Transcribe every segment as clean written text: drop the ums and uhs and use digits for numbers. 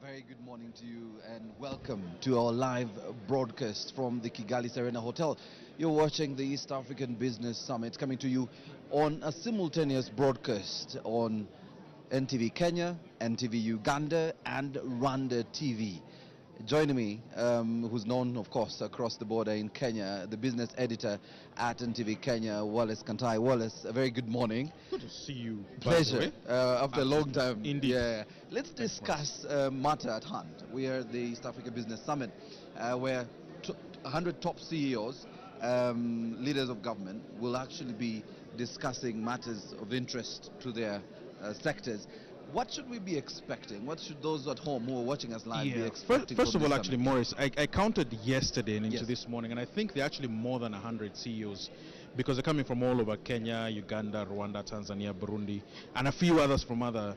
Very good morning to you and welcome to our live broadcast from the Kigali Serena Hotel. You're watching the East African Business Summit coming to you on a simultaneous broadcast on NTV Kenya, NTV Uganda and Rwanda TV. Joining me, who's known, of course, across the border in Kenya, the business editor at NTV Kenya, Wallace Kantai. Wallace, a very good morning. Good to see you. Pleasure. After a long time. Indeed. Yeah. Let's discuss matter at hand. We are at the East Africa Business Summit, where 100 top CEOs, leaders of government, will actually be discussing matters of interest to their sectors. What should we be expecting? What should those at home who are watching us live be expecting? First of all, actually, Maurice, I counted yesterday and into Yes. this morning, and I think there are actually more than 100 CEOs because they're coming from all over Kenya, Uganda, Rwanda, Tanzania, Burundi, and a few others from other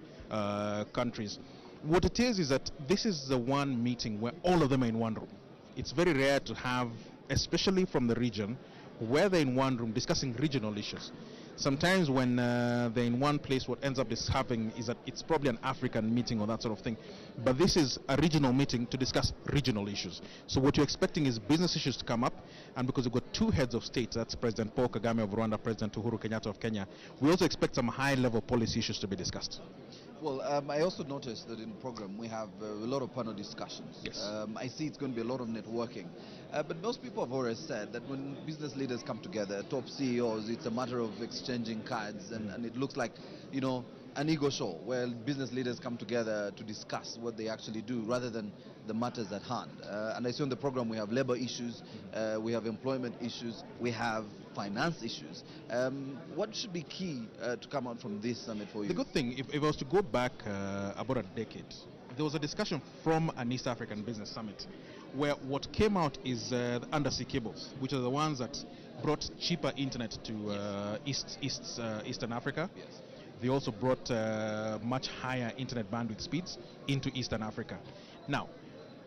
countries. What it is that this is the one meeting where all of them are in one room. It's very rare to have, especially from the region, where they're in one room discussing regional issues. Sometimes when they're in one place, what ends up happening is that it's probably an African meeting or that sort of thing. But this is a regional meeting to discuss regional issues. So what you're expecting is business issues to come up. And because we've got two heads of state, that's President Paul Kagame of Rwanda, President Uhuru Kenyatta of Kenya, we also expect some high-level policy issues to be discussed. Well, I also noticed that in the program we have a lot of panel discussions. Yes. I see it's going to be a lot of networking. But most people have already said that when business leaders come together, top CEOs, it's a matter of exchanging cards, and it looks like, you know, an ego show where business leaders come together to discuss what they actually do rather than the matters at hand. And I see on the program we have labor issues, we have employment issues, we have finance issues. What should be key to come out from this summit for you? The good thing, if I was to go back about a decade, there was a discussion from an East African Business Summit where what came out is the undersea cables, which are the ones that brought cheaper internet to Eastern Africa. Yes. They also brought much higher internet bandwidth speeds into Eastern Africa. Now,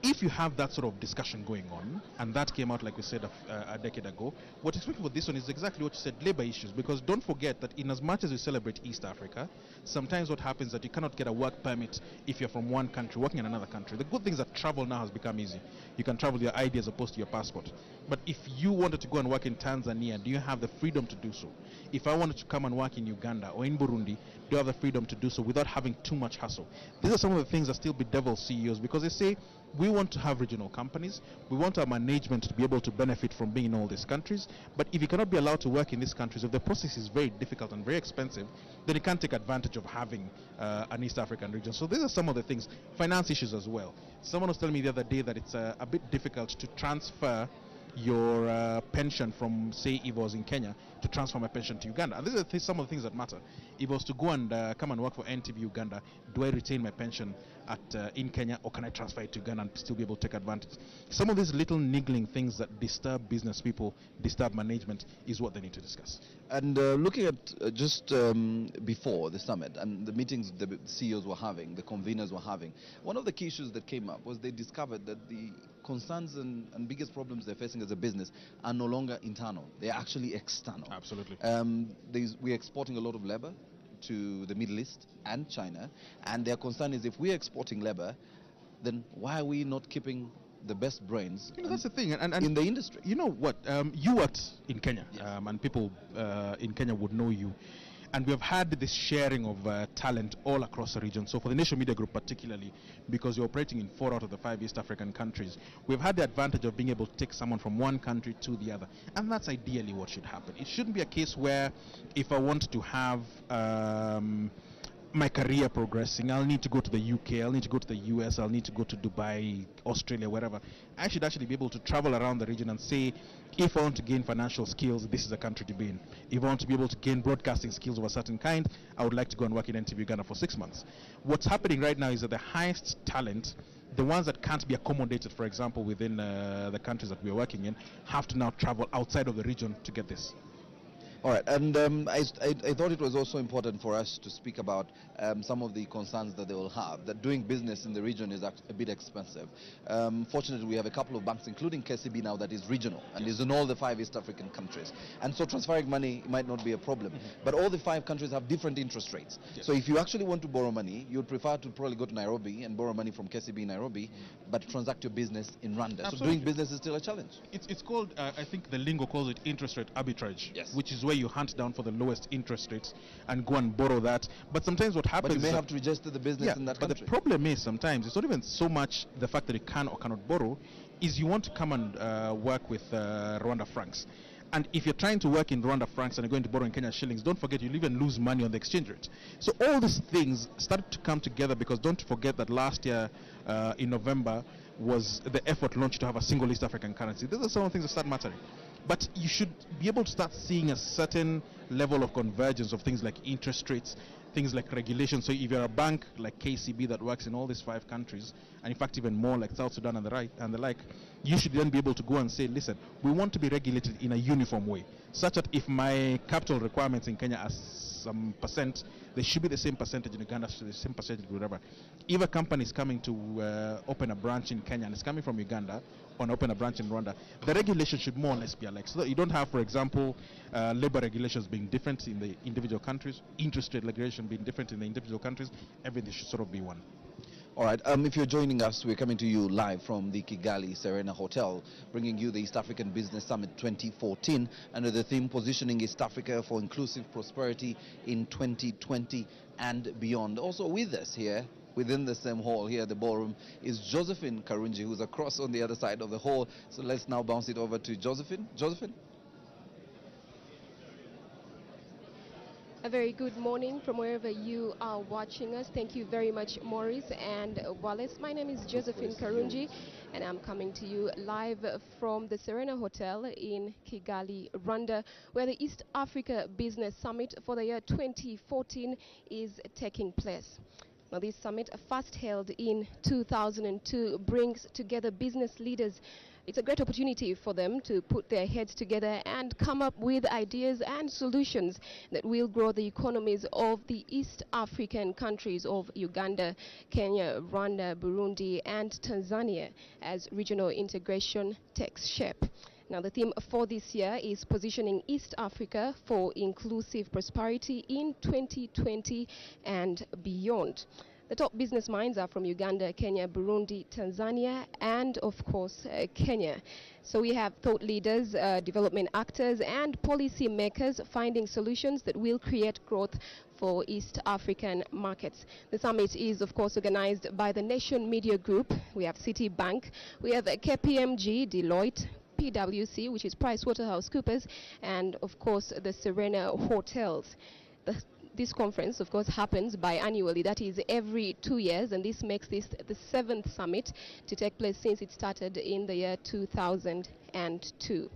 if you have that sort of discussion going on, and that came out, like we said, a decade ago, what you're expecting for this one is exactly what you said, labor issues. Because don't forget that in as much as we celebrate East Africa, sometimes what happens is that you cannot get a work permit if you're from one country working in another country. The good thing is that travel now has become easy. You can travel your ID as opposed to your passport. But if you wanted to go and work in Tanzania, do you have the freedom to do so? If I wanted to come and work in Uganda or in Burundi, do you have the freedom to do so without having too much hassle? These are some of the things that still bedevil CEOs, because they say, we want to have regional companies, we want our management to be able to benefit from being in all these countries, but if you cannot be allowed to work in these countries, if the process is very difficult and very expensive, then you can't take advantage of having an East African region. So these are some of the things. Finance issues as well. Someone was telling me the other day that it's a bit difficult to transfer your pension from, say, if I was in Kenya, to transfer my pension to Uganda. And these are some of the things that matter. If I was to go and come and work for NTV Uganda, do I retain my pension in Kenya, or can I transfer it to Uganda and still be able to take advantage? Some of these little niggling things that disturb business people, disturb management, is what they need to discuss. And looking at just before the summit and the meetings the CEOs were having, the conveners were having, one of the key issues that came up was they discovered that the concerns and biggest problems they're facing as a business are no longer internal. They're actually external. Absolutely. We're exporting a lot of labor to the Middle East and China, and their concern is if we're exporting labor, then why are we not keeping the best brains? You know, that's the thing. And in the industry. You know what? You worked in Kenya, Yes. and people in Kenya would know you. And we have had this sharing of talent all across the region. So for the Nation Media Group particularly, because you're operating in 4 out of the 5 East African countries, we've had the advantage of being able to take someone from one country to the other. And that's ideally what should happen. It shouldn't be a case where if I want to have my career progressing, I'll need to go to the UK, I'll need to go to the US, I'll need to go to Dubai, Australia, wherever. I should actually be able to travel around the region and say, if I want to gain financial skills, this is a country to be in. If I want to be able to gain broadcasting skills of a certain kind, I would like to go and work in NTV Uganda for 6 months. What's happening right now is that the highest talent, the ones that can't be accommodated, for example, within the countries that we're working in, have to now travel outside of the region to get this. All right, and I thought it was also important for us to speak about some of the concerns that they will have, that doing business in the region is a bit expensive. Fortunately, we have a couple of banks, including KCB now, that is regional and is in all the 5 East African countries. And so transferring money might not be a problem. But all the 5 countries have different interest rates. Yes. So if you actually want to borrow money, you'd prefer to probably go to Nairobi and borrow money from KCB in Nairobi, but transact your business in Rwanda. Absolutely. So doing business is still a challenge. It's called, I think the lingo calls it interest rate arbitrage, Yes. which is where you hunt down for the lowest interest rates and go and borrow that. But sometimes what happens But you may is have to register the business in that but country. the problem is sometimes it's not even so much the fact that you can or cannot borrow, is you want to come and work with Rwanda francs. And if you're trying to work in Rwanda francs and you're going to borrow in Kenya shillings, don't forget you'll even lose money on the exchange rate. So all these things started to come together, because don't forget that last year in November was the effort launched to have a single East African currency. These are some of the things that start mattering. But you should be able to start seeing a certain level of convergence of things like interest rates, things like regulation. So if you're a bank like KCB that works in all these 5 countries, and in fact even more like South Sudan and the like, you should then be able to go and say, listen, we want to be regulated in a uniform way, such that if my capital requirements in Kenya are some percent, they should be the same percentage in Uganda, so the same percentage whatever. If a company is coming to open a branch in Kenya and it's coming from Uganda, or open a branch in Rwanda, the regulation should more or less be alike. So that you don't have, for example, labor regulations being different in the individual countries, interest rate regulation being different in the individual countries. Everything should sort of be one. All right, if you're joining us, we're coming to you live from the Kigali Serena Hotel, bringing you the East African Business Summit 2014 under the theme Positioning East Africa for Inclusive Prosperity in 2020 and beyond. Also with us here, within the same hall here, the ballroom, is Josephine Karunji, who's across on the other side of the hall. So let's now bounce it over to Josephine. Josephine? A very good morning from wherever you are watching us. Thank you very much, Maurice and Wallace. My name is Josephine Karunji, and I'm coming to you live from the Serena Hotel in Kigali, Rwanda, where the East Africa Business Summit for the year 2014 is taking place. Now, this summit, first held in 2002, brings together business leaders. It's a great opportunity for them to put their heads together and come up with ideas and solutions that will grow the economies of the East African countries of Uganda, Kenya, Rwanda, Burundi, and Tanzania as regional integration takes shape. Now, the theme for this year is Positioning East Africa for Inclusive Prosperity in 2020 and beyond. The top business minds are from Uganda, Kenya, Burundi, Tanzania, and of course, Kenya. So we have thought leaders, development actors, and policy makers finding solutions that will create growth for East African markets. The summit is, of course, organized by the Nation Media Group. We have Citibank, we have KPMG, Deloitte, PwC, which is PricewaterhouseCoopers, and of course the Serena Hotels. This conference, of course, happens biannually. That is every 2 years, and this makes this the 7th summit to take place since it started in the year 2002.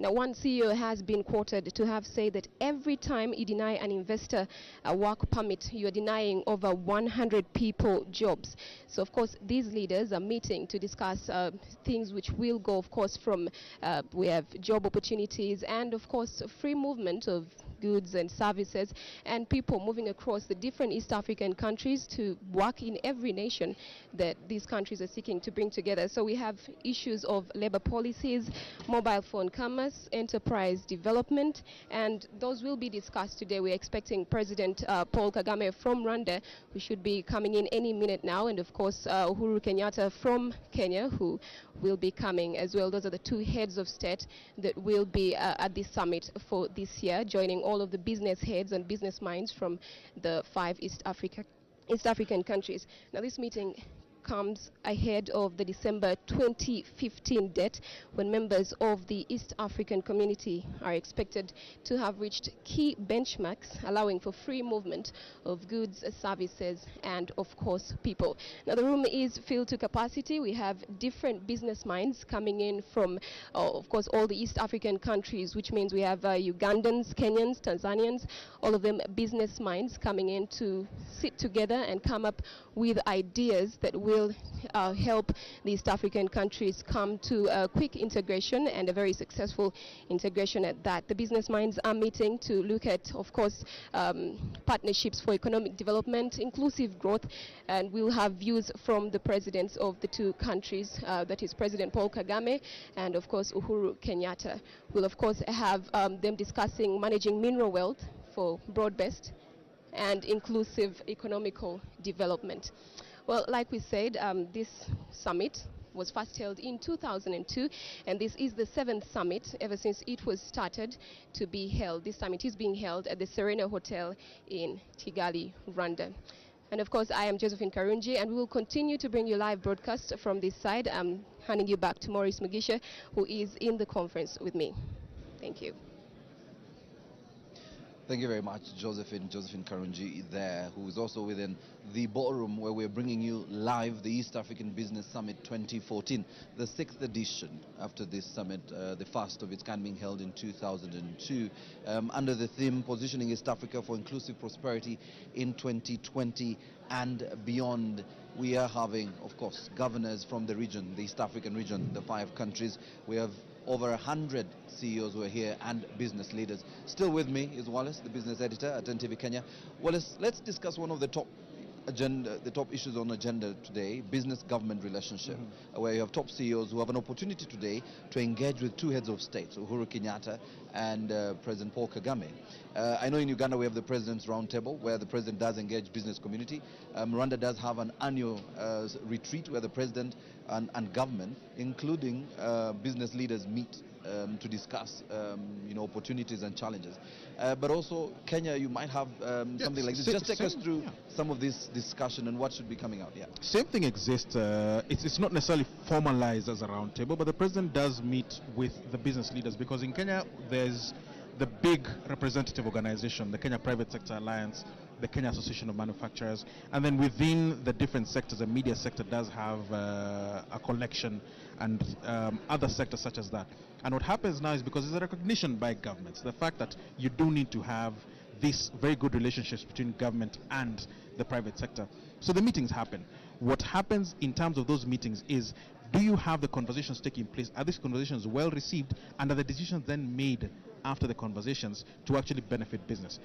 Now, one CEO has been quoted to have said that every time you deny an investor a work permit, you are denying over 100 people jobs. So, of course, these leaders are meeting to discuss things which will go, of course, from we have job opportunities and, of course, free movement of goods and services, and people moving across the different East African countries to work in every nation that these countries are seeking to bring together. So we have issues of labor policies, mobile phone commerce, enterprise development, and those will be discussed today. We're expecting President Paul Kagame from Rwanda, who should be coming in any minute now, and of course Uhuru Kenyatta from Kenya, who will be coming as well. Those are the 2 heads of state that will be at this summit for this year, joining all of the business heads and business minds from the 5 East African countries. Now, this meeting comes ahead of the December 2015 date, when members of the East African community are expected to have reached key benchmarks allowing for free movement of goods, services, and of course people. Now, the room is filled to capacity. We have different business minds coming in from of course all the East African countries, which means we have Ugandans, Kenyans, Tanzanians, all of them business minds coming in to sit together and come up with ideas that will will help the East African countries come to a quick integration, and a very successful integration at that. The business minds are meeting to look at, of course, partnerships for economic development, inclusive growth, and we'll have views from the presidents of the two countries, that is President Paul Kagame and, of course, Uhuru Kenyatta. We'll, of course, have them discussing managing mineral wealth for broad-based and inclusive economical development. Well, like we said, this summit was first held in 2002, and this is the 7th summit ever since it was started to be held. This summit is being held at the Serena Hotel in Kigali, Rwanda. And of course, I am Josephine Karunji, and we will continue to bring you live broadcasts from this side. I'm handing you back to Maurice Mugisha, who is in the conference with me. Thank you. Thank you very much, Josephine Karunji there, who is also within the ballroom where we're bringing you live the East African Business Summit 2014, the 6th edition after this summit, the first of its kind being held in 2002, under the theme Positioning East Africa for Inclusive Prosperity in 2020 and beyond. We are having, of course, governors from the region, the East African region, the 5 countries. We have over 100 CEOs who are here and business leaders. Still with me is Wallace, the business editor at NTV Kenya. Wallace, let's discuss one of the top issues on agenda today, business-government relationship, where you have top CEOs who have an opportunity today to engage with 2 heads of state, Uhuru Kenyatta and President Paul Kagame. I know in Uganda we have the President's Roundtable, where the President does engage business community. Rwanda does have an annual retreat where the President and government, including business leaders, meet to discuss opportunities and challenges. But also, Kenya, you might have something like this. Just take us through some of this discussion and what should be coming out. Yeah. Same thing exists. It's not necessarily formalized as a roundtable, but the President does meet with the business leaders, because in Kenya there's the big representative organization, the Kenya Private Sector Alliance, the Kenya Association of Manufacturers, and then within the different sectors, the media sector does have a collection, and other sectors such as that. And what happens now is, because there's a recognition by governments, the fact that you do need to have these very good relationships between government and the private sector. So the meetings happen. What happens in terms of those meetings is, do you have the conversations taking place? Are these conversations well received? And are the decisions then made after the conversations to actually benefit business?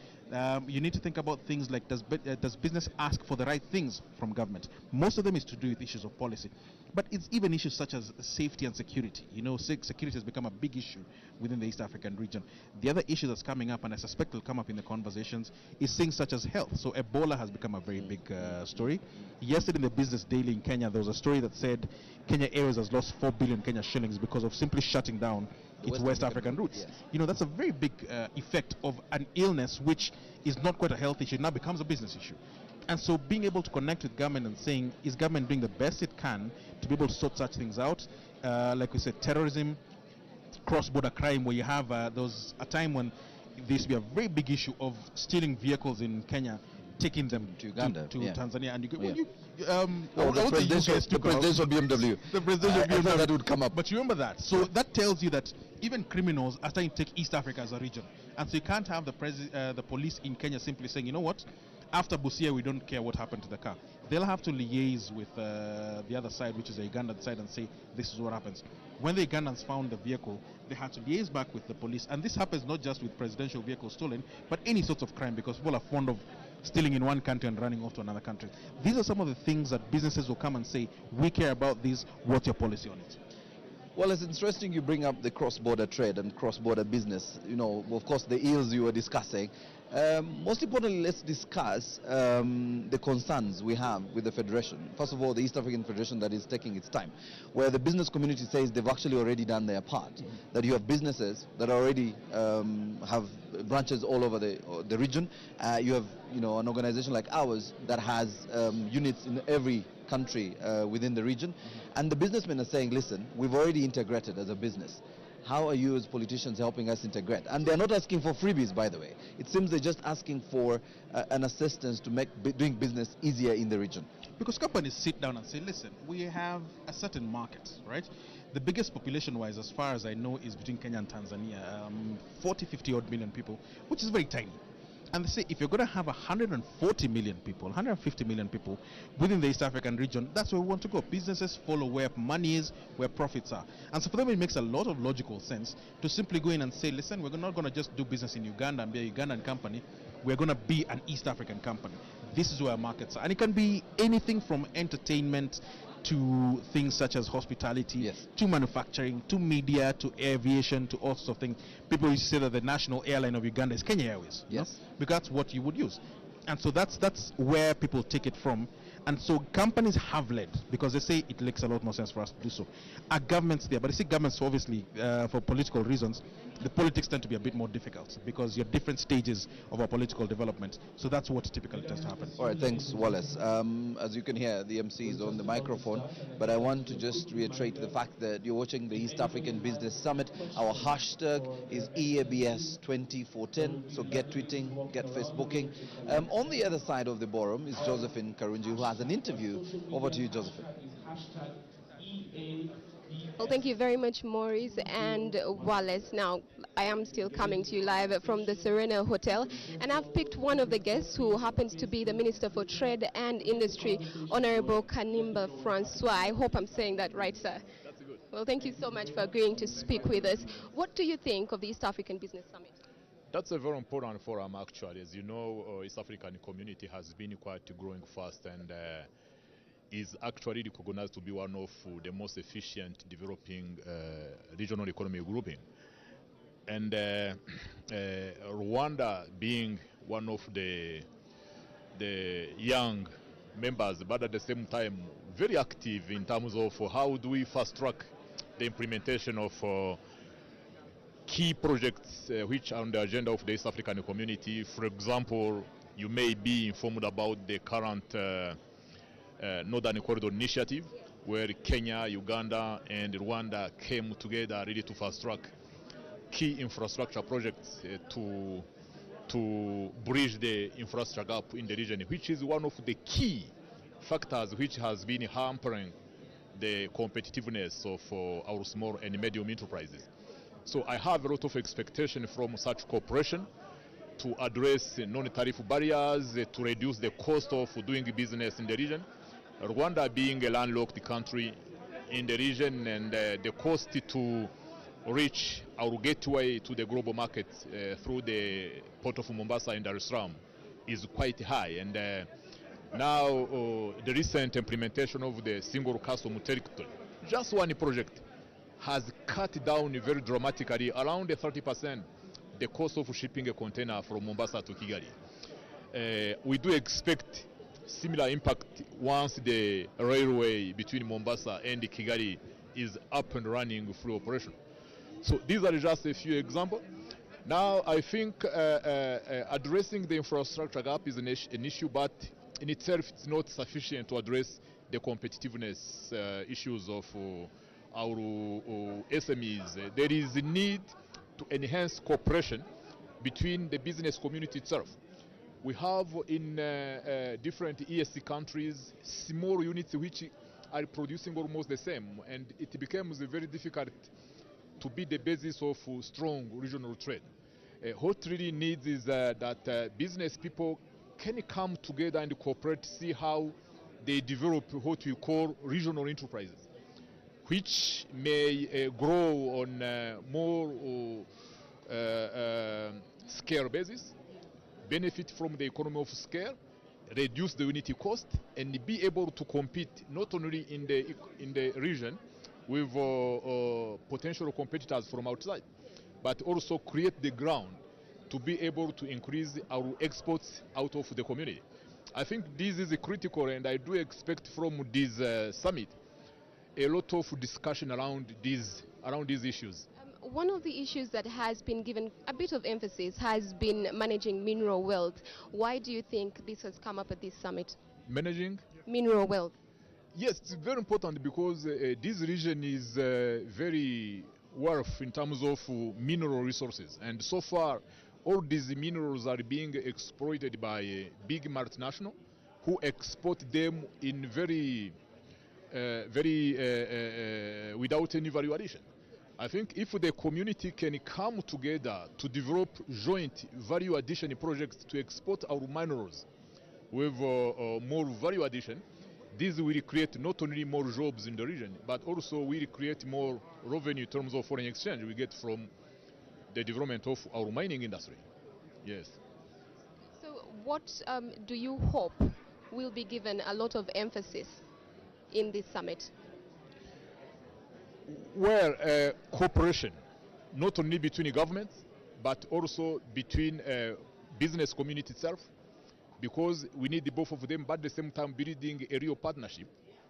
You need to think about things like, does business ask for the right things from government? Most of them is to do with issues of policy. But it's even issues such as safety and security. You know, security has become a big issue within the East African region. The other issue that's coming up, and I suspect will come up in the conversations, is things such as health. So Ebola has become a very big story. Yesterday in the Business Daily in Kenya, there was a story that said Kenya Airways has lost 4 billion Kenya shillings because of simply shutting down its West African routes. Yes. You know, that's a very big effect of an illness which is not quite a health issue, it now becomes a business issue. And so being able to connect with government and saying, is government doing the best it can to be able to sort such things out? Like we said, terrorism, cross-border crime, where you have there was a time when there used to be a very big issue of stealing vehicles in Kenya, taking them to Uganda, to Tanzania, and the presidential BMW. The presidential BMW. That would come up. But you remember that. So that tells you that even criminals are starting to take East Africa as a region. And so you can't have the police in Kenya simply saying, you know what, after Busia, we don't care what happened to the car. They'll have to liaise with the other side, which is the Ugandan side, and say, this is what happens. When the Ugandans found the vehicle, they had to liaise back with the police. And this happens not just with presidential vehicles stolen, but any sorts of crime, because people are fond of stealing in one country and running off to another country. These are some of the things that businesses will come and say, we care about this, what's your policy on it? Well, it's interesting you bring up the cross-border trade and cross-border business. You know, of course, the ills you were discussing. Most importantly, let's discuss the concerns we have with the Federation. First of all, the East African Federation that is taking its time, where the business community says they've actually already done their part. That you have businesses that already have branches all over the region. You have, an organization like ours that has units in every country within the region. And the businessmen are saying, listen, we've already integrated as a business. How are you as politicians helping us integrate? And they're not asking for freebies, by the way. It seems they're just asking for an assistance to make doing business easier in the region. Because companies sit down and say, listen, we have a certain market, right? The biggest population-wise, as far as I know, is between Kenya and Tanzania, 40, 50 odd million people, which is very tiny. And they say if you're going to have 140 million people, 150 million people within the East African region, that's where we want to go. Businesses follow where money is, where profits are. And so for them, it makes a lot of logical sense to simply go in and say, listen, we're not going to just do business in Uganda and be a Ugandan company. We're going to be an East African company. This is where our markets are. And it can be anything from entertainment to things such as hospitality, Yes. to manufacturing, to media, to aviation, to all sorts of things. People used to say that the national airline of Uganda is Kenya Airways. Yes. Because that's what you would use. And so that's where people take it from. And so companies have led, because they say it makes a lot more sense for us to do so. Our governments there, but you see governments obviously for political reasons, the politics tend to be a bit more difficult because you're different stages of our political development. So that's what typically tends to happen. All right, thanks, Wallace. As you can hear, the MC is on the microphone, but I want to just reiterate the fact that you're watching the East African Business Summit. Our hashtag is EABS 2410, so get tweeting, get Facebooking. On the other side of the ballroom is Josephine Karunji, who has an interview. Over to you, Josephine. Well, thank you very much, Maurice and Wallace. Now, I am still coming to you live from the Serena Hotel, and I've picked one of the guests who happens to be the Minister for Trade and Industry, Honorable Kanimba Francois. I hope I'm saying that right, sir. That's good. Well, thank you so much for agreeing to speak with us. What do you think of the East African Business Summit? That's a very important forum, actually. As you know, East African community has been quite growing fast and is actually recognized to be one of the most efficient developing regional economy grouping. And Rwanda being one of the young members, but at the same time very active in terms of how do we fast track the implementation of key projects which are on the agenda of the East African community. For example, you may be informed about the current Northern Corridor Initiative, where Kenya, Uganda, and Rwanda came together really to fast track key infrastructure projects to bridge the infrastructure gap in the region, which is one of the key factors which has been hampering the competitiveness of our small and medium enterprises. So I have a lot of expectation from such cooperation to address non-tariff barriers, to reduce the cost of doing business in the region. Rwanda being a landlocked country in the region, and the cost to reach our gateway to the global market through the port of Mombasa and Dar es Salaam is quite high. And now the recent implementation of the single custom territory, just one project, has cut down very dramatically, around 30%, the cost of shipping a container from Mombasa to Kigali. We do expect similar impact once the railway between Mombasa and Kigali is up and running full operation. So these are just a few examples. Now I think addressing the infrastructure gap is an issue, but in itself it's not sufficient to address the competitiveness issues of our SMEs. There is a need to enhance cooperation between the business community itself. We have in different ESC countries small units which are producing almost the same, and it becomes very difficult to be the basis of strong regional trade. What really needs is that business people can come together and cooperate, see how they develop what we call regional enterprises, which may grow on more scale basis, benefit from the economy of scale, reduce the unity cost, and be able to compete not only in the region with potential competitors from outside, but also create the ground to be able to increase our exports out of the community. I think this is critical, and I do expect from this summit a lot of discussion around these issues. One of the issues that has been given a bit of emphasis has been managing mineral wealth. Why do you think this has come up at this summit? Managing mineral wealth. Yes, it's very important because this region is very worth in terms of mineral resources, and so far all these minerals are being exploited by big multinationals who export them in very without any value addition. I think if the community can come together to develop joint value addition projects to export our minerals with more value addition, this will create not only more jobs in the region, but also will create more revenue in terms of foreign exchange we get from the development of our mining industry. Yes. So what do you hope will be given a lot of emphasis in this summit? Well, cooperation, not only between governments, but also between business community itself, because we need both of them, but at the same time building a real partnership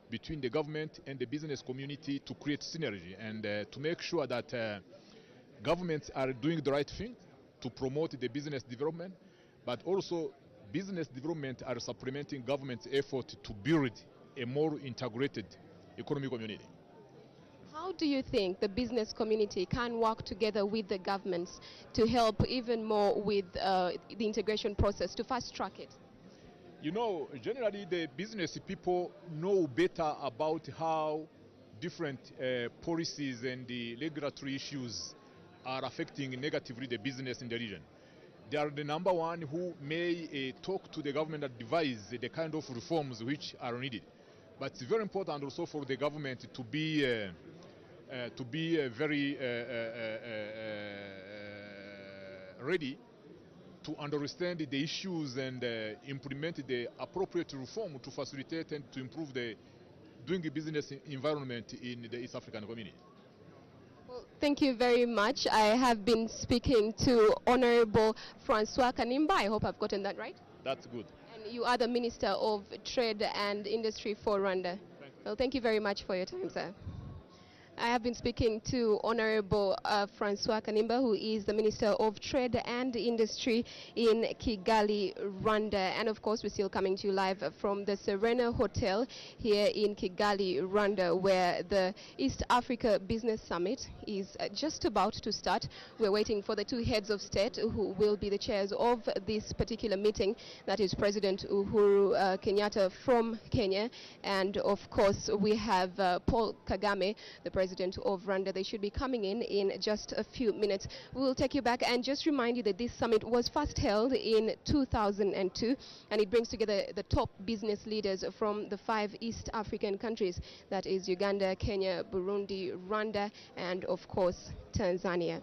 between the government and the business community to create synergy and to make sure that governments are doing the right thing to promote the business development, but also business development are supplementing government's effort to build a more integrated economic community. How do you think the business community can work together with the governments to help even more with the integration process, to fast track it? You know, generally the business people know better about how different policies and the regulatory issues are affecting negatively the business in the region. They are the number one who may talk to the government and advise the kind of reforms which are needed. But it's very important also for the government to be very ready to understand the issues and implement the appropriate reform to facilitate and to improve the doing business environment in the East African community. Well, thank you very much. I have been speaking to Honorable Francois Kanimba. I hope I've gotten that right. That's good. And you are the Minister of Trade and Industry for Rwanda. Well, thank you very much for your time, sir. I have been speaking to Honorable Francois Kanimba, who is the Minister of Trade and Industry in Kigali, Rwanda. And of course, we're still coming to you live from the Serena Hotel here in Kigali, Rwanda, where the East Africa Business Summit is just about to start. We're waiting for the two heads of state who will be the chairs of this particular meeting. That is President Uhuru Kenyatta from Kenya. And of course, we have Paul Kagame, the President of Rwanda. They should be coming in just a few minutes. We will take you back and just remind you that this summit was first held in 2002, and it brings together the top business leaders from the 5 East African countries, that is Uganda, Kenya, Burundi, Rwanda, and of course Tanzania.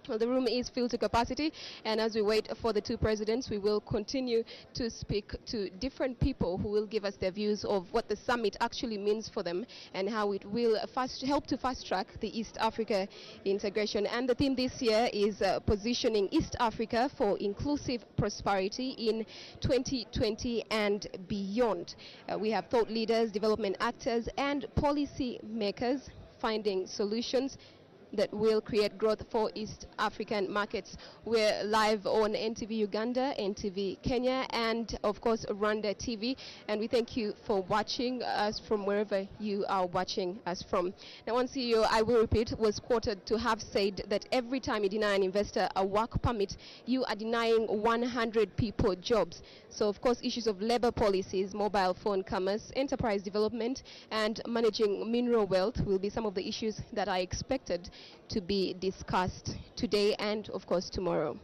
Well, the room is filled to capacity, and as we wait for the two presidents, we will continue to speak to different people who will give us their views of what the summit actually means for them and how it will help to fast track the East Africa integration. And the theme this year is positioning East Africa for inclusive prosperity in 2020 and beyond. We have thought leaders, development actors, and policy makers finding solutions that will create growth for East African markets. We're live on NTV Uganda, NTV Kenya, and of course Rwanda TV, and we thank you for watching us from wherever you are watching us from. Now, one CEO, I will repeat, was quoted to have said that every time you deny an investor a work permit, you are denying 100 people jobs. So of course issues of labor policies, mobile phone commerce, enterprise development, and managing mineral wealth will be some of the issues that are expected to be discussed today and of course tomorrow.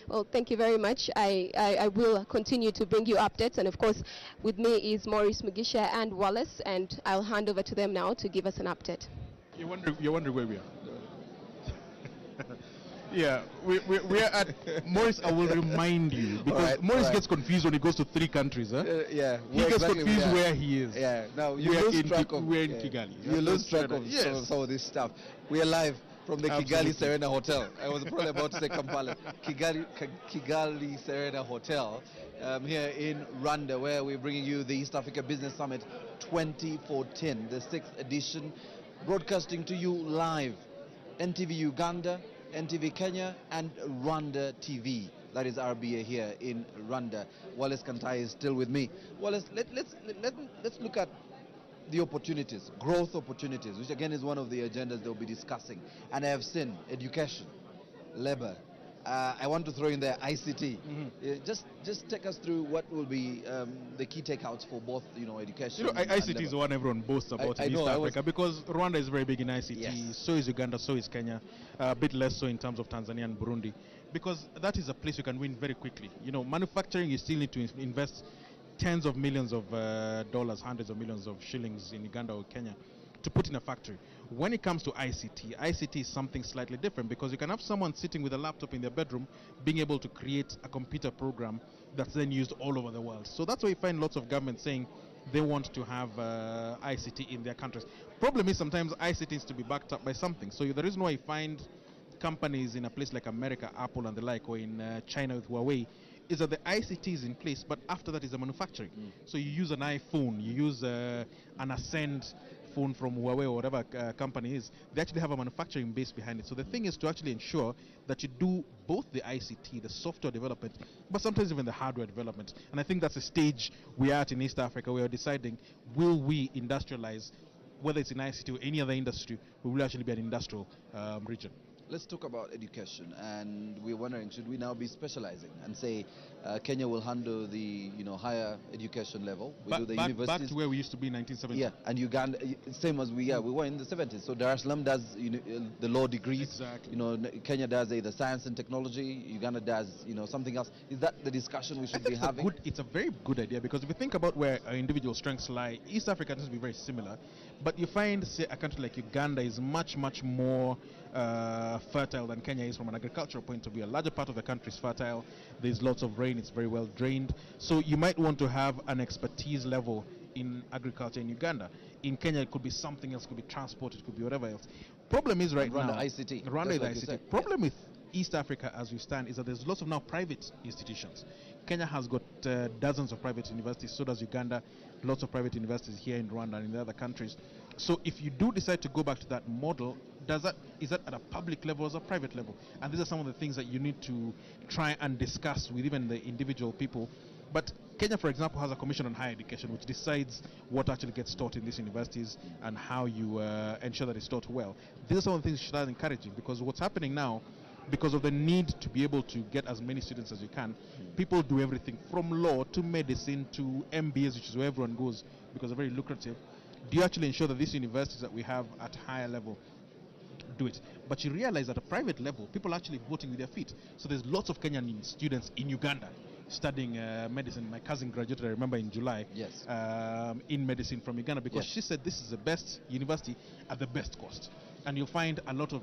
Well, thank you very much. I will continue to bring you updates, and of course with me is Maurice Mugisha and Wallace, and I'll hand over to them now to give us an update. You're wondering where we are. Yeah, we're at Maurice. I will remind you, because Maurice gets confused when he goes to 3 countries. Huh? Yeah, he gets confused where he is. Yeah, now you lose track of. We're in Kigali. You lose track of some of this stuff. We are live from the Kigali Serena Hotel. I was probably about to say Kampala. Kigali Serena Hotel here in Rwanda, where we're bringing you the East Africa Business Summit 2014, the 6th edition, broadcasting to you live. NTV Uganda, NTV Kenya, and Rwanda TV. That is RBA here in Rwanda. Wallace Kantai is still with me. Wallace, let's look at the opportunities, growth opportunities, which again is one of the agendas they'll be discussing. And I have seen education, labor, I want to throw in there ICT. Just take us through what will be the key takeouts for both, education. ICT is the one everyone boasts about in East Africa, because Rwanda is very big in ICT. Yes. So is Uganda, so is Kenya. A bit less so in terms of Tanzania and Burundi, because that is a place you can win very quickly. Manufacturing, you still need to invest tens of millions of dollars, hundreds of millions of shillings in Uganda or Kenya to put in a factory. When it comes to ICT is something slightly different, because you can have someone sitting with a laptop in their bedroom being able to create a computer program that's then used all over the world. So that's why you find lots of governments saying they want to have ICT in their countries. Problem is sometimes ICT needs to be backed up by something. So the reason why you find companies in a place like America, Apple and the like, or in China with Huawei, is that the ICT is in place, but after that is the manufacturing. So you use an iPhone, you use an Ascend phone from Huawei or whatever company is, they actually have a manufacturing base behind it. So the thing is to actually ensure that you do both the ICT, the software development, but sometimes even the hardware development. And I think that's a stage we are at in East Africa. We are deciding, will we industrialize, whether it's in ICT or any other industry, we will actually be an industrial region. Let's talk about education, and we're wondering, should we now be specializing and say Kenya will handle the higher education level, we do the universities back to where we used to be in 1970. Yeah, and Uganda, same as we were in the 70s. So Dar es Salaam does the law degrees. Exactly. Kenya does either science and technology. Uganda does something else. Is that the discussion we should be having? It's a very good idea, because if you think about where our individual strengths lie, East Africa tends to be very similar, but you find, say, a country like Uganda is much more fertile than Kenya is from an agricultural point of view. A larger part of the country is fertile. There's lots of rain. It's very well drained. So you might want to have an expertise level in agriculture in Uganda. In Kenya, it could be something else. It could be transport. It could be whatever else. Problem is right Rwanda now, ICT. Rwanda is ICT. Problem with East Africa as we stand is that there's lots of now private institutions. Kenya has got dozens of private universities. So does Uganda. Lots of private universities here in Rwanda and in the other countries. So if you do decide to go back to that model, is that at a public level or a private level? And these are some of the things that you need to try and discuss with even the individual people. But Kenya, for example, has a commission on higher education, which decides what actually gets taught in these universities and how you ensure that it's taught well. These are some of the things you should start encouraging, because what's happening now, because of the need to be able to get as many students as you can, people do everything from law to medicine to MBAs, which is where everyone goes because they're very lucrative. Do you actually ensure that these universities that we have at higher level do it? But you realize at a private level, people are actually voting with their feet. So there's lots of Kenyan students in Uganda studying medicine. My cousin graduated, I remember, in July. Yes. In medicine from Uganda, because she said this is the best university at the best cost. And you'll find a lot of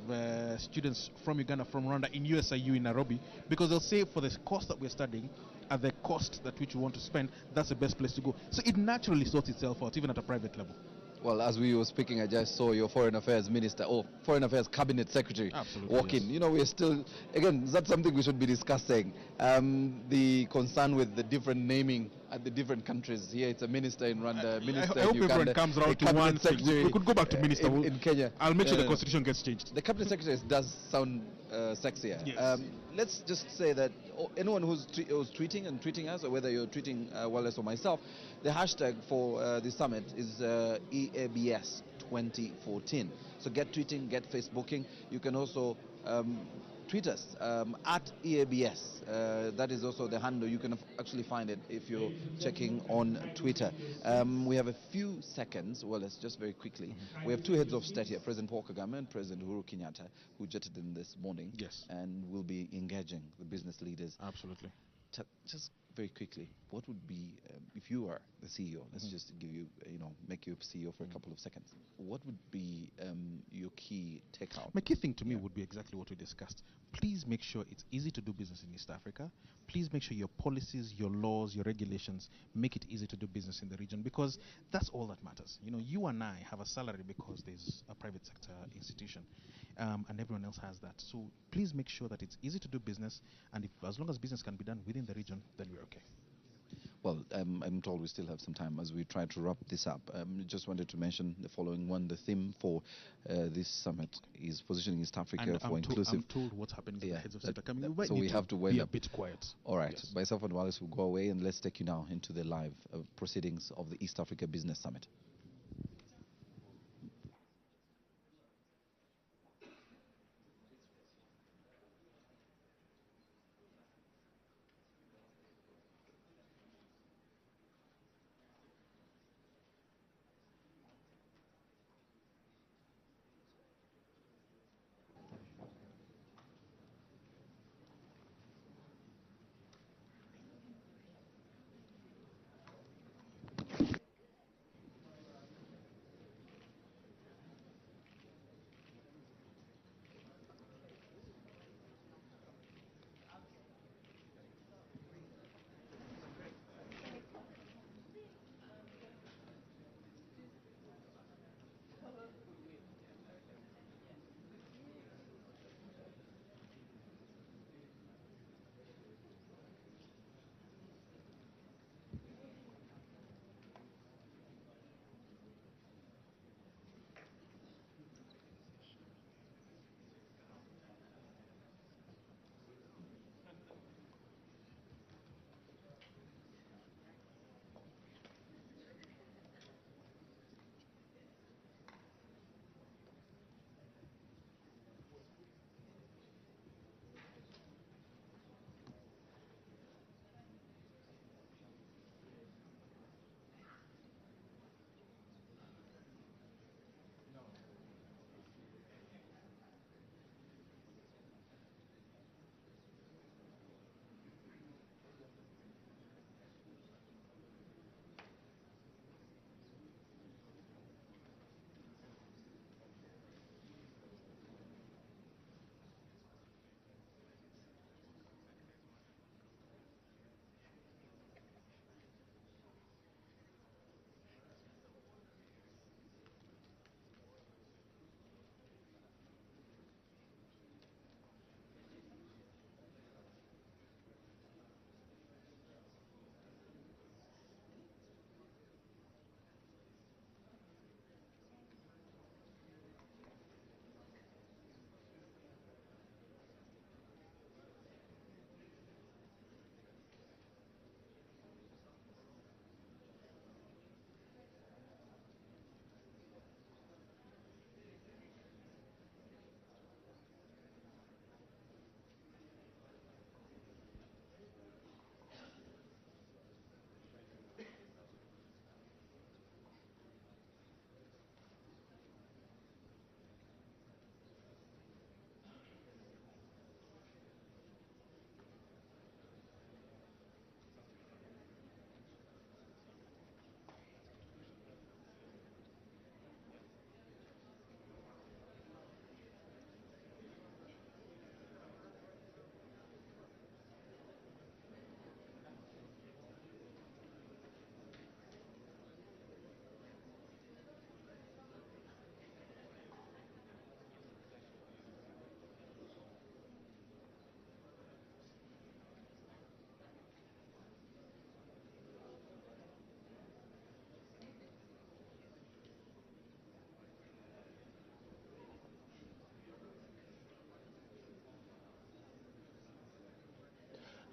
students from Uganda, from Rwanda, in USIU in Nairobi, because they'll say for the cost that we're studying, at the cost that which you want to spend, that's the best place to go. So it naturally sorts itself out, even at a private level. Well, as we were speaking, I just saw your Foreign Affairs Minister, or Foreign Affairs Cabinet Secretary walk in. Yes. We're still, again, that's something we should be discussing. The concern with the different naming at the different countries. Here it's a minister in Rwanda, minister I hope in Uganda, everyone comes around to one thing. We could go back to minister in Kenya. I'll make sure the constitution gets changed. The cabinet secretary does sound sexier. Yes. Let's just say that anyone who's tweeting us, or whether you're tweeting Wallace or myself, the hashtag for the summit is EABS 2014. So get tweeting, get Facebooking. You can also tweet us at EABS. That is also the handle. You can actually find it if you're checking on Twitter. We have a few seconds. Well, let's just very quickly. We have two heads of state here, President Paul Kagame and President Uhuru Kenyatta, who jetted in this morning. Yes. And will be engaging the business leaders. Absolutely. Just very quickly, what would be, if you are the CEO, let's just give you, make you CEO for a couple of seconds, what would be your key takeout? My key thing to me would be exactly what we discussed. Please make sure it's easy to do business in East Africa. Please make sure your policies, your laws, your regulations make it easy to do business in the region, because that's all that matters. You and I have a salary because there's a private sector institution, and everyone else has that. So please make sure that it's easy to do business, and as long as business can be done within the region, then we're okay. Well, I'm told we still have some time as we try to wrap this up. Just wanted to mention the following one. The theme for this summit is positioning East Africa for inclusive. I'm told what's happening. The heads of state are coming. So we have to wait. Be a bit quiet. All right. Yes. Myself and Wallace will go away, and let's take you now into the live proceedings of the East Africa Business Summit.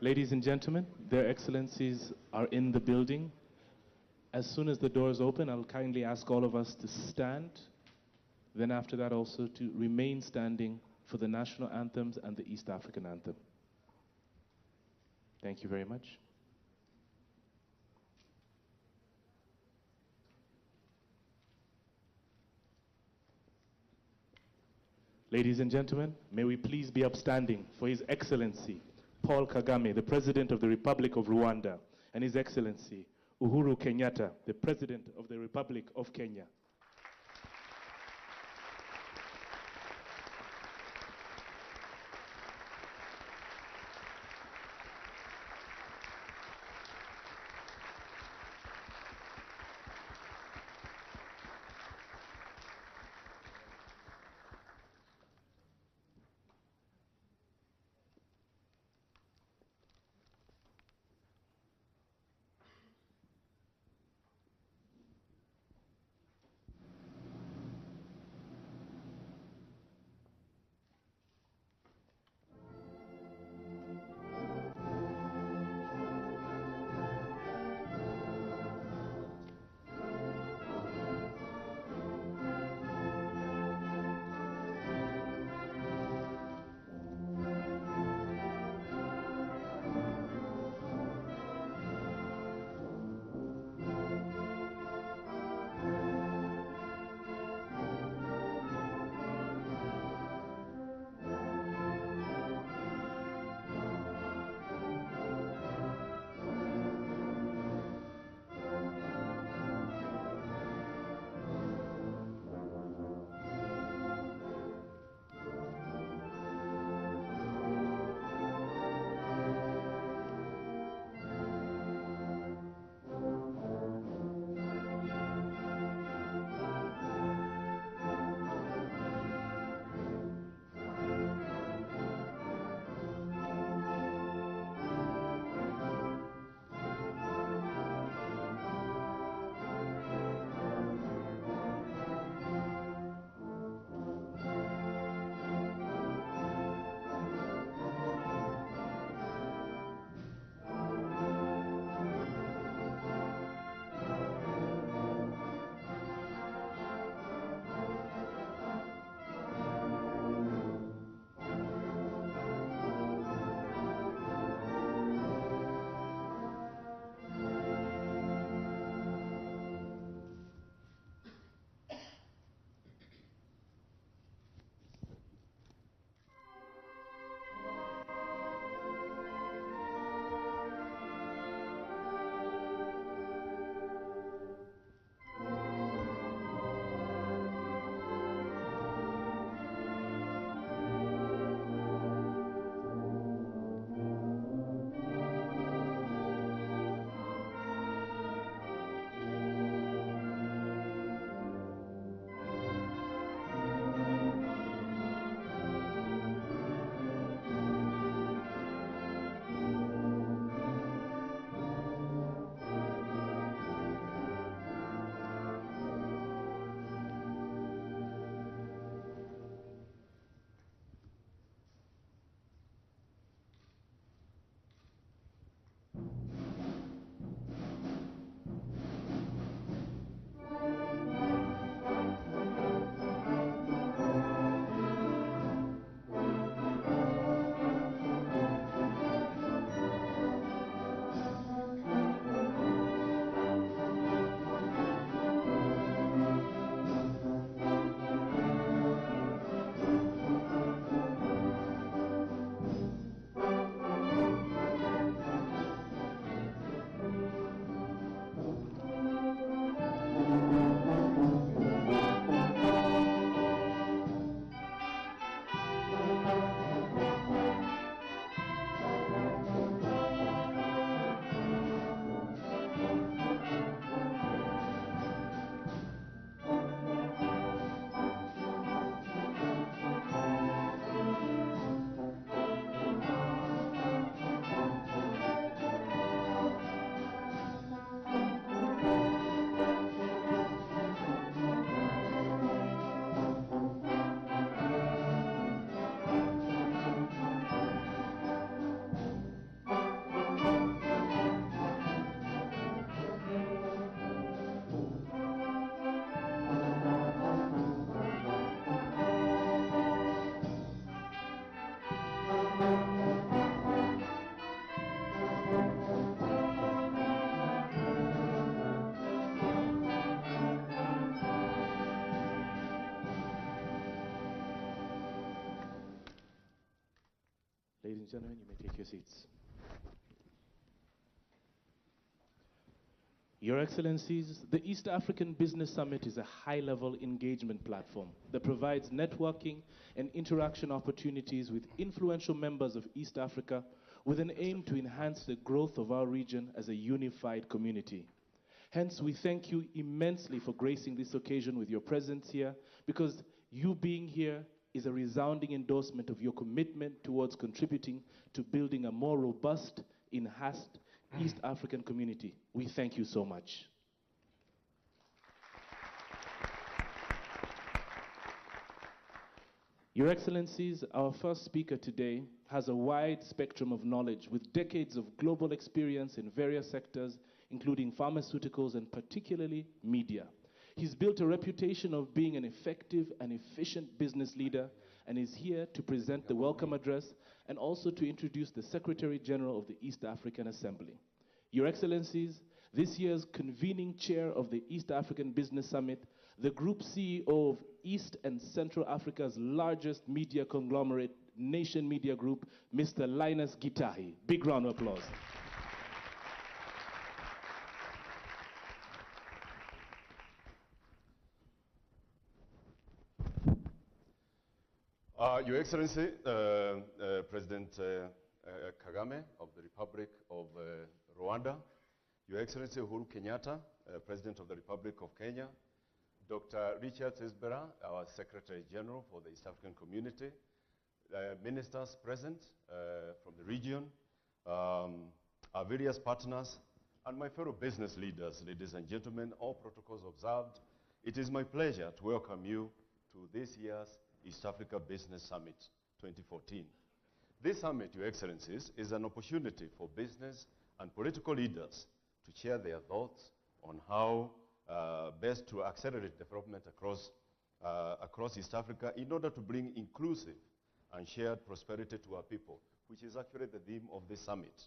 Ladies and gentlemen, Their Excellencies are in the building. As soon as the doors open, I'll kindly ask all of us to stand. Then after that also to remain standing for the national anthems and the East African anthem. Thank you very much. Ladies and gentlemen, may we please be upstanding for His Excellency Paul Kagame, the President of the Republic of Rwanda, and His Excellency Uhuru Kenyatta, the President of the Republic of Kenya. and gentlemen, you may take your seats. Your Excellencies, the East African Business Summit is a high-level engagement platform that provides networking and interaction opportunities with influential members of East Africa with an aim to enhance the growth of our region as a unified community. Hence, we thank you immensely for gracing this occasion with your presence here, because you being here is a resounding endorsement of your commitment towards contributing to building a more robust, enhanced East African community. We thank you so much. Your Excellencies, our first speaker today has a wide spectrum of knowledge with decades of global experience in various sectors, including pharmaceuticals and particularly media. He's built a reputation of being an effective and efficient business leader and is here to present the welcome address and also to introduce the Secretary General of the East African Assembly. Your Excellencies, this year's convening chair of the East African Business Summit, the Group CEO of East and Central Africa's largest media conglomerate, Nation Media Group, Mr. Linus Gitahi. Big round of applause. Your Excellency, President Kagame of the Republic of Rwanda, Your Excellency Uhuru Kenyatta, President of the Republic of Kenya, Dr. Richard Sesbera, our Secretary General for the East African Community, ministers present from the region, our various partners, and my fellow business leaders, ladies and gentlemen, all protocols observed. It is my pleasure to welcome you to this year's East Africa Business Summit 2014. This summit, Your Excellencies, is an opportunity for business and political leaders to share their thoughts on how best to accelerate development across East Africa in order to bring inclusive and shared prosperity to our people, which is actually the theme of this summit.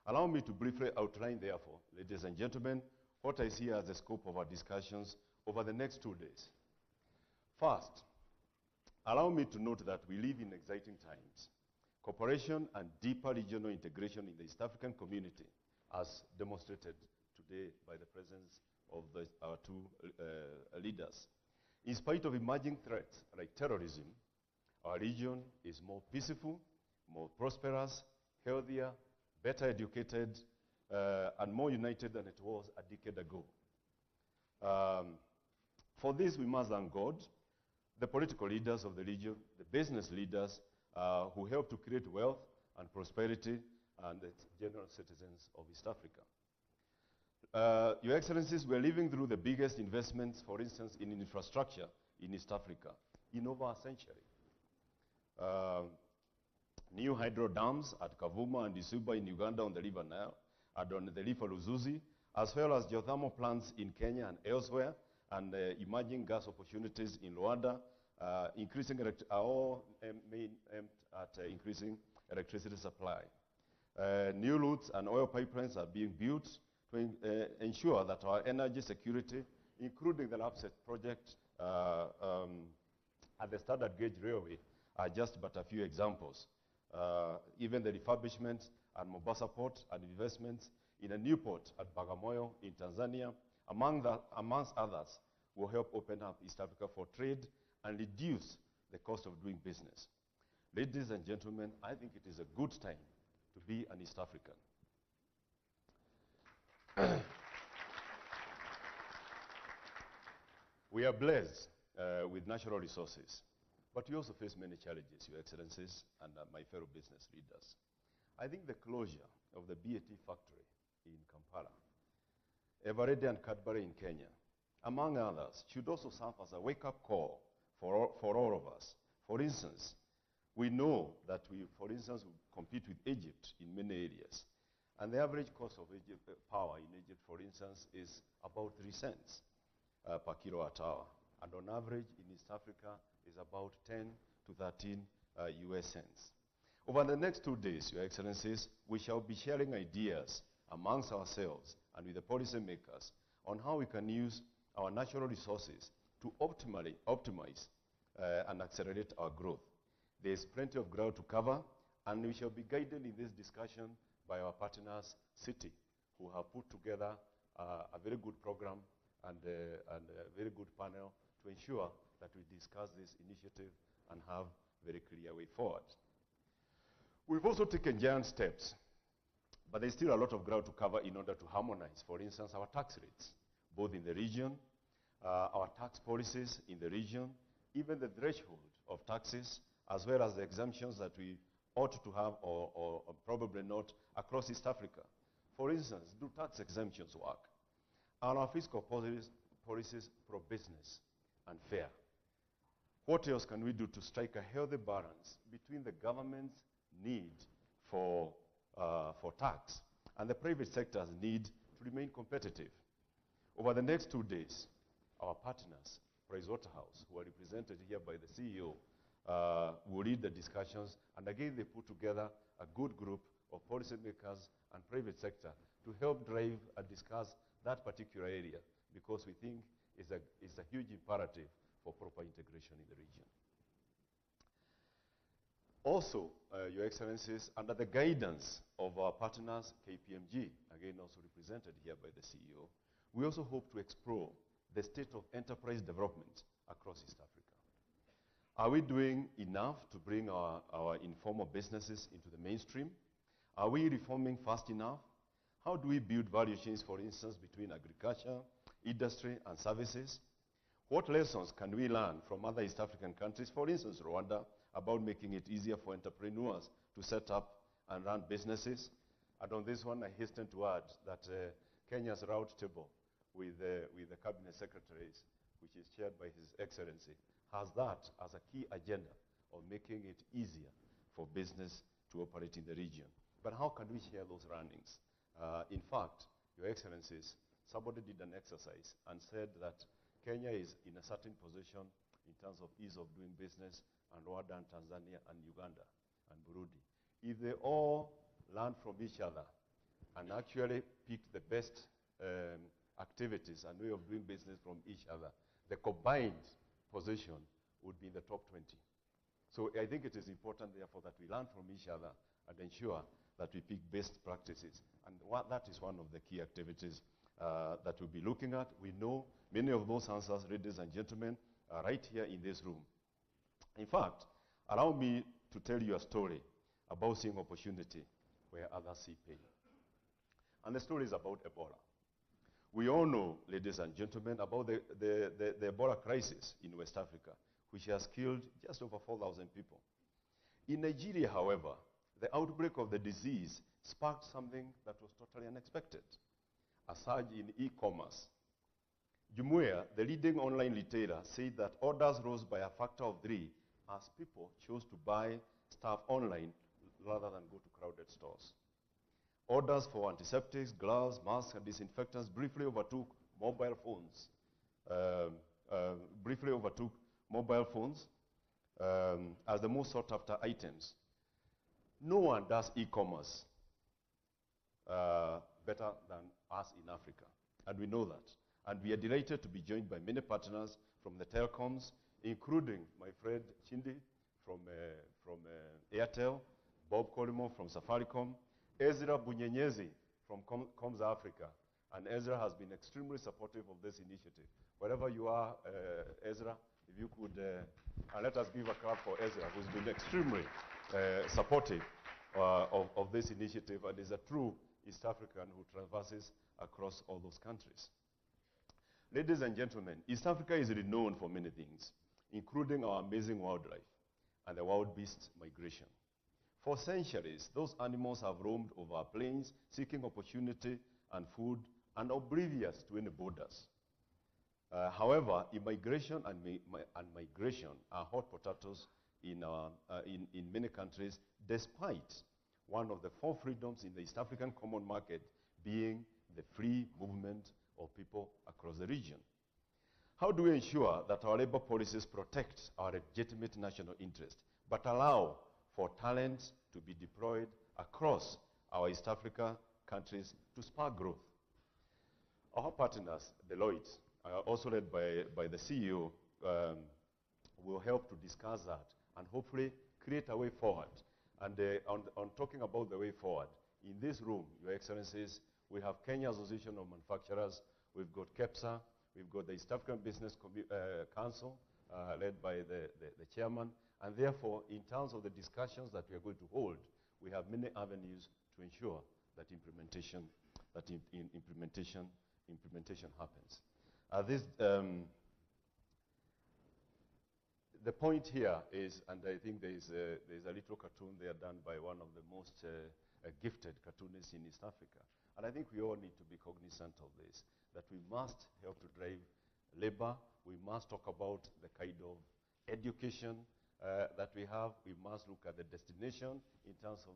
Allow me to briefly outline, therefore, ladies and gentlemen, what I see as the scope of our discussions over the next 2 days. First, allow me to note that we live in exciting times. Cooperation and deeper regional integration in the East African community, as demonstrated today by the presence of our two leaders. In spite of emerging threats like terrorism, our region is more peaceful, more prosperous, healthier, better educated, and more united than it was a decade ago. For this, we must thank God, the political leaders of the region, the business leaders who help to create wealth and prosperity, and the general citizens of East Africa. Your Excellencies, we are living through the biggest investments, for instance, in infrastructure in East Africa in over a century. New hydro dams at Kavuma and Isuba in Uganda on the River Nile and on the River Ruzuzi, as well as geothermal plants in Kenya and elsewhere, and emerging gas opportunities in Rwanda, are all aimed at increasing electricity supply. New routes and oil pipelines are being built to ensure that our energy security, including the LAPSET project at the Standard Gauge Railway, are just but a few examples. Even the refurbishment at Mombasa Port and investments in a new port at Bagamoyo in Tanzania, amongst others, will help open up East Africa for trade and reduce the cost of doing business. Ladies and gentlemen, I think it is a good time to be an East African. We are blessed with natural resources, but we also face many challenges, Your Excellencies, and my fellow business leaders. I think the closure of the BAT factory in Kampala, Eveready and Cadbury in Kenya, among others, should also serve as a wake-up call for all of us. For instance, we know that we, for instance, compete with Egypt in many areas, and the average cost of power in Egypt, for instance, is about 3 cents per kilowatt hour, and on average in East Africa is about 10 to 13 US cents. Over the next 2 days, Your Excellencies, we shall be sharing ideas amongst ourselves and with the policymakers on how we can use our natural resources to optimize and accelerate our growth. There is plenty of ground to cover, And we shall be guided in this discussion by our partners, City, who have put together a very good program and a very good panel to ensure that we discuss this initiative and have very clear way forward. We've also taken giant steps, but there's still a lot of ground to cover in order to harmonize, for instance, our tax rates, both in the region, our tax policies in the region, even the threshold of taxes, as well as the exemptions that we ought to have or probably not across East Africa. For instance, do tax exemptions work? Are our fiscal policies pro-business and fair? What else can we do to strike a healthy balance between the government's need for tax and the private sector's need to remain competitive? Over the next 2 days, our partners, Pricewaterhouse, who are represented here by the CEO, will lead the discussions, and again they put together a good group of policymakers and private sector to help drive and discuss that particular area, because we think it's a huge imperative for proper integration in the region. Also, Your Excellencies, under the guidance of our partners, KPMG, again also represented here by the CEO, we also hope to explore the state of enterprise development across East Africa. Are we doing enough to bring our informal businesses into the mainstream? Are we reforming fast enough? How do we build value chains, for instance, between agriculture, industry, and services? What lessons can we learn from other East African countries, for instance, Rwanda, about making it easier for entrepreneurs to set up and run businesses? And on this one, I hasten to add that Kenya's round table with the cabinet secretaries, which is chaired by His Excellency, has that as a key agenda of making it easier for business to operate in the region. But how can we share those learnings? In fact, Your Excellencies, somebody did an exercise and said that Kenya is in a certain position in terms of ease of doing business, and Rwanda and Tanzania and Uganda and Burundi. If they all learn from each other and actually pick the best activities and way of doing business from each other, the combined position would be in the top 20. So I think it is important, therefore, that we learn from each other and ensure that we pick best practices. And that is one of the key activities that we'll be looking at. We know many of those answers, ladies and gentlemen, are right here in this room. In fact, allow me to tell you a story about seeing opportunity where others see pain. And the story is about Ebola. We all know, ladies and gentlemen, about the Ebola crisis in West Africa, which has killed just over 4,000 people. In Nigeria, however, the outbreak of the disease sparked something that was totally unexpected: a surge in e-commerce. Jumuiya, the leading online retailer, said that orders rose by a factor of 3 as people chose to buy stuff online rather than go to crowded stores. Orders for antiseptics, gloves, masks, and disinfectants briefly overtook mobile phones. As the most sought-after items. No one does e-commerce better than us in Africa, and we know that. And we are delighted to be joined by many partners from the telecoms, including my friend Chindi from Airtel, Bob Colimo from Safaricom, Ezra Bunyenyezi from Coms Africa. And Ezra has been extremely supportive of this initiative. Wherever you are, Ezra, if you could, and let us give a clap for Ezra, who's been extremely supportive of this initiative and is a true East African who traverses across all those countries. Ladies and gentlemen, East Africa is renowned for many things, including our amazing wildlife and the wild beast migration. For centuries, those animals have roamed over our plains, seeking opportunity and food, and oblivious to any borders. However, immigration and migration are hot potatoes in many countries, despite one of the 4 freedoms in the East African Common Market being the free movement of people across the region. How do we ensure that our labor policies protect our legitimate national interest, but allow for talent to be deployed across our East Africa countries to spark growth? Our partners, Deloitte, also led by the CEO, will help to discuss that and hopefully create a way forward And on talking about the way forward, in this room, Your Excellencies, we have Kenya Association of Manufacturers, we've got KEPSA, we've got the East African Business Council, led by the chairman, and therefore, in terms of the discussions that we are going to hold, we have many avenues to ensure that implementation happens. The point here is, and I think there's a little cartoon there done by one of the most gifted cartoonists in East Africa. And I think we all need to be cognizant of this, that we must help to drive labor. We must talk about the kind of education that we have. We must look at the destination in terms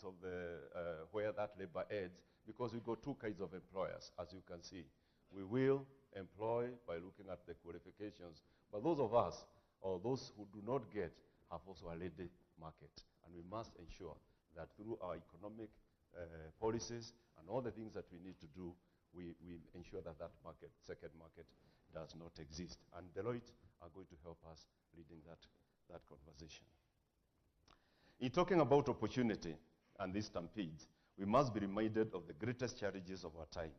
of where that labor ends, because we've got two kinds of employers, as you can see. We will employ by looking at the qualifications, but those of us, or those who do not get, have also a labor market. And we must ensure that through our economic policies and all the things that we need to do, we ensure that that market, second market, does not exist. And Deloitte are going to help us leading that conversation. In talking about opportunity and these stampedes, we must be reminded of the greatest challenges of our time,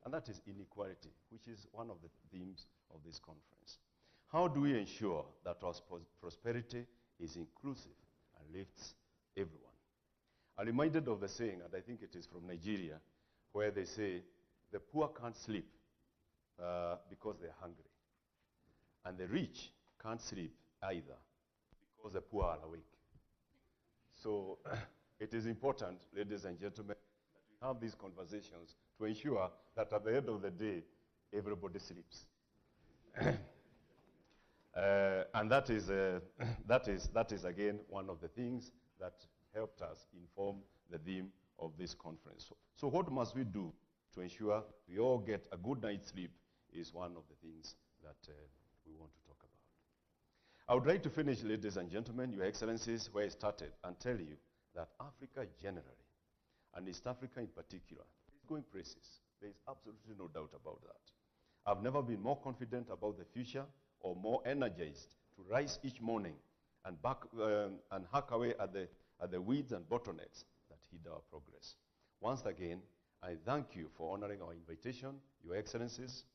and that is inequality, which is one of the themes of this conference. How do we ensure that our prosperity is inclusive and lifts everyone? I'm reminded of the saying, and I think it is from Nigeria, where they say, the poor can't sleep because they're hungry, and the rich can't sleep either because the poor are awake. So it is important, ladies and gentlemen, that we have these conversations to ensure that at the end of the day, everybody sleeps. And that is again one of the things that helped us inform the theme of this conference. So what must we do to ensure we all get a good night's sleep is one of the things that we want to talk about. I would like to finish, ladies and gentlemen, Your Excellencies, where I started, and tell you that Africa generally, and East Africa in particular, is going places. There is absolutely no doubt about that. I've never been more confident about the future or more energized to rise each morning and hack away at the weeds and bottlenecks that hinder our progress. Once again, I thank you for honoring our invitation, Your Excellencies,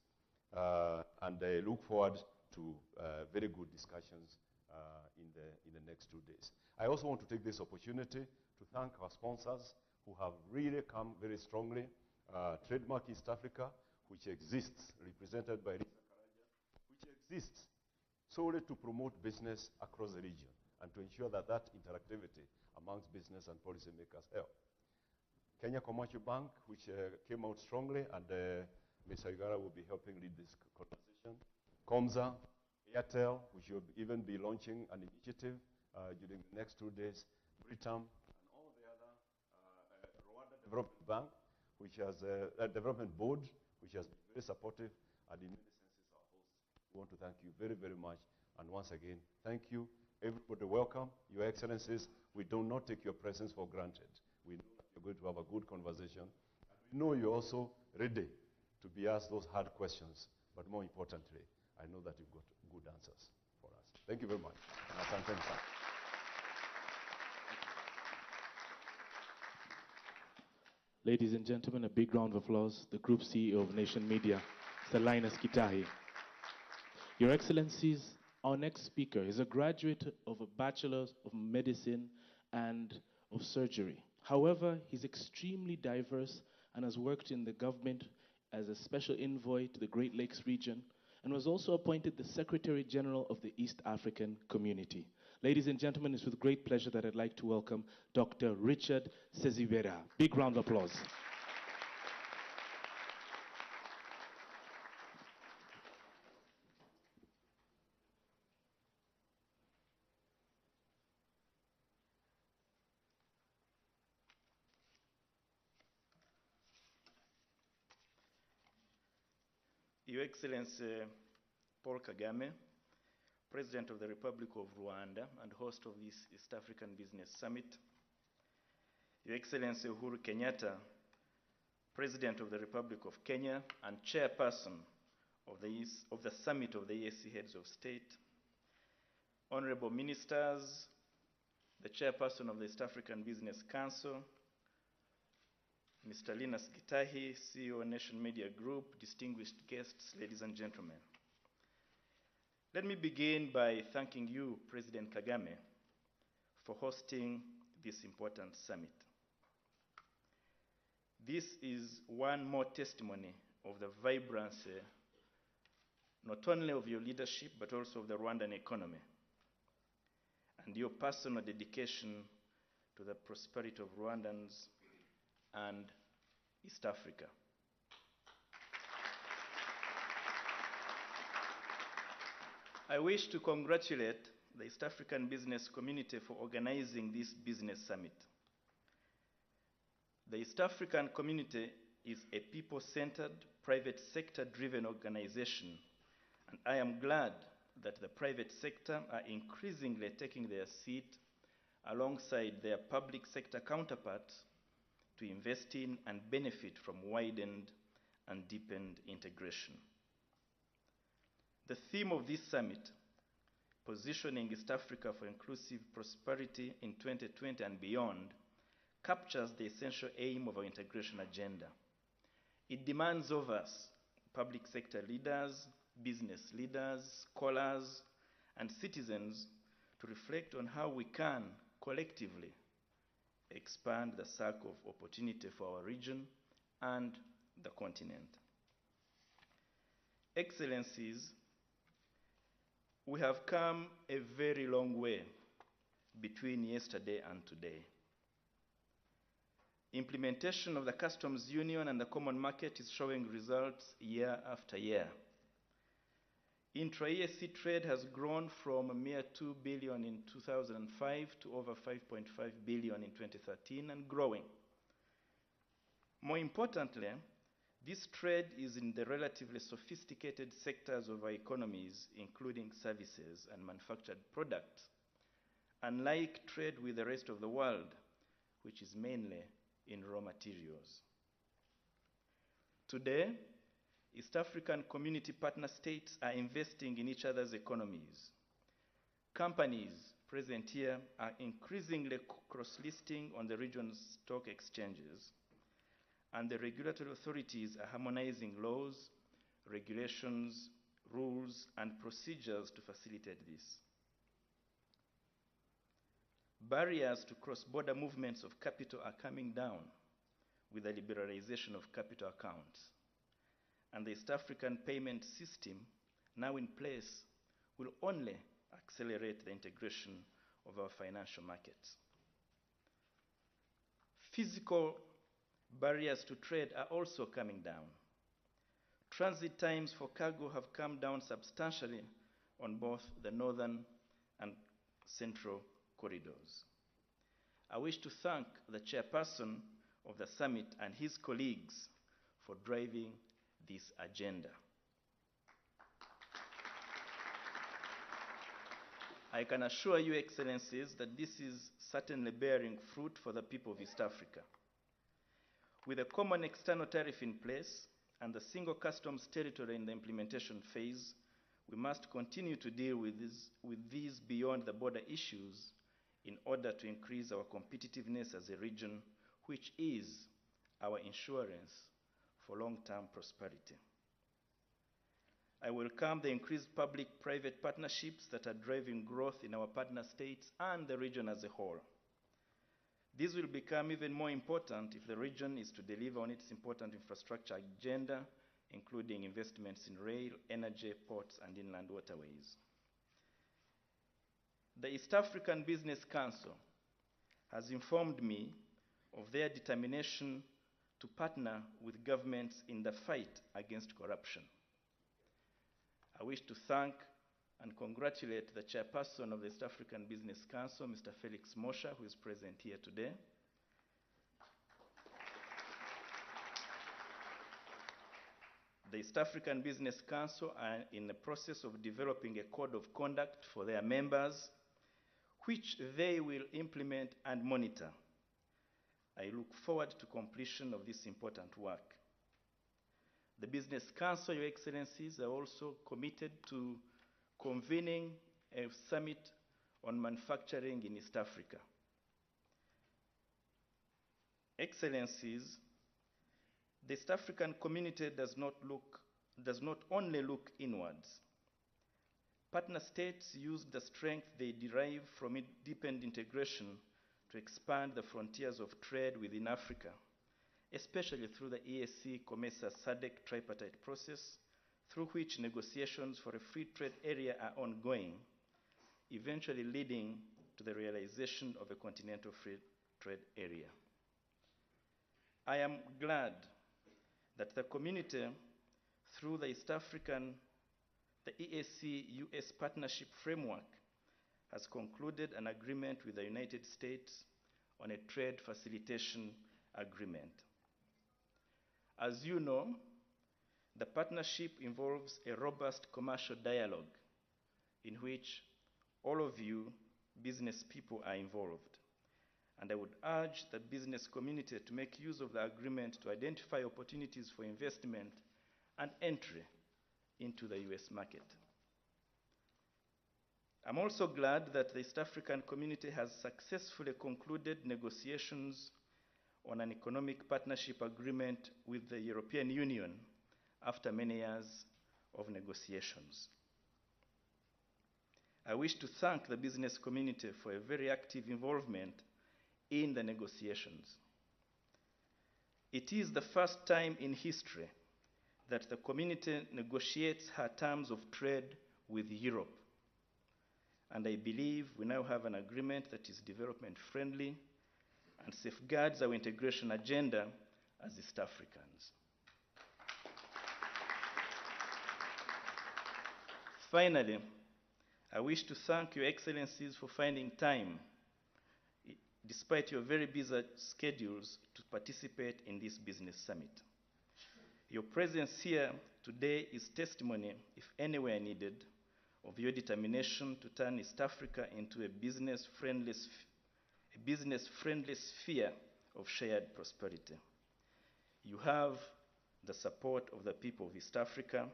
and I look forward to very good discussions in the next 2 days. I also want to take this opportunity to thank our sponsors who have really come very strongly. Trademark East Africa, which exists, represented by Risa Karanja, which exists solely to promote business across the region and to ensure that that interactivity amongst business and policymakers help. Kenya Commercial Bank, which came out strongly, and Ms. Igara will be helping lead this conversation. Comza, Airtel, which will even be launching an initiative during the next 2 days, Britam, and all the other, Rwanda Development Bank, which has a development board, which has been very supportive, and in many senses our hosts. We want to thank you very, very much, and once again, thank you. Everybody welcome, Your Excellencies. We do not take your presence for granted. We know that you're going to have a good conversation, and we know you're also ready to be asked those hard questions, but more importantly, I know that you've got good answers for us. Thank you very much. Ladies and gentlemen, a big round of applause. The Group CEO of Nation Media, Mr. Linus Kitahi. Your Excellencies, our next speaker is a graduate of a Bachelor's of Medicine and of Surgery. However, he's extremely diverse and has worked in the government as a special envoy to the Great Lakes region, and was also appointed the Secretary General of the East African Community. Ladies and gentlemen, it's with great pleasure that I'd like to welcome Dr. Richard Sezibera. Big round of applause. Your Excellency Paul Kagame, President of the Republic of Rwanda and host of this East African Business Summit, Your Excellency Uhuru Kenyatta, President of the Republic of Kenya and Chairperson of the Summit of the EAC Heads of State, Honorable Ministers, the chairperson of the East African Business Council, Mr. Linus Gitahi, CEO, Nation Media Group, distinguished guests, ladies and gentlemen. Let me begin by thanking you, President Kagame, for hosting this important summit. This is one more testimony of the vibrancy, not only of your leadership, but also of the Rwandan economy, and your personal dedication to the prosperity of Rwandans and East Africa. I wish to congratulate the East African business community for organizing this business summit. The East African community is a people-centered, private sector-driven organization, and I am glad that the private sector are increasingly taking their seat alongside their public sector counterparts to invest in and benefit from widened and deepened integration. The theme of this summit, Positioning East Africa for Inclusive Prosperity in 2020 and Beyond, captures the essential aim of our integration agenda. It demands of us, public sector leaders, business leaders, scholars, and citizens, to reflect on how we can collectively expand the circle of opportunity for our region and the continent. Excellencies, we have come a very long way between yesterday and today. Implementation of the customs union and the common market is showing results year after year. Intra-EAC trade has grown from a mere 2 billion in 2005 to over 5.5 billion in 2013 and growing. More importantly, this trade is in the relatively sophisticated sectors of our economies, including services and manufactured products, unlike trade with the rest of the world, which is mainly in raw materials. Today, East African community partner states are investing in each other's economies. Companies present here are increasingly cross-listing on the region's stock exchanges, and the regulatory authorities are harmonizing laws, regulations, rules, and procedures to facilitate this. Barriers to cross-border movements of capital are coming down with the liberalization of capital accounts, and the East African payment system now in place will only accelerate the integration of our financial markets. Physical barriers to trade are also coming down. Transit times for cargo have come down substantially on both the northern and central corridors. I wish to thank the chairperson of the summit and his colleagues for driving this agenda. I can assure you, Excellencies, that this is certainly bearing fruit for the people of East Africa. With a common external tariff in place and the single customs territory in the implementation phase, we must continue to deal with these beyond the border issues in order to increase our competitiveness as a region, which is our insurance for long-term prosperity. I welcome the increased public-private partnerships that are driving growth in our partner states and the region as a whole. This will become even more important if the region is to deliver on its important infrastructure agenda, including investments in rail, energy, ports, and inland waterways. The East African Business Council has informed me of their determination to partner with governments in the fight against corruption. I wish to thank and congratulate the chairperson of the East African Business Council, Mr. Felix Mosha, who is present here today. The East African Business Council are in the process of developing a code of conduct for their members, which they will implement and monitor. I look forward to completion of this important work. The Business Council, Your Excellencies, are also committed to convening a summit on manufacturing in East Africa. Excellencies, the East African community does not only look inwards. Partner states use the strength they derive from deepened integration to expand the frontiers of trade within Africa, especially through the EAC COMESA SADC tripartite process, through which negotiations for a free trade area are ongoing, eventually leading to the realization of a continental free trade area. I am glad that the community, through the EAC-US Partnership Framework, has concluded an agreement with the United States on a trade facilitation agreement. As you know, the partnership involves a robust commercial dialogue in which all of you business people are involved. And I would urge the business community to make use of the agreement to identify opportunities for investment and entry into the US market. I'm also glad that the East African community has successfully concluded negotiations on an economic partnership agreement with the European Union after many years of negotiations. I wish to thank the business community for a very active involvement in the negotiations. It is the first time in history that the community negotiates her terms of trade with Europe. And I believe we now have an agreement that is development friendly and safeguards our integration agenda as East Africans. Finally, I wish to thank Your Excellencies for finding time, despite your very busy schedules, to participate in this business summit. Your presence here today is testimony, if anywhere needed, of your determination to turn East Africa into a business-friendly sphere of shared prosperity. You have the support of the people of East Africa.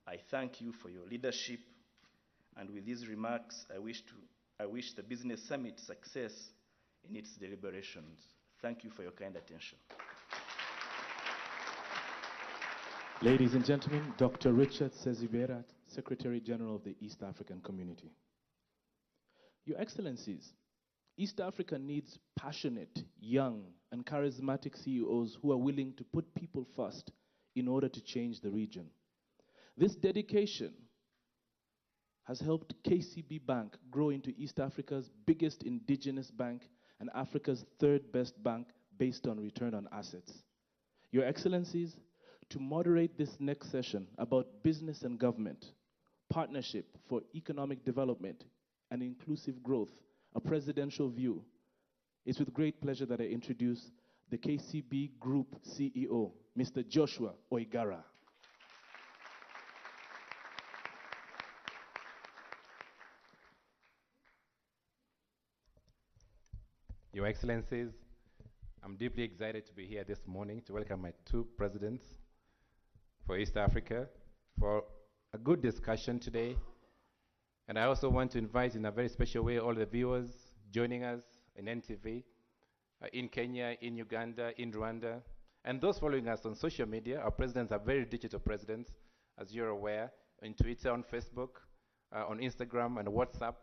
I thank you for your leadership, and with these remarks, I wish the Business Summit success in its deliberations. Thank you for your kind attention. Ladies and gentlemen, Dr. Richard Sezibera, Secretary General of the East African Community. Your Excellencies, East Africa needs passionate, young, and charismatic CEOs who are willing to put people first in order to change the region. This dedication has helped KCB Bank grow into East Africa's biggest indigenous bank and Africa's third best bank based on return on assets. Your Excellencies, to moderate this next session about business and government, partnership for economic development and inclusive growth, a presidential view, it's with great pleasure that I introduce the KCB Group CEO, Mr. Joshua Oigara. Your Excellencies, I'm deeply excited to be here this morning to welcome my two presidents for East Africa for a good discussion today. And I also want to invite in a very special way all the viewers joining us in NTV, in Kenya, in Uganda, in Rwanda, and those following us on social media. Our presidents are very digital presidents, as you're aware, on Twitter, on Facebook, on Instagram, and WhatsApp,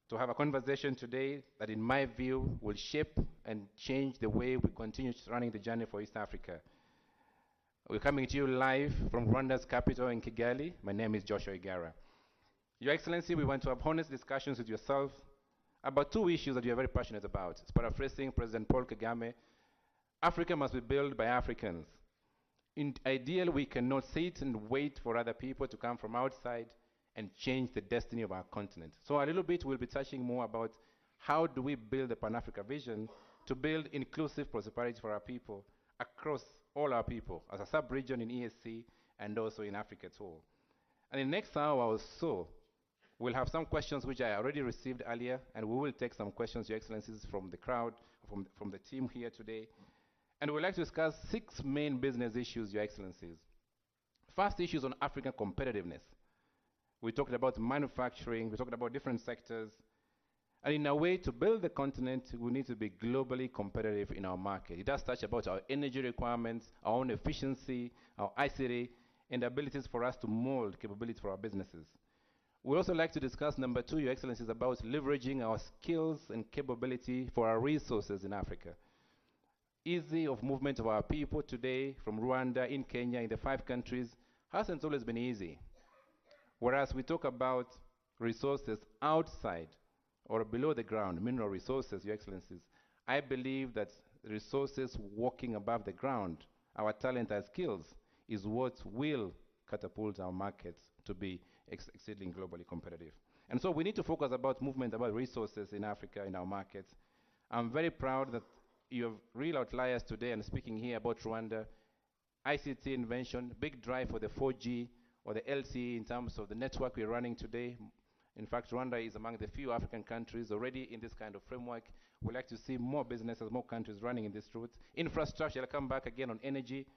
to have a conversation today that, in my view, will shape and change the way we continue running the journey for East Africa. We're coming to you live from Rwanda's capital in Kigali. My name is Joshua Igara. Your Excellency, we want to have honest discussions with yourself about two issues that you are very passionate about. It's paraphrasing President Paul Kagame. Africa must be built by Africans. In ideal, we cannot sit and wait for other people to come from outside and change the destiny of our continent. So a little bit we'll be touching more about how do we build a Pan-Africa vision to build inclusive prosperity for our people across all our people as a sub-region in ESC and also in Africa at all. And in the next hour or so, we'll have some questions which I already received earlier, and we will take some questions, Your Excellencies, from the crowd, from the team here today. And we'd like to discuss 6 main business issues, Your Excellencies. First issue is on African competitiveness. We talked about manufacturing, we talked about different sectors. And in a way, to build the continent, we need to be globally competitive in our market. It does touch about our energy requirements, our own efficiency, our ICT, and the abilities for us to mold capabilities for our businesses. We also like to discuss number 2, Your Excellencies, about leveraging our skills and capability for our resources in Africa. Easy of movement of our people today from Rwanda, in Kenya, in the 5 countries, hasn't always been easy. Whereas we talk about resources outside or below the ground, mineral resources, Your Excellencies, I believe that resources walking above the ground, our talent and skills, is what will catapult our markets to be exceedingly globally competitive. And so we need to focus about movement, about resources in Africa, in our markets. I'm very proud that you have real outliers today and speaking here about Rwanda, ICT invention, big drive for the 4G or the LTE in terms of the network we're running today. In fact, Rwanda is among the few African countries already in this kind of framework. We'd like to see more businesses, more countries running in this route. Infrastructure, I'll come back again on energy.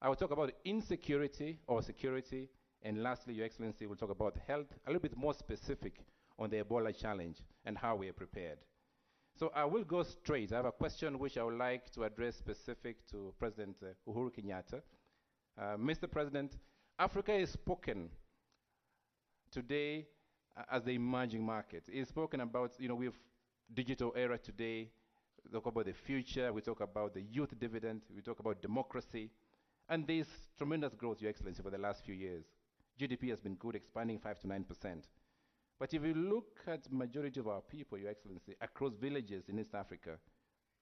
I will talk about insecurity or security. And lastly, Your Excellency, we'll talk about health, a little bit more specific on the Ebola challenge and how we are prepared. So I will go straight. I have a question which I would like to address specific to President Uhuru Kenyatta. Mr. President, Africa is spoken today as the emerging market. It's spoken about, we have digital era today. We talk about the future. We talk about the youth dividend. We talk about democracy. And there's tremendous growth, Your Excellency, for the last few years. GDP has been good, expanding 5 to 9%. But if you look at majority of our people, Your Excellency, across villages in East Africa,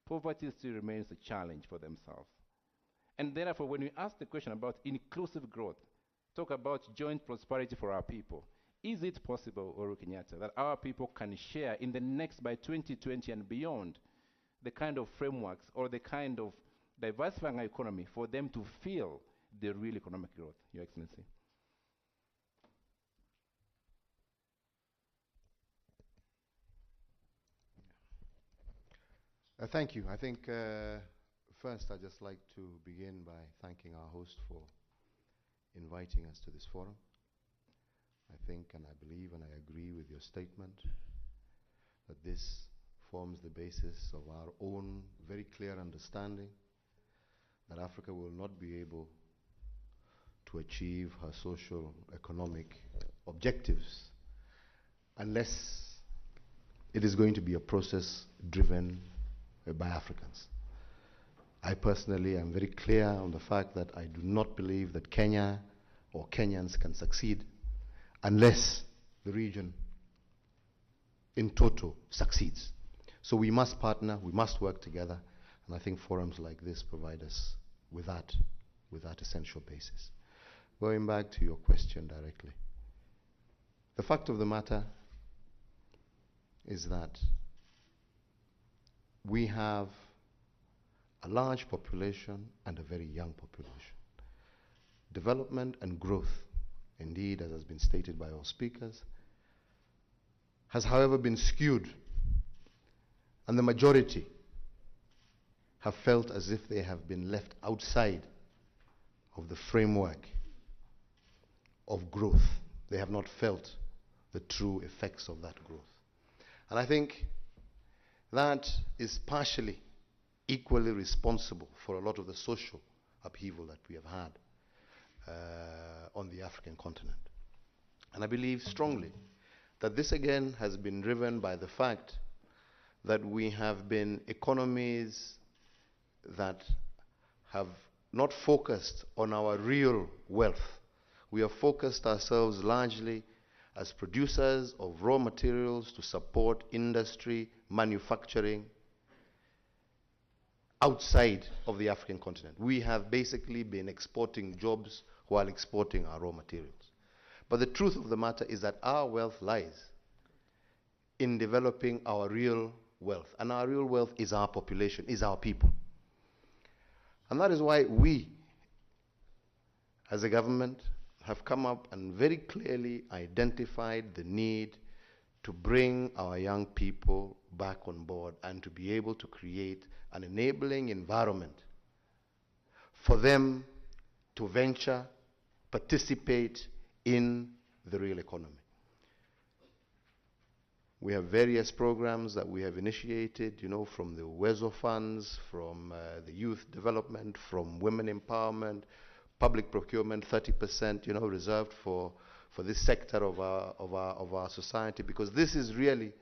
poverty still remains a challenge for themselves. And therefore, when we ask the question about inclusive growth, talk about joint prosperity for our people, is it possible, Uhuru Kenyatta, that our people can share in the next, by 2020 and beyond, the kind of frameworks or the kind of diversifying our economy for them to feel the real economic growth, Your Excellency? Thank you. I think first I'd just like to begin by thanking our host for inviting us to this forum. I think and I believe and I agree with your statement that this forms the basis of our own very clear understanding that Africa will not be able to achieve her social, economic objectives unless it is going to be a process driven by Africans. I personally am very clear on the fact that I do not believe that Kenya or Kenyans can succeed unless the region in toto succeeds. So we must partner, we must work together, and I think forums like this provide us with that essential basis. Going back to your question directly, the fact of the matter is that we have a large population and a very young population. Development and growth, indeed, as has been stated by all speakers, has, however, been skewed, and the majority have felt as if they have been left outside of the framework of growth. They have not felt the true effects of that growth. And I think that is partially equally responsible for a lot of the social upheaval that we have had on the African continent. And I believe strongly that this again has been driven by the fact that we have been economies that have not focused on our real wealth. We have focused ourselves largely as producers of raw materials to support industry, manufacturing outside of the African continent. We have basically been exporting jobs while exporting our raw materials. But the truth of the matter is that our wealth lies in developing our real wealth. And our real wealth is our population, is our people. And that is why we, as a government, have come up and very clearly identified the need to bring our young people back on board and to be able to create an enabling environment for them to venture, participate in the real economy. We have various programs that we have initiated, you know, from the WESO funds, from the youth development, from women empowerment, public procurement, 30%, you know, reserved for this sector of our society, because this is really,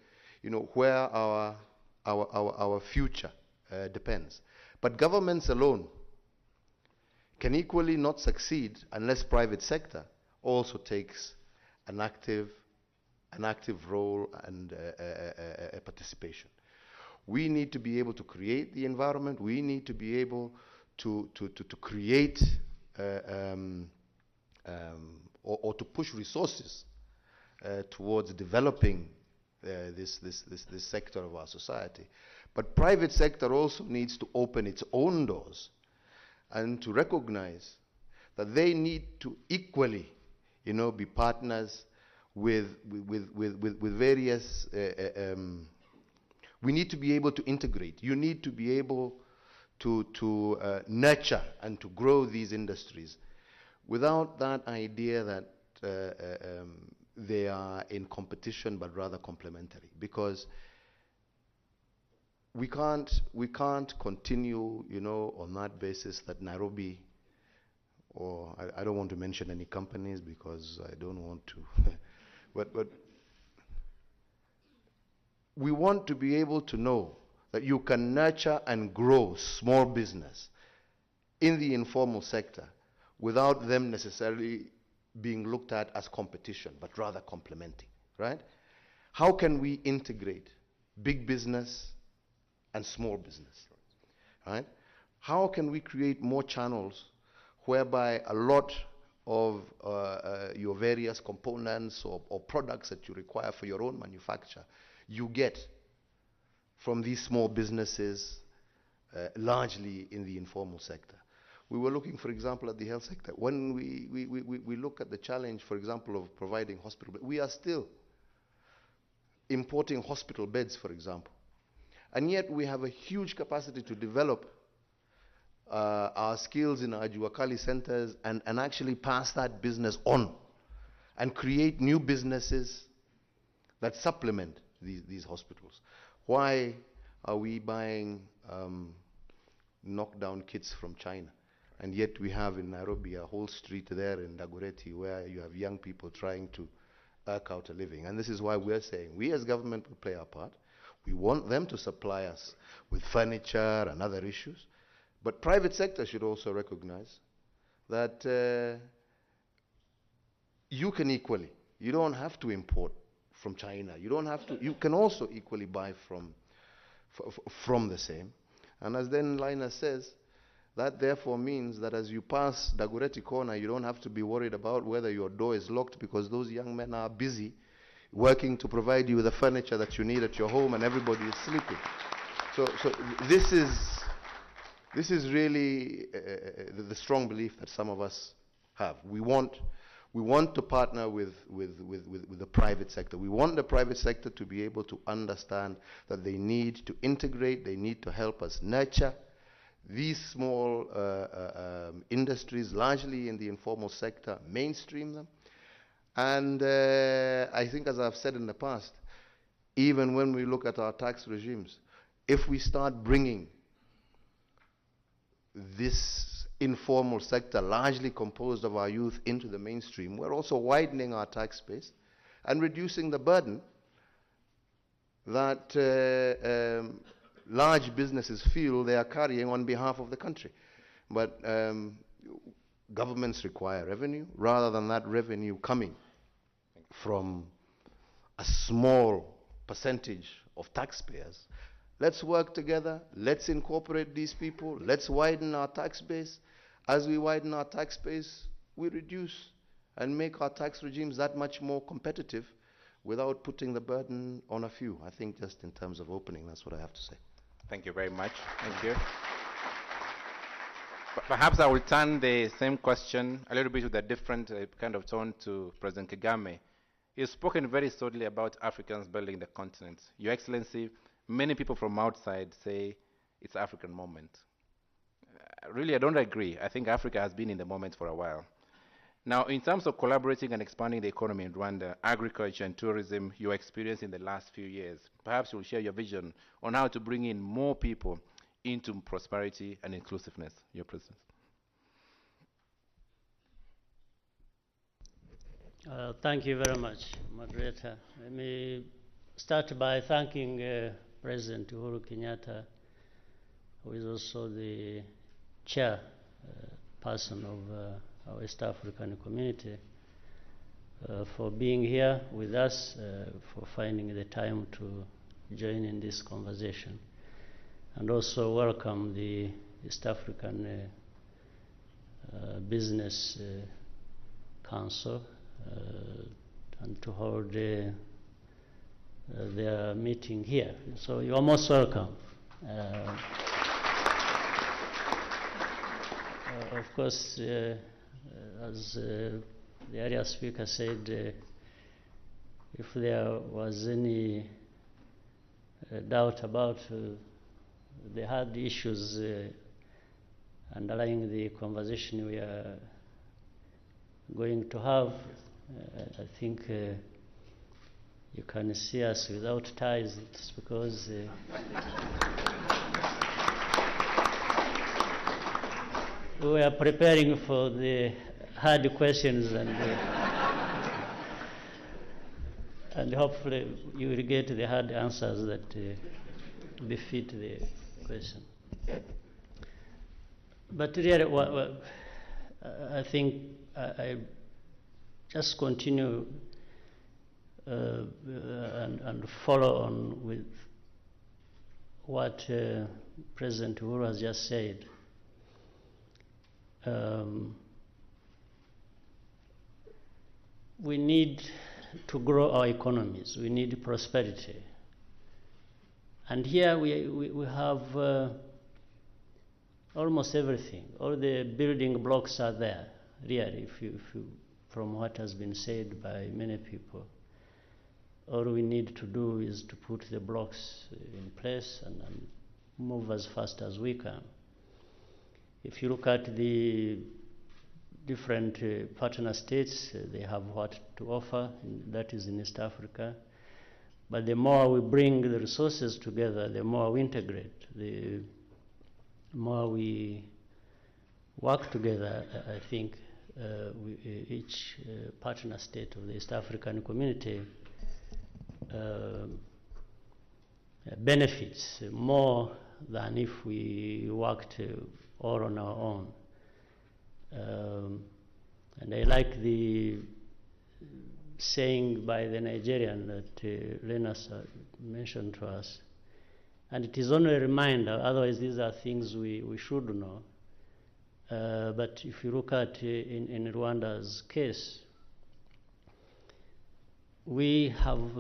you know, where our future depends. But governments alone can equally not succeed unless private sector also takes an active role and participation. We need to be able to create the environment. We need to be able to create or to push resources towards developing this sector of our society. But private sector also needs to open its own doors and to recognize that they need to equally, you know, be partners with various. We need to be able to integrate. You need to be able to nurture and to grow these industries without that idea that they are in competition but rather complementary, because we can't continue, you know, on that basis that Nairobi, or I don't want to mention any companies because I don't want to, but we want to be able to know that you can nurture and grow small business in the informal sector without them necessarily being looked at as competition, but rather complementing, right? How can we integrate big business and small business, right? How can we create more channels whereby a lot of your various components or products that you require for your own manufacture, you get from these small businesses, largely in the informal sector. We were looking, for example, at the health sector. When we look at the challenge, for example, of providing hospital beds, we are still importing hospital beds, for example. And yet we have a huge capacity to develop our skills in our Juakali centers and actually pass that business on and create new businesses that supplement these hospitals. Why are we buying knockdown kits from China? And yet we have in Nairobi a whole street there in Dagoretti where you have young people trying to eke out a living. And this is why we're saying we as government will play our part. We want them to supply us with furniture and other issues. But private sector should also recognize that you can equally, you don't have to import from China. You don't have to, you can also equally buy from the same. And as then Linus says, that therefore means that as you pass Dagoretti Corner, you don't have to be worried about whether your door is locked, because those young men are busy working to provide you with the furniture that you need at your home, and everybody is sleeping. So this is really the strong belief that some of us have. We want to partner with the private sector. We want the private sector to be able to understand that they need to integrate, they need to help us nurture these small industries, largely in the informal sector, mainstream them. And I think, as I've said in the past, even when we look at our tax regimes, if we start bringing this informal sector, largely composed of our youth, into the mainstream, we're also widening our tax base and reducing the burden that large businesses feel they are carrying on behalf of the country. But governments require revenue, rather than that revenue coming from a small percentage of taxpayers. Let's work together, let's incorporate these people, let's widen our tax base. As we widen our tax base, we reduce and make our tax regimes that much more competitive without putting the burden on a few. I think just in terms of opening, that's what I have to say. Thank you very much. Thank you. Perhaps I will turn the same question a little bit with a different kind of tone to President Kagame. You've spoken very solidly about Africans building the continent. Your Excellency, many people from outside say it's African moment. Really, I don't agree. I think Africa has been in the moment for a while. Now, in terms of collaborating and expanding the economy in Rwanda, agriculture and tourism, your experience in the last few years, perhaps you'll share your vision on how to bring in more people into prosperity and inclusiveness. Your President. Thank you very much, moderator. Let me start by thanking President Uhuru Kenyatta, who is also the chairperson of our East African community, for being here with us, for finding the time to join in this conversation, and also welcome the East African Business Council and to hold their meeting here. So you are most welcome. Of course, as the earlier speaker said, if there was any doubt about the hard issues underlying the conversation we are going to have, I think you can see us without ties. It's because we are preparing for the hard questions, and hopefully you will get the hard answers that befit the question. But really, I think I just continue and follow on with what President Uhuru has just said. We need to grow our economies. We need prosperity. And here we have almost everything. All the building blocks are there, really, if you, from what has been said by many people. All we need to do is to put the blocks in place and move as fast as we can. If you look at the different partner states, they have what to offer, that is in East Africa. But the more we bring the resources together, the more we integrate, the more we work together, I think each partner state of the East African community benefits more than if we worked all on our own. And I like the saying by the Nigerian that Lenas mentioned to us. And it is only a reminder, otherwise these are things we should know. But if you look at in Rwanda's case, we have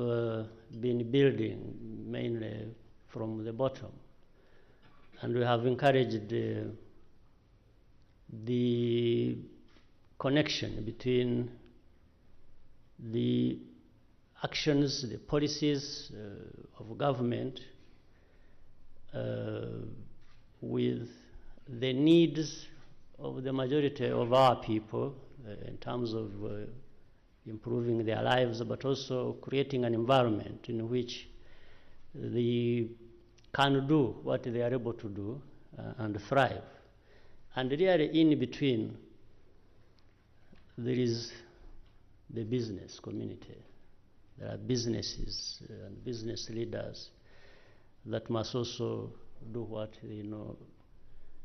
been building mainly from the bottom. And we have encouraged the connection between the actions, the policies of government with the needs of the majority of our people in terms of improving their lives, but also creating an environment in which they can do what they are able to do and thrive. And really in between, there is the business community. There are businesses and business leaders that must also do what they know.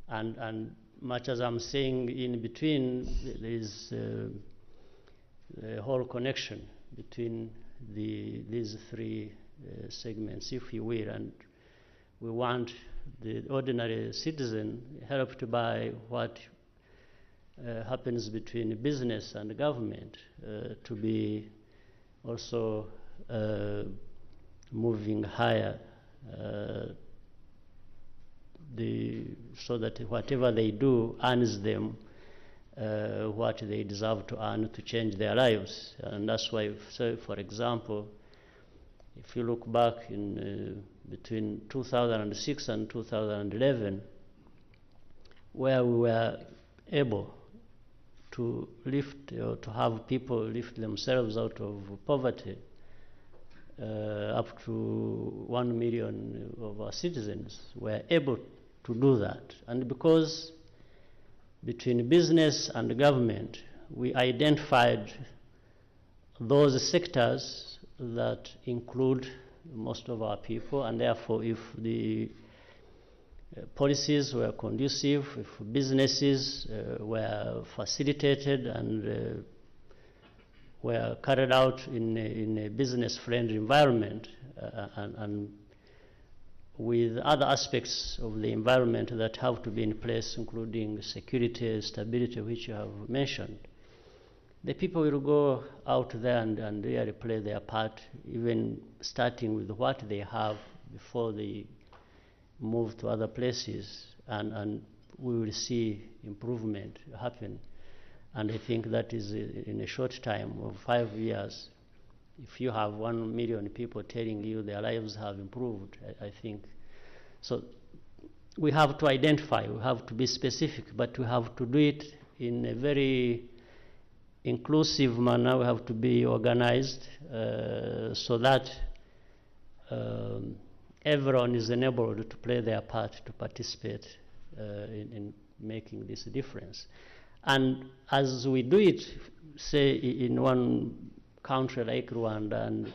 And much as I'm saying in between, there is a whole connection between these three segments, if you will, and we want the ordinary citizen helped by what happens between business and government to be also moving higher, so that whatever they do earns them what they deserve to earn to change their lives. And that's why, so for example, if you look back in between 2006 and 2011, where we were able to lift or to have people lift themselves out of poverty, up to 1 million of our citizens were able to do that. And because between business and government, we identified those sectors that include most of our people, and therefore if the policies were conducive, if businesses were facilitated and were carried out in a business-friendly environment and with other aspects of the environment that have to be in place, including security, stability, which you have mentioned, the people will go out there and really play their part, even starting with what they have before they move to other places, and we will see improvement happen. And I think that is in a short time of 5 years. If you have 1 million people telling you their lives have improved, I think. So we have to identify, we have to be specific, but we have to do it in a very inclusive manner. We have to be organized so that everyone is enabled to play their part, to participate in making this difference. And as we do it, say in one country like Rwanda, and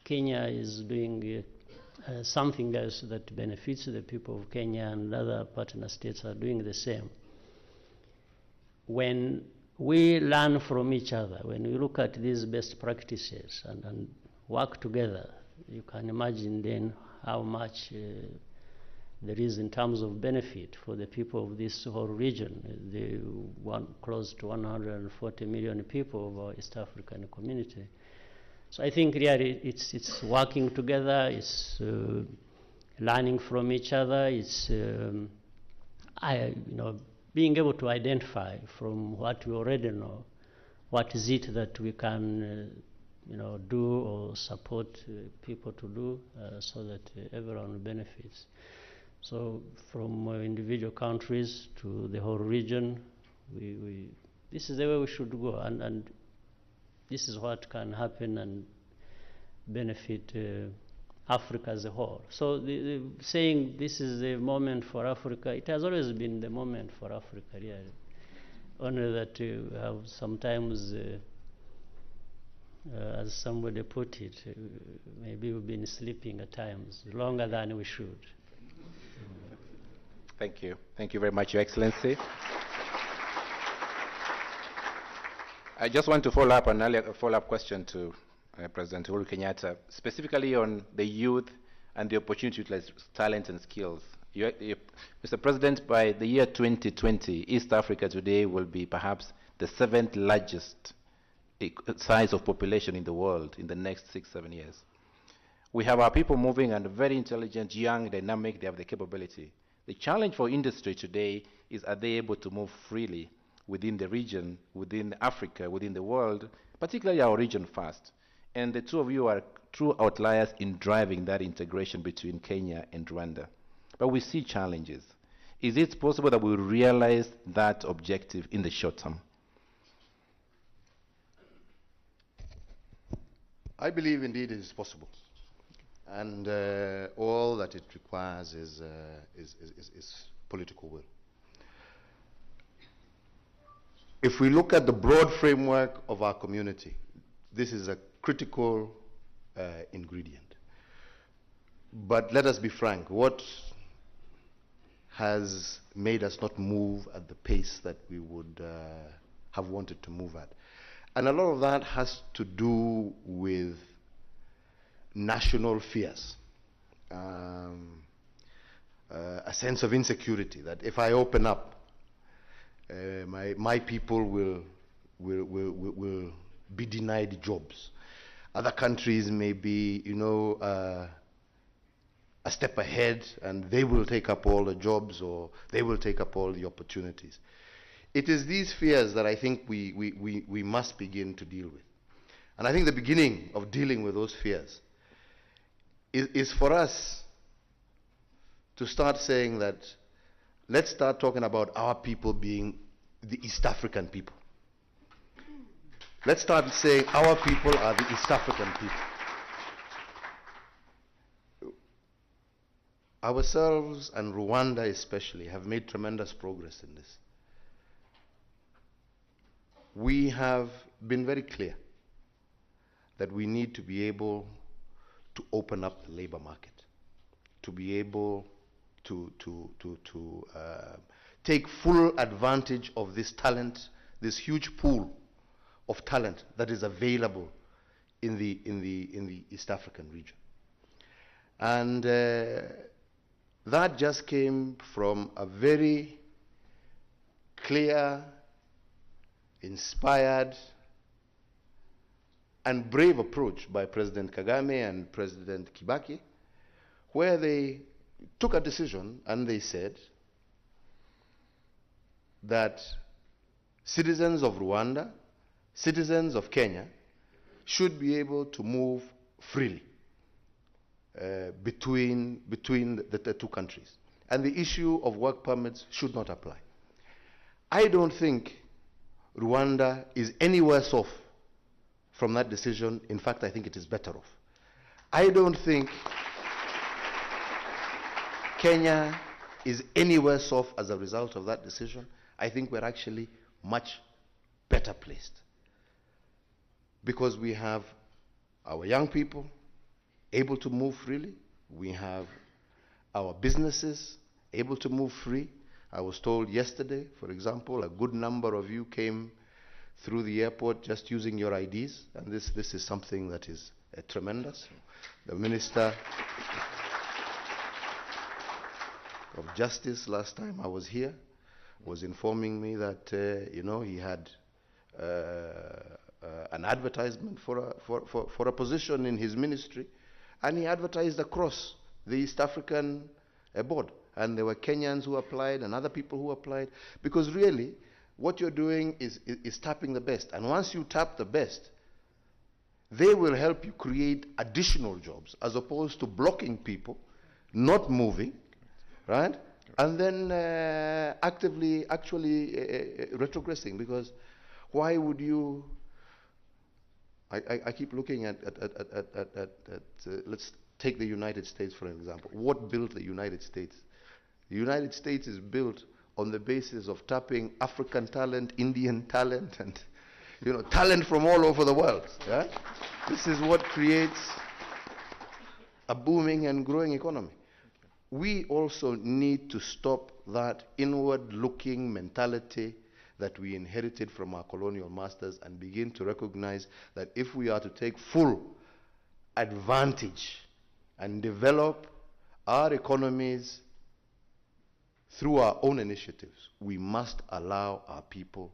Kenya is doing something else that benefits the people of Kenya, and other partner states are doing the same. When we learn from each other, when we look at these best practices and work together, you can imagine then how much there is in terms of benefit for the people of this whole region, close to 140 million people of our East African community. So I think really it's working together, it's learning from each other, it's being able to identify from what we already know, what is it that we can do or support people to do so that everyone benefits. So from individual countries to the whole region, this is the way we should go, and this is what can happen and benefit Africa as a whole. So the saying this is the moment for Africa, it has always been the moment for Africa, really. Only that we have sometimes, as somebody put it, maybe we've been sleeping at times, longer than we should. Thank you. Thank you very much, Your Excellency. I just want to follow up an earlier follow-up question to President Uhuru Kenyatta, specifically on the youth and the opportunity to utilize talent and skills. Mr. President, by the year 2020, East Africa today will be perhaps the 7th largest size of population in the world in the next 6-7 years. We have our people moving and very intelligent, young, dynamic, they have the capability. The challenge for industry today is, are they able to move freely within the region, within Africa, within the world, particularly our region first. And the two of you are true outliers in driving that integration between Kenya and Rwanda. But we see challenges. Is it possible that we realize that objective in the short term? I believe indeed it is possible. And all that it requires is political will. If we look at the broad framework of our community, this is a critical ingredient. But let us be frank, what has made us not move at the pace that we would have wanted to move at? And a lot of that has to do with national fears, a sense of insecurity that if I open up, my people will be denied jobs. Other countries may be, a step ahead, and they will take up all the jobs, or they will take up all the opportunities. It is these fears that I think we must begin to deal with. And I think the beginning of dealing with those fears is for us to start saying that, let's start talking about our people being the East African people. Let's start saying our people are the East African people. Ourselves and Rwanda especially have made tremendous progress in this. We have been very clear that we need to be able to open up the labor market, to be able to take full advantage of this talent, this huge pool of talent that is available in the East African region. And that just came from a very clear, inspired, and brave approach by President Kagame and President Kibaki, where they took a decision and they said that citizens of Rwanda, citizens of Kenya should be able to move freely between the two countries. And the issue of work permits should not apply. I don't think Rwanda is any worse off from that decision. In fact, I think it is better off. I don't think Kenya is any worse off as a result of that decision. I think we're actually much better placed, because we have our young people able to move freely. We have our businesses able to move free. I was told yesterday, for example, a good number of you came through the airport just using your IDs, and this is something that is tremendous. The Minister of Justice, last time I was here, was informing me that he had an advertisement for a position in his ministry, and he advertised across the East African board, and there were Kenyans who applied and other people who applied, because really what you're doing is tapping the best, and once you tap the best, they will help you create additional jobs as opposed to blocking people, not moving, right? And then actually retrogressing, because why would you? I keep looking at let's take the United States for an example. What built the United States? The United States is built on the basis of tapping African talent, Indian talent, and talent from all over the world. Yeah? This is what creates a booming and growing economy. We also need to stop that inward-looking mentality that we inherited from our colonial masters and begin to recognize that if we are to take full advantage and develop our economies through our own initiatives, we must allow our people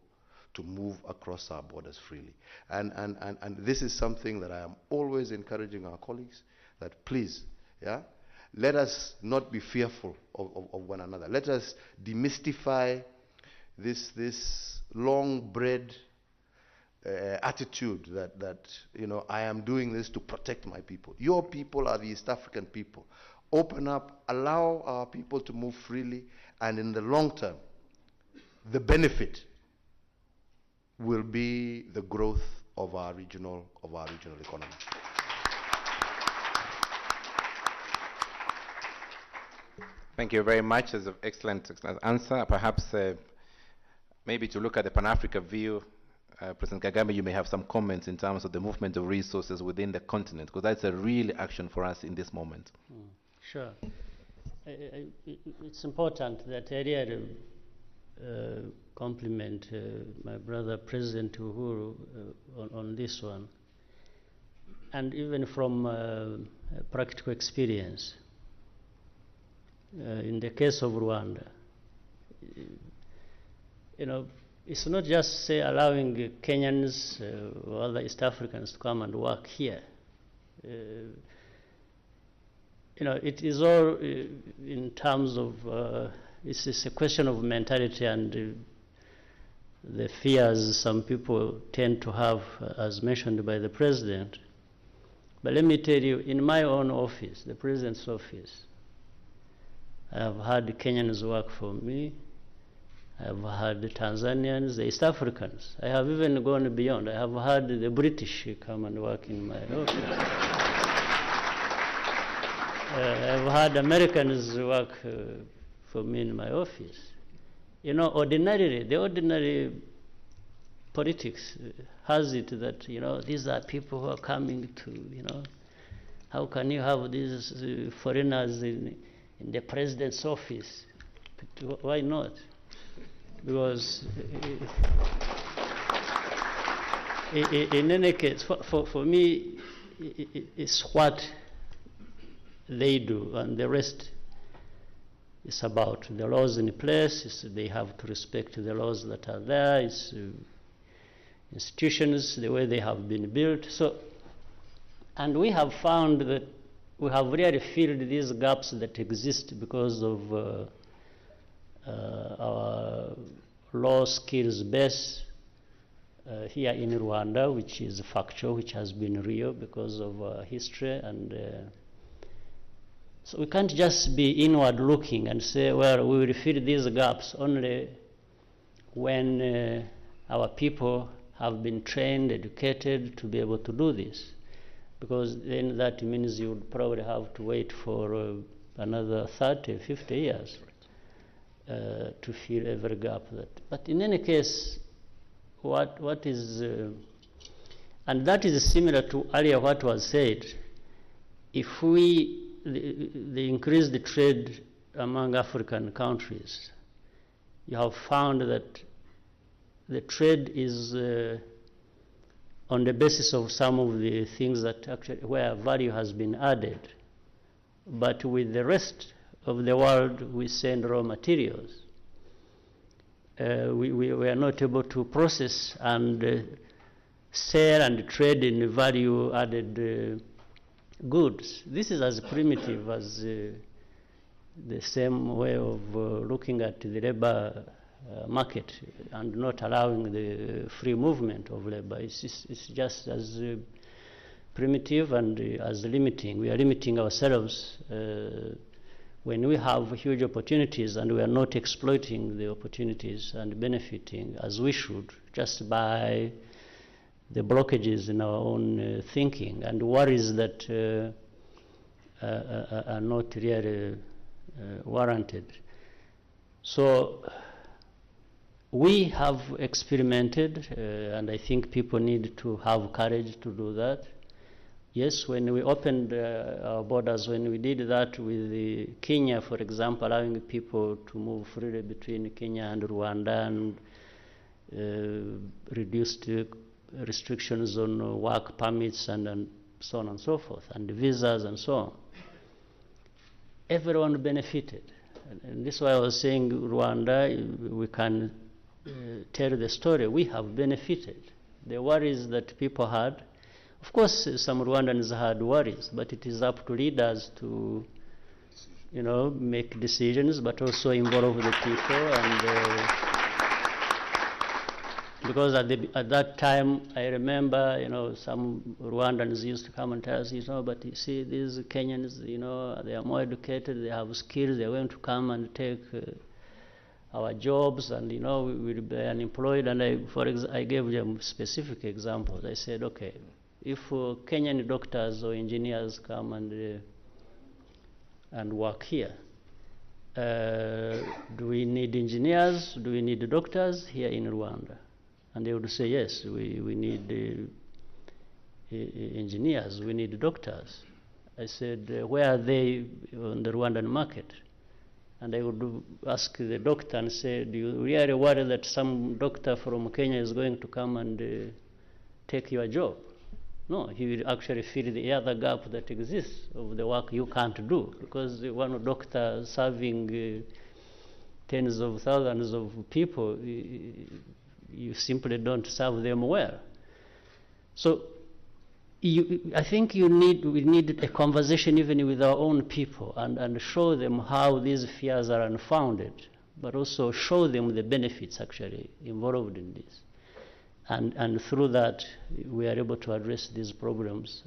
to move across our borders freely. And this is something that I am always encouraging our colleagues, that please, let us not be fearful of one another. Let us demystify this long-bred attitude that I am doing this to protect my people. Your people are the East African people. Open up, allow our people to move freely, and in the long term, the benefit will be the growth of our regional economy. Thank you very much. As an excellent answer. Perhaps maybe to look at the Pan-Africa view, President Kagame, you may have some comments in terms of the movement of resources within the continent, because that's a real action for us in this moment. Sure. It's important that area to compliment my brother President Uhuru on this one, and even from practical experience. In the case of Rwanda, it's not just say allowing Kenyans or other East Africans to come and work here. It is all in terms of it's a question of mentality and the fears some people tend to have, as mentioned by the president. But let me tell you, in my own office, the president's office, I have had Kenyans work for me, I have had the Tanzanians, the East Africans. I have even gone beyond. I have had the British come and work in my office. I've had Americans work for me in my office. You know, ordinarily, the ordinary politics has it that, you know, these are people who are coming to, you know, how can you have these foreigners in the president's office? Why not? Because in any case, for me, it's what they do, and the rest is about the laws in place. They have to respect the laws that are there. It's institutions, the way they have been built. So, and we have found that we have really filled these gaps that exist because of our low skills base here in Rwanda, which is factual, which has been real because of history. And so we can't just be inward looking and say, well, we will fill these gaps only when our people have been trained, educated to be able to do this. Because then that means you would probably have to wait for another 30, 50 years to fill every gap. But in any case, what is, and that is similar to earlier what was said, if we they increase the trade among African countries, you have found that the trade is on the basis of some of the things that actually where value has been added. But with the rest of the world, we send raw materials. We are not able to process and sell and trade in value added goods. This is as primitive as the same way of looking at the labor market and not allowing the free movement of labor. It's just as primitive and as limiting. We are limiting ourselves when we have huge opportunities and we are not exploiting the opportunities and benefiting as we should just by the blockages in our own thinking and worries that are not really warranted. So we have experimented, and I think people need to have courage to do that. Yes, when we opened our borders, when we did that with Kenya, for example, allowing people to move freely between Kenya and Rwanda and reduced restrictions on work permits and so on and so forth, and visas and so on. Everyone benefited. And this is why I was saying Rwanda, we can tell the story. We have benefited. The worries that people had, of course, some Rwandans had worries, but it is up to leaders to, you know, make decisions, but also involve the people. And because at that time, I remember, you know, some Rwandans used to come and tell us, you know, but you see, these Kenyans, you know, they are more educated, they have skills, they're going to come and take our jobs, and, you know, we will be unemployed. And I gave them specific examples. I said, okay, if Kenyan doctors or engineers come and work here, do we need engineers? Do we need doctors here in Rwanda? And they would say, yes, we need engineers, we need doctors. I said, where are they on the Rwandan market? And I would ask the doctor and say, do you really worry that some doctor from Kenya is going to come and take your job? No, he will actually fill the other gap that exists of the work you can't do, because one doctor serving tens of thousands of people, you simply don't serve them well. So I think we need a conversation even with our own people and show them how these fears are unfounded, but also show them the benefits actually involved in this. And through that, we are able to address these problems.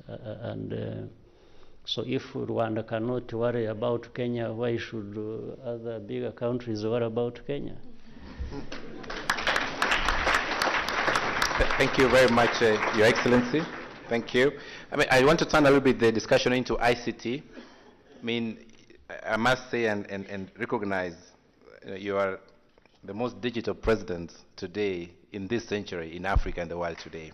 So if Rwanda cannot worry about Kenya, why should other bigger countries worry about Kenya? Thank you very much, Your Excellency. Thank you. I mean, I want to turn a little bit the discussion into ICT. I mean, I must say and recognize you are the most digital president today in this century in Africa and the world today.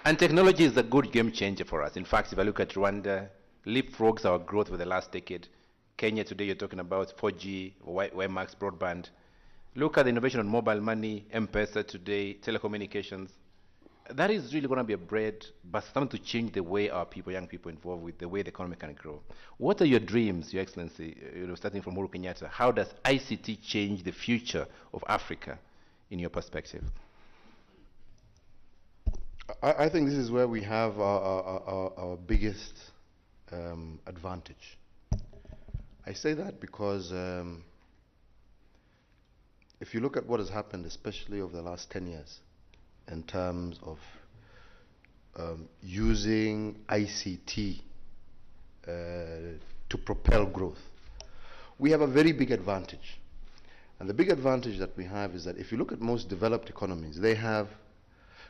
And technology is a good game changer for us. In fact, if I look at Rwanda, leapfrogs our growth for the last decade. Kenya today, you're talking about 4G, WiMAX broadband. Look at the innovation on mobile money, M-Pesa today, telecommunications. That is really going to be a bread, but something to change the way our people, young people, involved with the way the economy can grow. What are your dreams, Your Excellency, starting from Uhuru Kenyatta? How does ICT change the future of Africa, in your perspective? I think this is where we have our biggest advantage. I say that because if you look at what has happened, especially over the last 10 years, in terms of using ICT to propel growth, we have a very big advantage. And the big advantage that we have is that if you look at most developed economies, they have,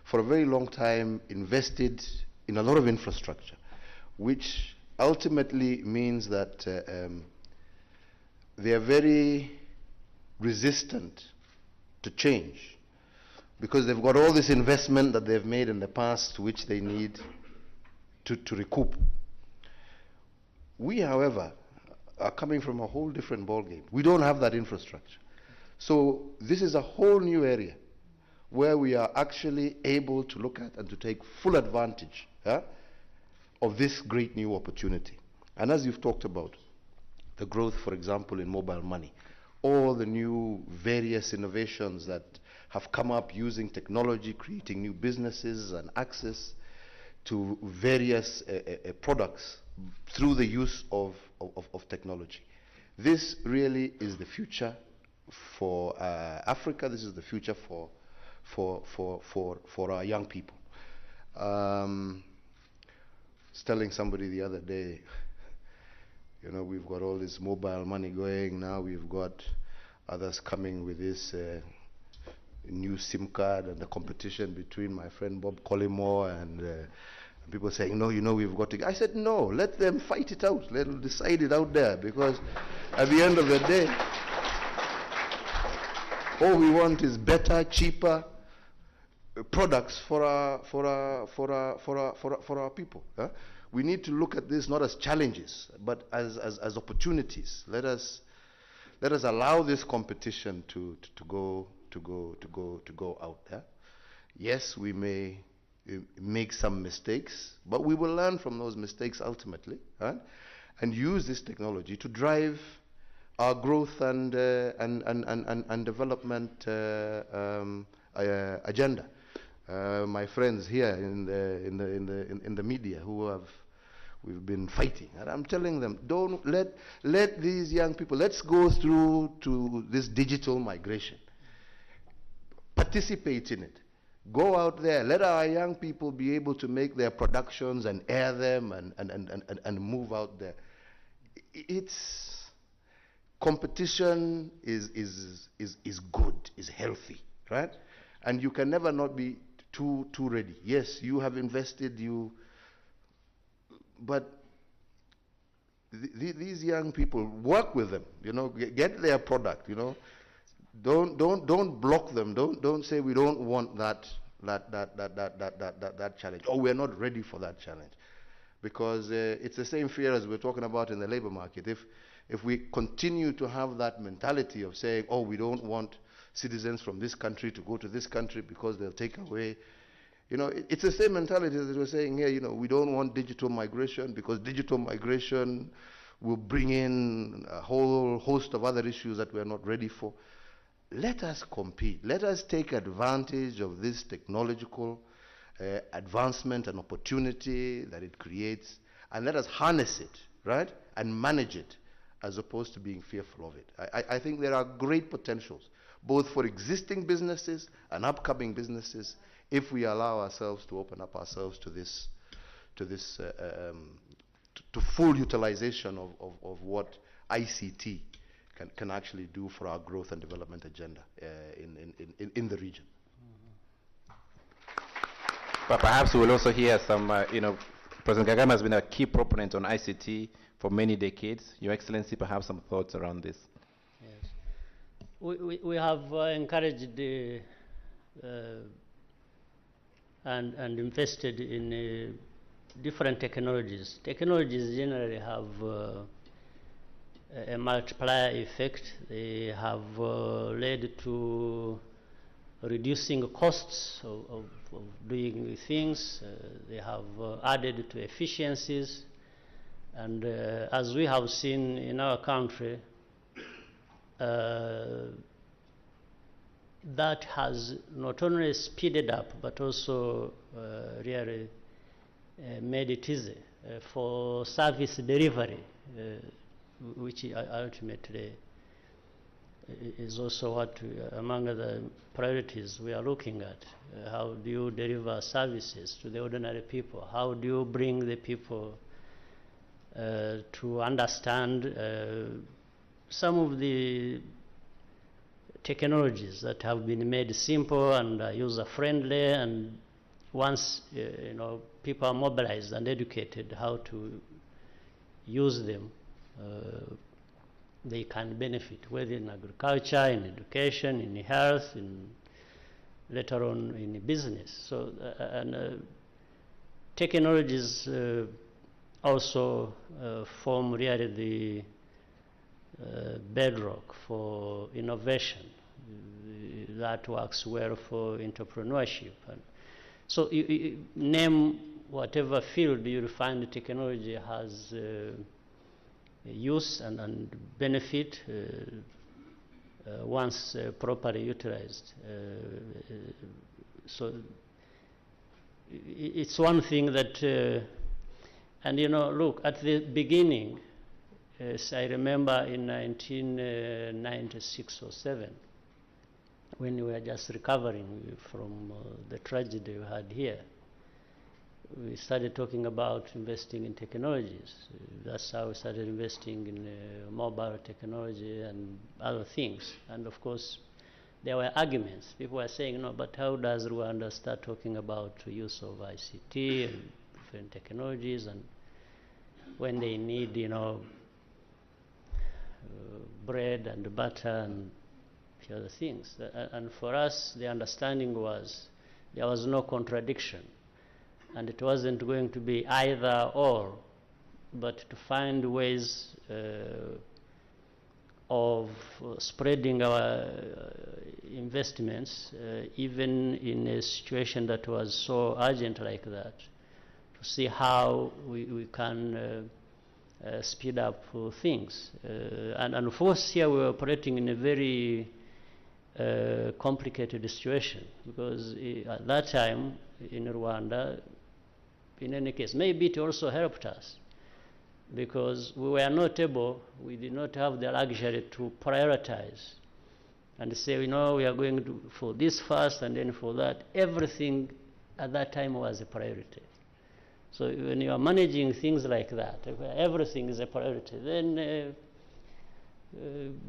for a very long time, invested in a lot of infrastructure, which ultimately means that they are very resistant to change, because they've got all this investment that they've made in the past, which they need to recoup. We, however, are coming from a whole different ballgame. We don't have that infrastructure. So this is a whole new area where we are actually able to look at and to take full advantage of this great new opportunity. And as you've talked about, the growth, for example, in mobile money, all the new various innovations that have come up using technology, creating new businesses and access to various products through the use of technology. This really is the future for Africa. This is the future for our young people. I was telling somebody the other day, you know, we've got all this mobile money going now. We've got others coming with this new SIM card, and the competition between my friend Bob Collymore and people saying, no, you know, we've got to. I said, no, let them fight it out. Let them decide it out there, because at the end of the day, all we want is better, cheaper products for our people. Huh? We need to look at this not as challenges, but as opportunities. Let us allow this competition to go out there. Yes, we may make some mistakes, but we will learn from those mistakes ultimately, right? And use this technology to drive our growth and development agenda. My friends here in the media we've been fighting, and I'm telling them, don't let these young people, let's go through to this digital migration. Participate in it. Go out there. Let our young people be able to make their productions and air them and move out there. It's competition is good, is healthy, right? And you can never not be too ready. Yes, you have invested, but these young people, work with them, you know, get their product, you know. Don't block them. Don't say we don't want that challenge, or we're not ready for that challenge, because it's the same fear as we're talking about in the labor market. If we continue to have that mentality of saying, oh, we don't want citizens from this country to go to this country because they'll take away, you know, it's the same mentality that we're saying here. You know, we don't want digital migration because digital migration will bring in a whole host of other issues that we're not ready for. Let us compete. Let us take advantage of this technological advancement and opportunity that it creates, and let us harness it, right, and manage it, as opposed to being fearful of it. I think there are great potentials, both for existing businesses and upcoming businesses, if we allow ourselves to open up ourselves to full utilization of what ICT can actually do for our growth and development agenda in the region. But perhaps we will also hear some, President Kagame has been a key proponent on ICT for many decades. Your Excellency, perhaps some thoughts around this. Yes. We have encouraged and invested in different technologies. Technologies generally have a multiplier effect. They have led to reducing costs of doing things. They have added to efficiencies. And as we have seen in our country, that has not only speeded up but also really made it easy for service delivery, which ultimately is also what among the priorities we are looking at. How do you deliver services to the ordinary people? How do you bring the people to understand some of the technologies that have been made simple and user-friendly, and once people are mobilized and educated how to use them, they can benefit, whether in agriculture, in education, in health, in later on in business. So technologies also form really the bedrock for innovation that works well for entrepreneurship. And so you name whatever field you'll find the technology has use and benefit once properly utilized. So it's one thing that, and look, at the beginning, as I remember in 1996 or 7, when we were just recovering from the tragedy we had here, we started talking about investing in technologies. That's how we started investing in mobile technology and other things. And of course, there were arguments. People were saying, no, but how does Rwanda start talking about use of ICT and different technologies, and when they need, bread and butter and a few other things. And for us, the understanding was there was no contradiction. And it wasn't going to be either or, but to find ways of spreading our investments, even in a situation that was so urgent like that, to see how we can speed up things. And of course, here we're operating in a very complicated situation, because at that time in Rwanda, in any case, maybe it also helped us, because we were not able, we did not have the luxury to prioritize and say, we are going to for this first and then for that. Everything at that time was a priority. So when you are managing things like that, everything is a priority, then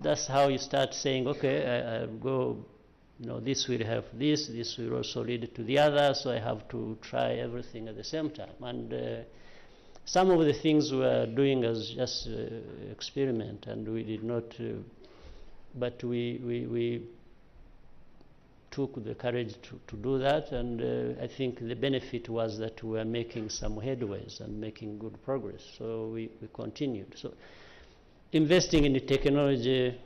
that's how you start saying, okay, I'll go, this will help this will also lead to the other, so I have to try everything at the same time. And some of the things we are doing as just experiment, and we did not, but we took the courage to do that, and I think the benefit was that we were making some headways and making good progress, so we continued. So investing in the technology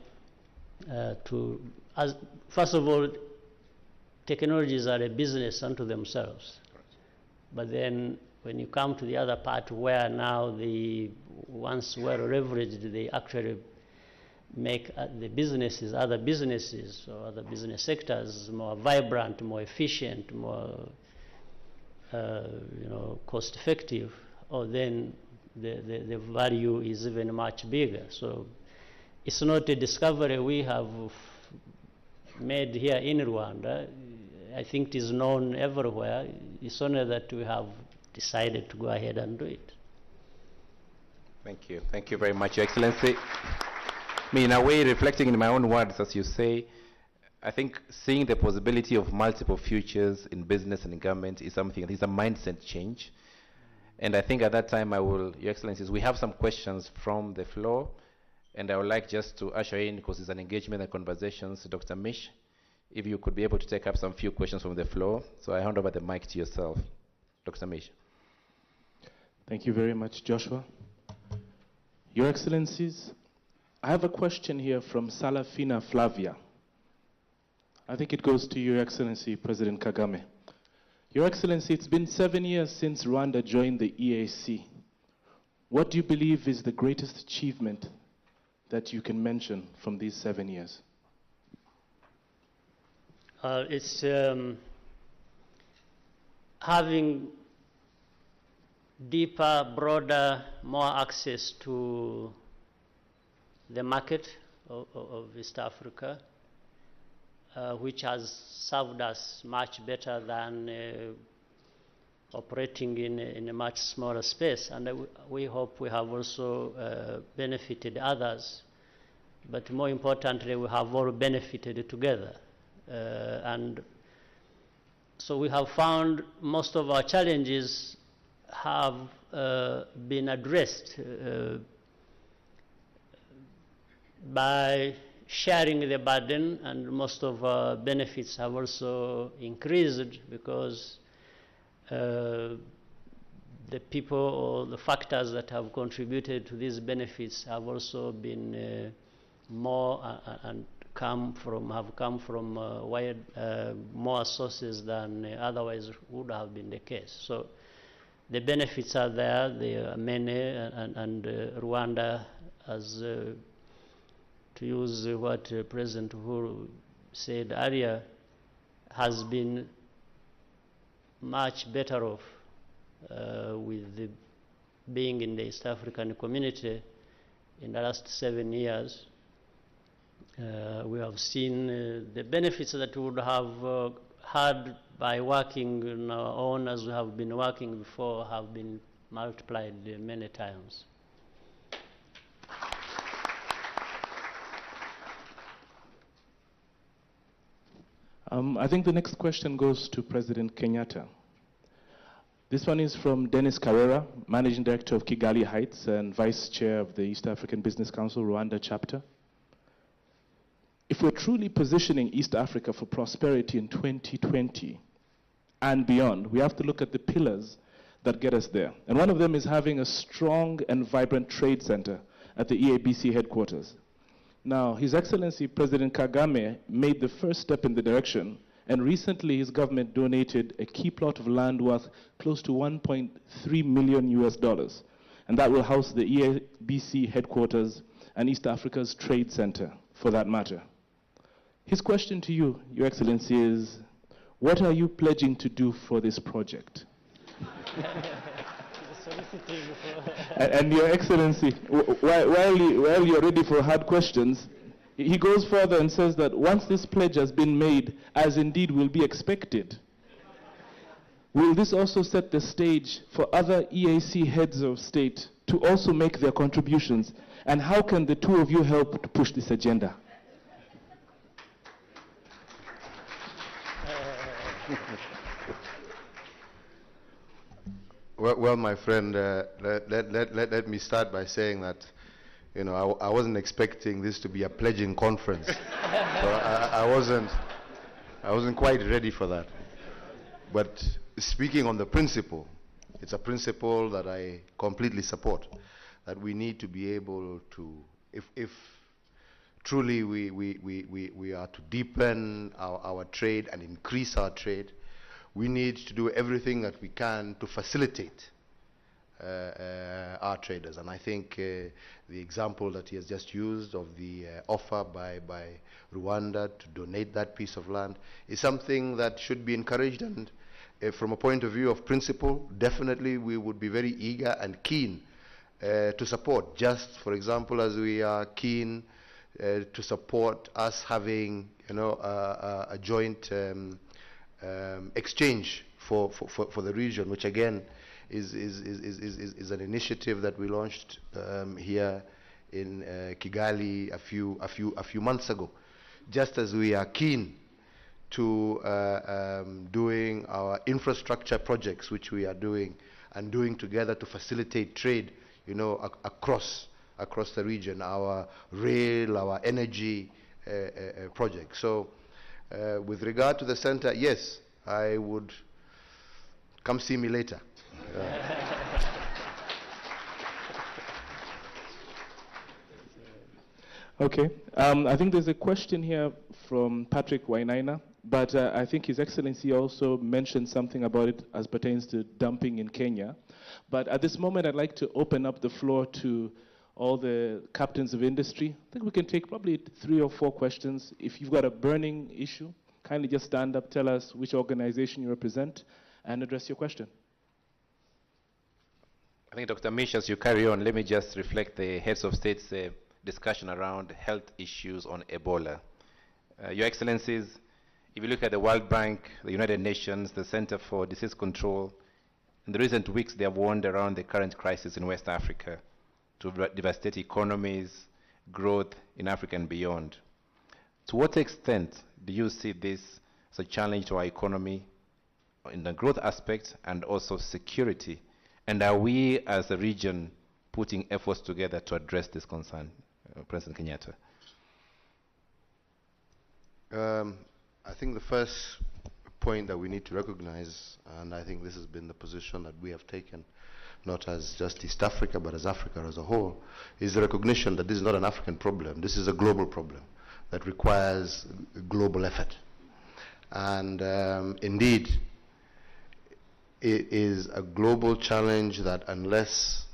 first of all, technologies are a business unto themselves. But then when you come to the other part where now once well leveraged, they actually make the businesses, other businesses or other business sectors more vibrant, more efficient, more cost effective, or then the value is even much bigger. So it's not a discovery we have made here in Rwanda. I think it is known everywhere. It's only that we have decided to go ahead and do it. Thank you. Thank you very much, Your Excellency. in a way, reflecting in my own words, as you say, I think seeing the possibility of multiple futures in business and in government is something, it's a mindset change. And I think at that time, Your Excellencies, we have some questions from the floor, and I would like just to usher in, because it's an engagement and conversations, Dr. Mish, if you could be able to take up some few questions from the floor. So I hand over the mic to yourself, Dr. Mish. Thank you very much, Joshua. Your Excellencies, I have a question here from Salafina Flavia. I think it goes to Your Excellency, President Kagame. Your Excellency, it's been 7 years since Rwanda joined the EAC. What do you believe is the greatest achievement that you can mention from these 7 years? It's having deeper, broader, more access to the market of East Africa, which has served us much better than operating in a much smaller space. And we hope we have also benefited others, but more importantly, we have all benefited together. And so we have found most of our challenges have been addressed by sharing the burden, and most of our benefits have also increased because the people or the factors that have contributed to these benefits have also been more and have come from wide, more sources than otherwise would have been the case. So the benefits are there, they are many, and Rwanda, as to use what President Uhuru said earlier, has been much better off with being in the East African community in the last 7 years. We have seen the benefits that we would have had by working on our own as we have been working before have been multiplied many times. I think the next question goes to President Kenyatta. This one is from Dennis Carrera, Managing Director of Kigali Heights and Vice Chair of the East African Business Council, Rwanda chapter. If we're truly positioning East Africa for prosperity in 2020 and beyond, we have to look at the pillars that get us there. And one of them is having a strong and vibrant trade center at the EABC headquarters. Now, His Excellency President Kagame made the first step in the direction, and recently his government donated a key plot of land worth close to $1.3 million US, and that will house the EABC headquarters and East Africa's trade center, for that matter. His question to you, Your Excellency, is what are you pledging to do for this project? And Your Excellency, while you're ready for hard questions, he goes further and says that once this pledge has been made, as indeed will be expected, will this also set the stage for other EAC heads of state to also make their contributions? And how can the two of you help to push this agenda? Well, my friend, let me start by saying that, you know, I wasn't expecting this to be a pledging conference. So I wasn't quite ready for that. But speaking on the principle, it's a principle that I completely support, that we need to be able to, if truly we are to deepen our trade and increase our trade, we need to do everything that we can to facilitate our traders. And I think the example that he has just used of the offer by Rwanda to donate that piece of land is something that should be encouraged. And from a point of view of principle, definitely we would be very eager and keen to support, just for example as we are keen to support us having, you know, a joint exchange for the region, which again is an initiative that we launched here in Kigali a few months ago. Just as we are keen to doing our infrastructure projects, which we are doing and doing together to facilitate trade, you know, across the region, our rail, our energy projects. So with regard to the center, yes, I would come see me later. Okay. I think there's a question here from Patrick Wainaina, but I think His Excellency also mentioned something about it as pertains to dumping in Kenya. But at this moment, I'd like to open up the floor to all the captains of industry. I think we can take probably 3 or 4 questions. If you've got a burning issue, kindly just stand up, tell us which organization you represent, and address your question. I think, Dr. Mish, as you carry on, let me just reflect the heads of state's discussion around health issues on Ebola. Your Excellencies, if you look at the World Bank, the United Nations, the Center for Disease Control, in the recent weeks they have warned around the current crisis in West Africa to devastate economies, growth in Africa and beyond. To what extent do you see this as a challenge to our economy in the growth aspect and also security? And are we as a region putting efforts together to address this concern? President Kenyatta. I think the first point that we need to recognize, and I think this has been the position that we have taken, not as just East Africa, but as Africa as a whole, is the recognition that this is not an African problem. This is a global problem that requires global effort. And indeed, it is a global challenge that unless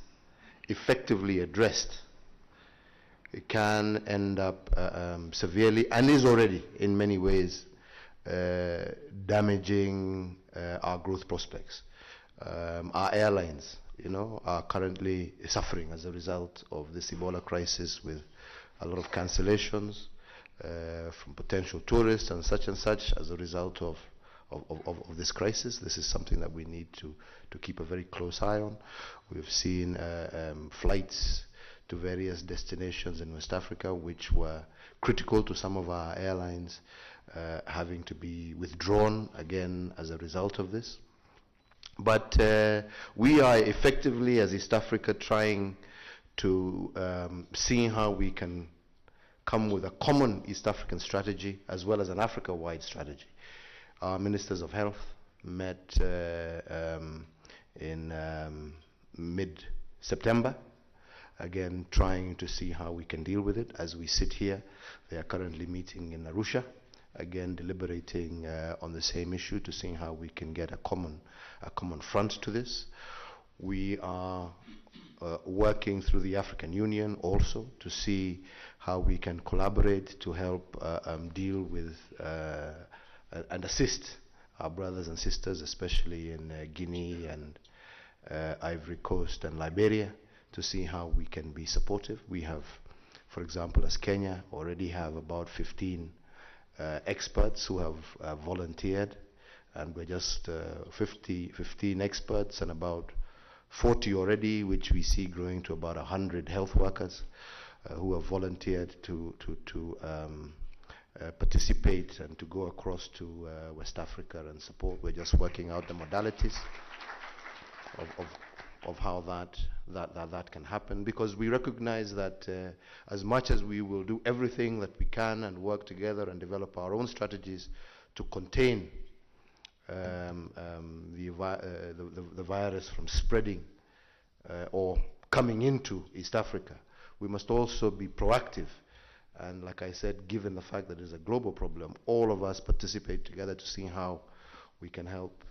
effectively addressed, it can end up severely, and is already in many ways damaging our growth prospects. Our airlines, you know, are currently suffering as a result of this Ebola crisis, with a lot of cancellations from potential tourists and such as a result of this crisis. This is something that we need to keep a very close eye on. We've seen flights to various destinations in West Africa, which were critical to some of our airlines, having to be withdrawn again as a result of this. But we are effectively, as East Africa, trying to see how we can come with a common East African strategy as well as an Africa-wide strategy. Our ministers of health met in mid-September, again trying to see how we can deal with it. As we sit here, they are currently meeting in Arusha, again deliberating on the same issue to see how we can get a common front to this. We are working through the African Union also to see how we can collaborate to help deal with and assist our brothers and sisters, especially in Guinea and Ivory Coast and Liberia, to see how we can be supportive. We have, for example, as Kenya, already have about 15 experts who have volunteered, and we're just 15 experts and about 40 already, which we see growing to about 100 health workers who have volunteered to participate and to go across to West Africa and support. We're just working out the modalities of how that can happen, because we recognize that as much as we will do everything that we can and work together and develop our own strategies to contain the virus from spreading or coming into East Africa, we must also be proactive. And like I said, given the fact that it's a global problem, all of us participate together to see how we can help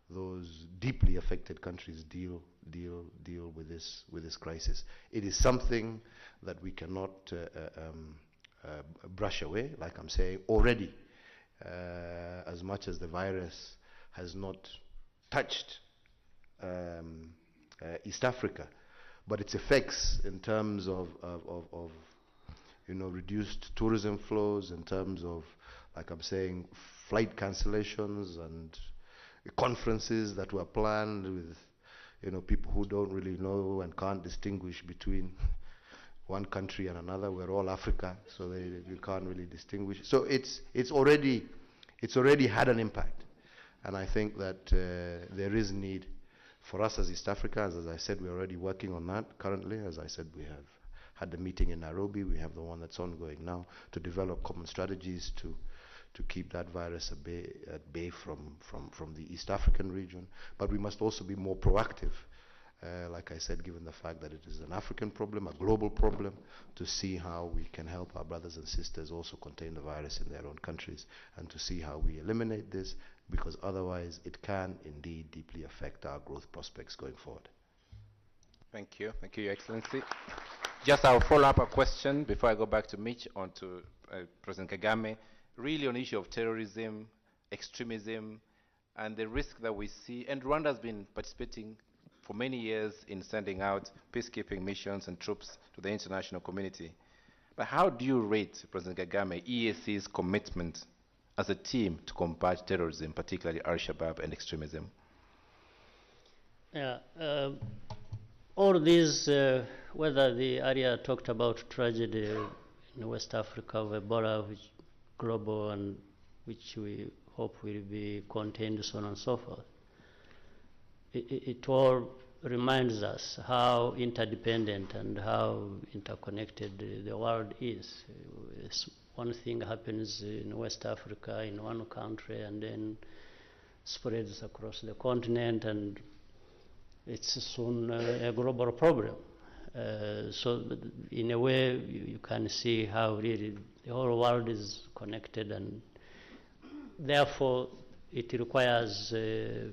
those deeply affected countries deal with this crisis. It is something that we cannot brush away. Like I'm saying, already, as much as the virus has not touched East Africa, but its effects in terms of reduced tourism flows, in terms of, like I'm saying, flight cancellations and conferences that were planned with people who don't really know and can't distinguish between one country and another. We're all Africa, so you can't really distinguish. So it's already had an impact, and I think that there is need for us as East Africa. As I said, we're already working on that currently. As I said, we have had the meeting in Nairobi. We have the one that's ongoing now to develop common strategies to keep that virus at bay from the East African region. But we must also be more proactive, like I said, given the fact that it is an African problem, a global problem, to see how we can help our brothers and sisters also contain the virus in their own countries, and to see how we eliminate this, because otherwise it can indeed deeply affect our growth prospects going forward. Thank you, Your Excellency. Just I'll follow up a question before I go back to Mitch on to President Kagame, really on the issue of terrorism, extremism, and the risk that we see. And Rwanda has been participating for many years in sending out peacekeeping missions and troops to the international community. But how do you rate, President Kagame, EAC's commitment as a team to combat terrorism, particularly Al-Shabaab and extremism? Yeah, all these, whether the area talked about tragedy in West Africa of Ebola, which global and which we hope will be contained, so on and so forth, it all reminds us how interdependent and how interconnected the world is. One thing happens in West Africa in one country and then spreads across the continent, and it's soon a global problem. So in a way, you can see how really the whole world is connected, and therefore it requires a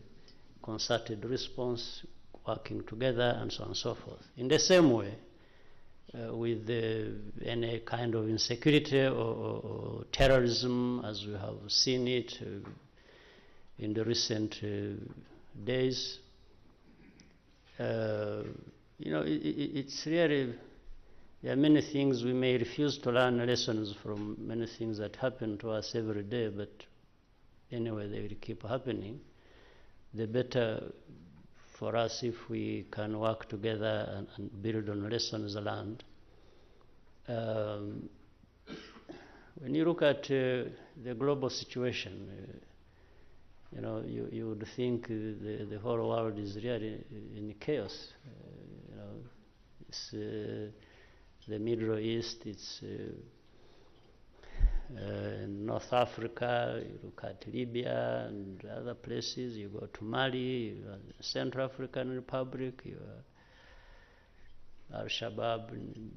concerted response, working together, and so on and so forth. In the same way, with any kind of insecurity or terrorism, as we have seen it in the recent days, it's really, there are many things we may refuse to learn lessons from, many things that happen to us every day, but anyway, they will keep happening. The better for us if we can work together and build on lessons learned. When you look at the global situation, you would think the whole world is really in chaos. It's the Middle East, it's North Africa, you look at Libya and other places, you go to Mali, you have the Central African Republic, you have Al-Shabaab in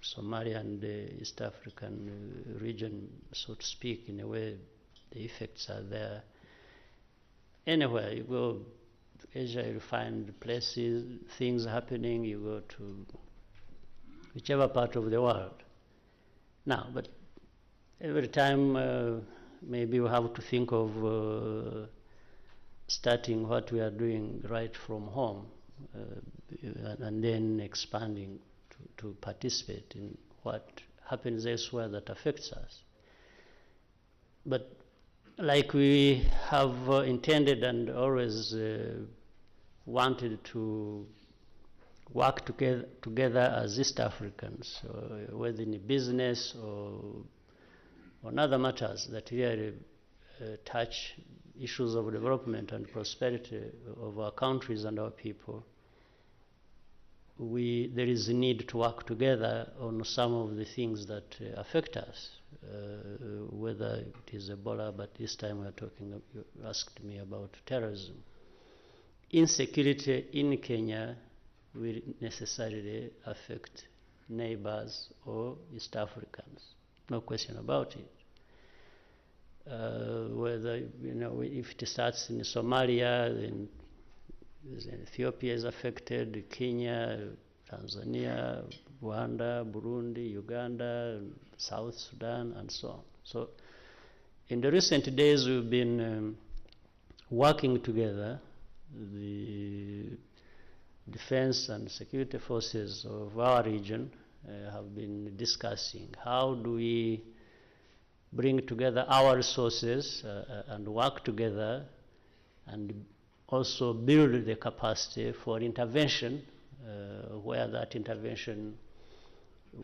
Somalia and the East African region, so to speak. In a way, the effects are there. Anywhere you go to Asia, you find places, things happening, you go to whichever part of the world. Now, but every time maybe we have to think of starting what we are doing right from home and then expanding to participate in what happens elsewhere that affects us. But like we have intended and always wanted to work together as East Africans, whether in business or on other matters that really touch issues of development and prosperity of our countries and our people, there is a need to work together on some of the things that affect us, whether it is Ebola, but this time we are talking, you asked me about terrorism. Insecurity in Kenya will necessarily affect neighbors or East Africans, no question about it. Whether, if it starts in Somalia, then Ethiopia is affected, Kenya, Tanzania, Rwanda, Burundi, Uganda, South Sudan, and so on. So in the recent days, we've been working together, the defense and security forces of our region have been discussing how do we bring together our resources and work together and also build the capacity for intervention where that intervention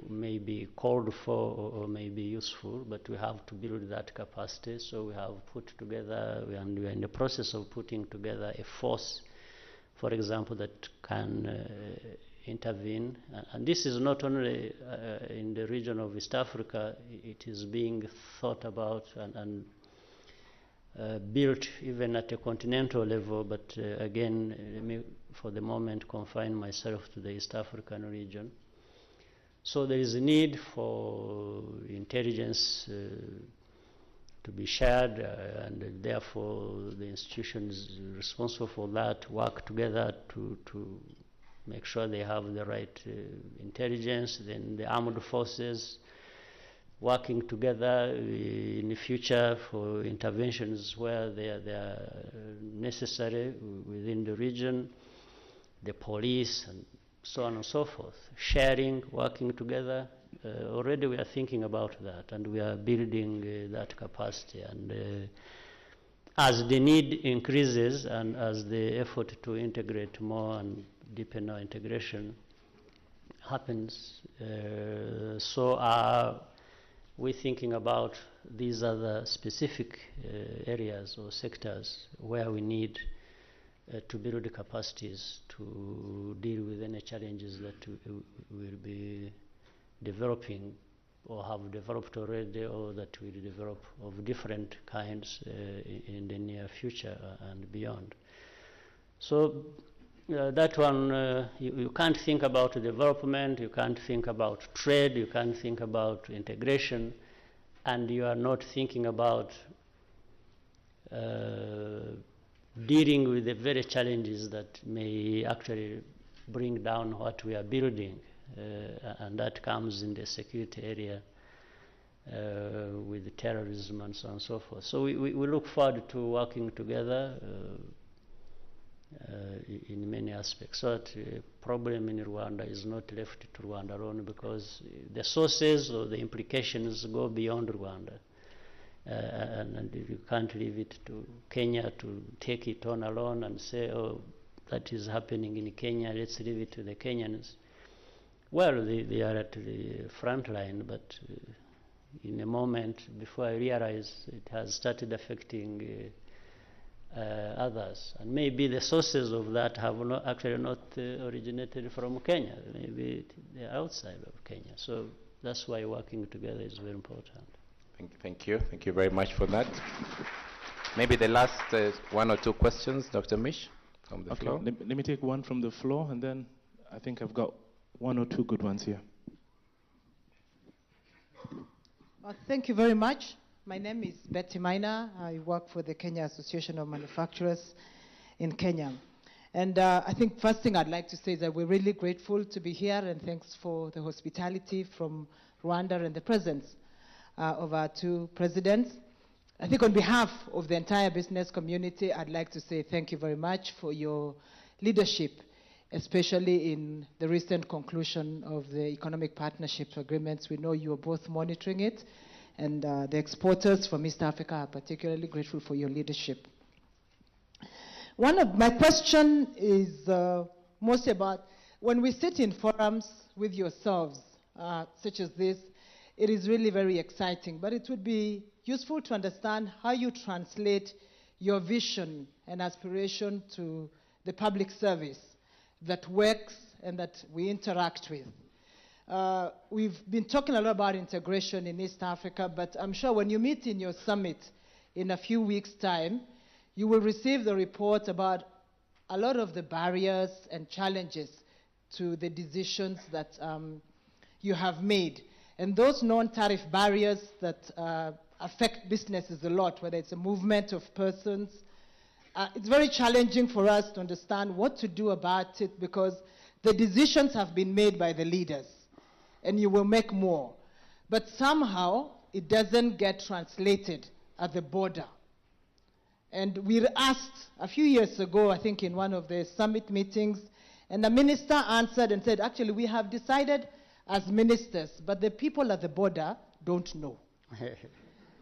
may be called for or may be useful, but we have to build that capacity. So we have put together, and we are in the process of putting together a force, for example, that can intervene. And this is not only in the region of East Africa, it is being thought about and built even at a continental level, but again, let me for the moment confine myself to the East African region. So there is a need for intelligence to be shared, and therefore the institutions responsible for that work together to make sure they have the right intelligence. Then the armed forces working together in the future for interventions where they are necessary within the region, the police, and so on and so forth. Sharing, working together. Already we are thinking about that, and we are building that capacity. And as the need increases and as the effort to integrate more and deepen our integration happens, so are we thinking about these other specific areas or sectors where we need to build the capacities to deal with any challenges that we will be developing or have developed already, or that will develop of different kinds in the near future and beyond. So that one, you can't think about development, you can't think about trade, you can't think about integration, and you are not thinking about dealing with the very challenges that may actually bring down what we are building, and that comes in the security area with terrorism and so on and so forth. So we look forward to working together in many aspects, so that the problem in Rwanda is not left to Rwanda alone, because the sources or the implications go beyond Rwanda. And you can't leave it to Kenya to take it on alone and say, oh, that is happening in Kenya, let's leave it to the Kenyans. Well, they are at the front line, but in a moment, before I realize, it has started affecting others. And maybe the sources of that have not originated from Kenya. Maybe they're outside of Kenya. So that's why working together is very important. Thank you. Thank you very much for that. Maybe the last one or two questions, Dr. Mish, from the floor. Let me take one from the floor, and then I think I've got one or two good ones here. Well, thank you very much. My name is Betty Maina. I work for the Kenya Association of Manufacturers in Kenya. And I think first thing I'd like to say is that we're really grateful to be here, and thanks for the hospitality from Rwanda and the presence of our two presidents. I think on behalf of the entire business community, I'd like to say thank you very much for your leadership, especially in the recent conclusion of the economic partnership agreements. We know you are both monitoring it, and the exporters from East Africa are particularly grateful for your leadership. One of my question is mostly about when we sit in forums with yourselves, such as this, it is really very exciting, but it would be useful to understand how you translate your vision and aspiration to the public service that works and that we interact with. We've been talking a lot about integration in East Africa, but I'm sure when you meet in your summit in a few weeks' time, you will receive the report about a lot of the barriers and challenges to the decisions that you have made. And those non-tariff barriers that affect businesses a lot, whether it's a movement of persons, it's very challenging for us to understand what to do about it, because the decisions have been made by the leaders, and you will make more. But somehow, it doesn't get translated at the border. And we were asked a few years ago, I think in one of the summit meetings, and the minister answered and said, actually, we have decided as ministers, but the people at the border don't know.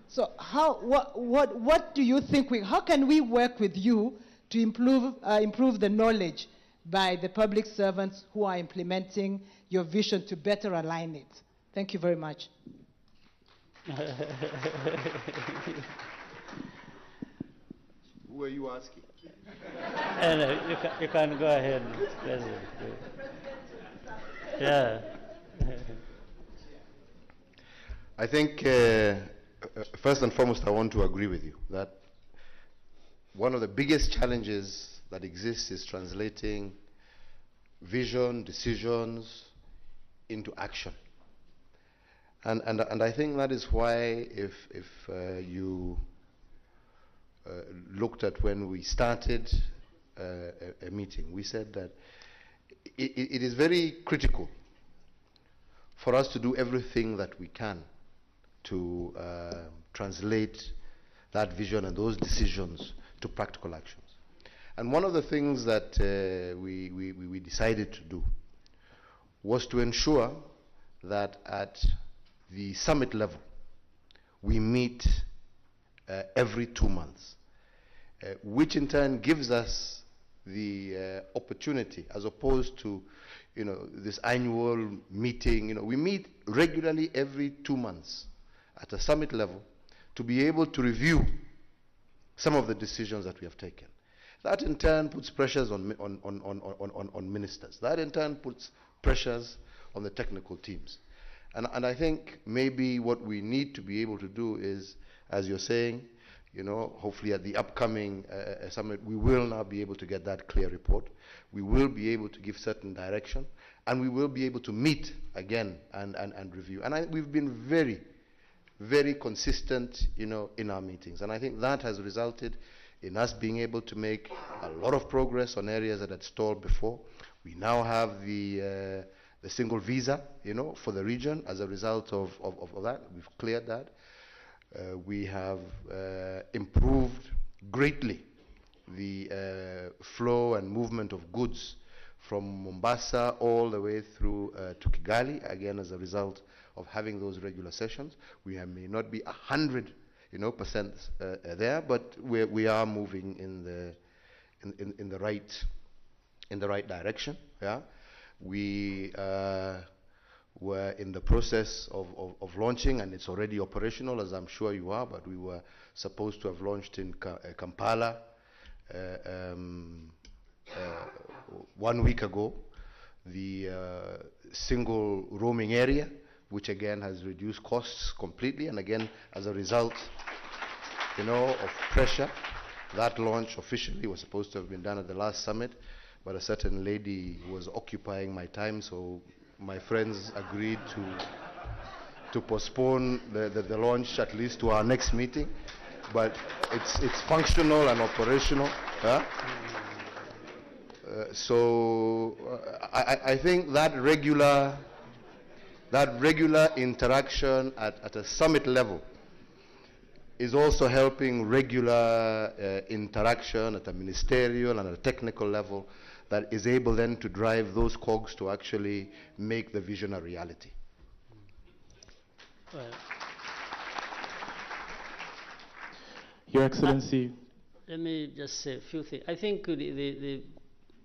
So what do you think, how can we work with you to improve the knowledge by the public servants who are implementing your vision to better align it. Thank you very much. Who are you asking? You can go ahead, President. Yeah. I think, first and foremost, I want to agree with you that one of the biggest challenges that exists is translating vision, decisions into action. And I think that is why if you looked at when we started a meeting, we said that it is very critical for us to do everything that we can to translate that vision and those decisions to practical actions. And one of the things that we decided to do was to ensure that at the summit level we meet every 2 months, which in turn gives us the opportunity, as opposed to this annual meeting. We meet regularly every 2 months at a summit level to be able to review some of the decisions that we have taken. That in turn puts pressures on ministers. That in turn puts pressures on the technical teams. And I think maybe what we need to be able to do is, as you're saying, hopefully at the upcoming summit, we will now be able to get that clear report. We will be able to give certain direction, and we will be able to meet again and review. And we've been very, very consistent, in our meetings. And I think that has resulted in us being able to make a lot of progress on areas that had stalled before. We now have the single visa, for the region as a result of that. We've cleared that. We have improved greatly the flow and movement of goods from Mombasa all the way through to Kigali, again as a result of having those regular sessions. We may not be 100% there, but we are moving in the right direction. Yeah, we were in the process of launching, and it's already operational, as I'm sure you are, but we were supposed to have launched in Kampala 1 week ago, the single roaming area, which again has reduced costs completely, and again as a result of pressure. That launch officially was supposed to have been done at the last summit, but a certain lady was occupying my time, so my friends agreed to postpone the launch at least to our next meeting. But it's functional and operational. Huh? I think that regular interaction at a summit level is also helping regular interaction at a ministerial and a technical level that is able then to drive those cogs to actually make the vision a reality. Well, Your Excellency. Let me just say a few things. I think the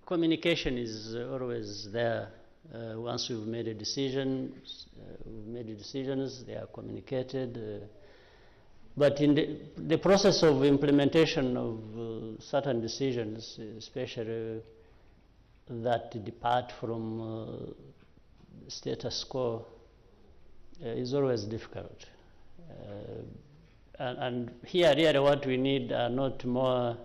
communication is always there. Once we've made a decision, they are communicated. But in the process of implementation of certain decisions, especially that depart from status quo, is always difficult. And here really what we need are not more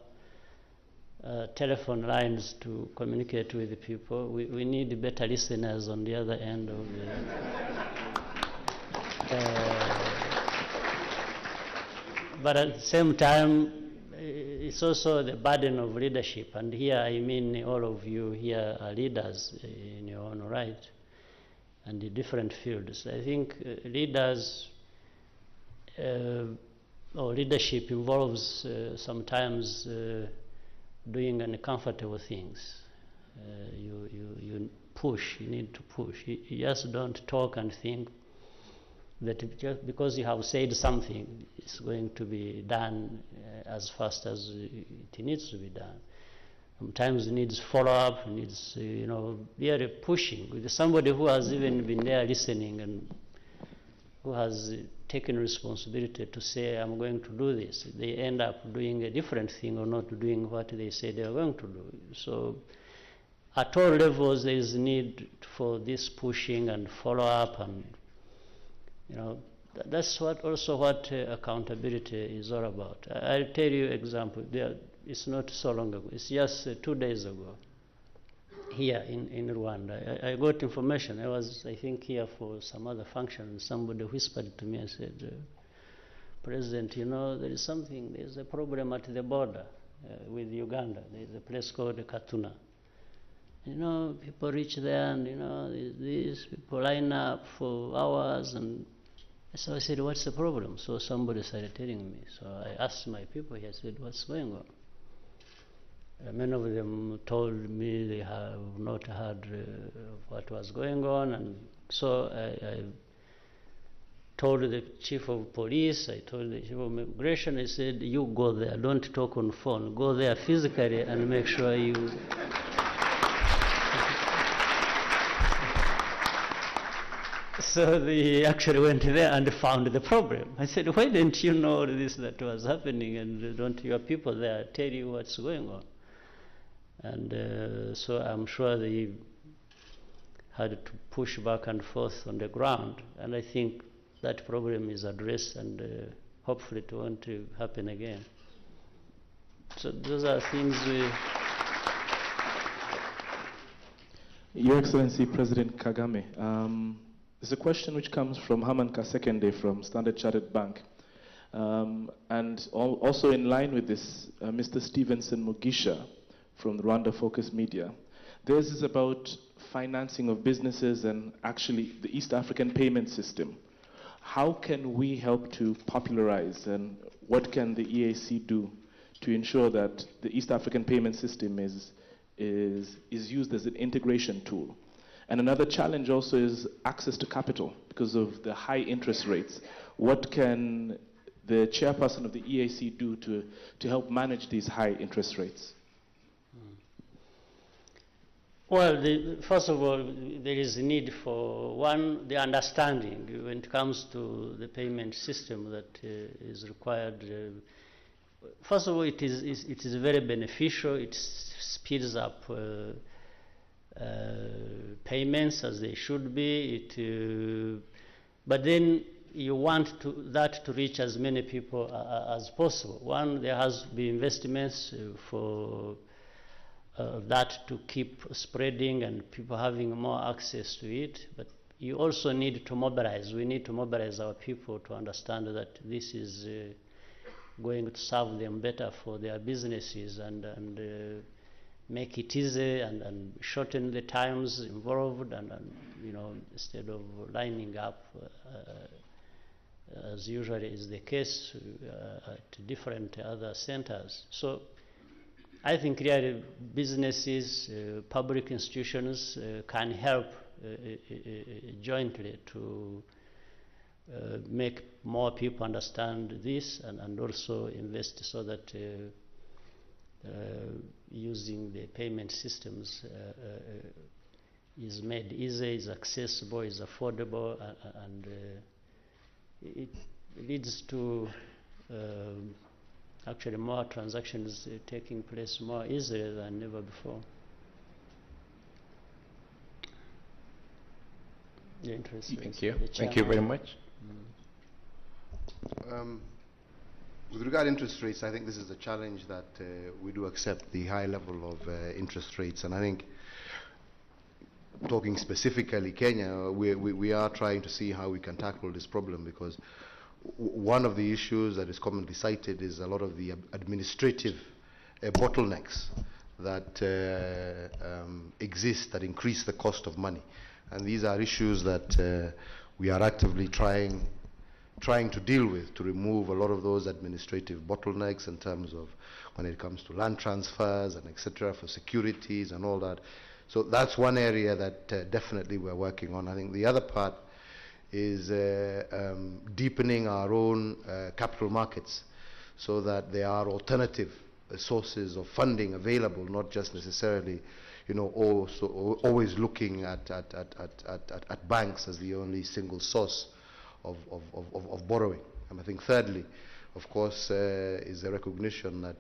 telephone lines to communicate with the people. We need better listeners on the other end of the but at the same time, it's also the burden of leadership. And here I mean all of you here are leaders in your own right and in different fields. I think leaders or leadership involves sometimes doing uncomfortable things. You push, you need to push. You just don't talk and think that just because you have said something, it's going to be done as fast as it needs to be done. Sometimes it needs follow-up, it needs, really pushing. With somebody who has even been there listening and who has taken responsibility to say, I'm going to do this. They end up doing a different thing or not doing what they say they are going to do. So at all levels, there is need for this pushing and follow-up, and that's what accountability is all about. I'll tell you an example. It's not so long ago. It's just 2 days ago here in Rwanda. I got information. I was, I think, here for some other function, and somebody whispered to me and said, President, there is something, there's a problem at the border with Uganda. There's a place called Katuna. People reach there and, these people line up for hours. And so I said, what's the problem? So somebody started telling me. So I asked my people here, I said, what's going on? Many of them told me they have not heard what was going on. And so I told the chief of police, I told the chief of immigration, I said, you go there, don't talk on phone. Go there physically and make sure you... So they actually went there and found the problem. I said, why didn't you know this that was happening, and don't your people there tell you what's going on? And so I'm sure they had to push back and forth on the ground, and I think that problem is addressed, and hopefully it won't happen again. So those are things we... Your Excellency, President Kagame, there's a question which comes from Haman Kasekende from Standard Chartered Bank. And also in line with this, Mr. Stevenson Mugisha from Rwanda Focus Media. This is about financing of businesses and actually the East African payment system. How can we help to popularize, and what can the EAC do to ensure that the East African payment system is used as an integration tool? And another challenge also is access to capital because of the high interest rates. What can the chairperson of the EAC do to help manage these high interest rates? Well, first of all, there is a need for, one, the understanding when it comes to the payment system that is required. First of all, it is very beneficial. It speeds up payments as they should be. But then you want that to reach as many people as possible. One, there has to be investments for that to keep spreading and people having more access to it. But you also need to mobilize. We need to mobilize our people to understand that this is going to serve them better for their businesses, and make it easy and shorten the times involved, and instead of lining up as usually is the case at different other centers. So I think really businesses, public institutions can help jointly to make more people understand this, and also invest so that using the payment systems is made easy, is accessible, is affordable, and it leads to actually more transactions taking place more easily than ever before. Thank you. Thank you very much. With regard to interest rates, I think this is a challenge that we do accept, the high level of interest rates. And I think, talking specifically Kenya, we are trying to see how we can tackle this problem, because one of the issues that is commonly cited is a lot of the administrative bottlenecks that exist that increase the cost of money. And these are issues that we are actively trying to deal with, to remove a lot of those administrative bottlenecks in terms of when it comes to land transfers and etc. for securities and all that. So that's one area that definitely we're working on. I think the other part is deepening our own capital markets so that there are alternative sources of funding available, not just necessarily, also always looking at banks as the only single source of borrowing. And I think thirdly, of course, is a recognition that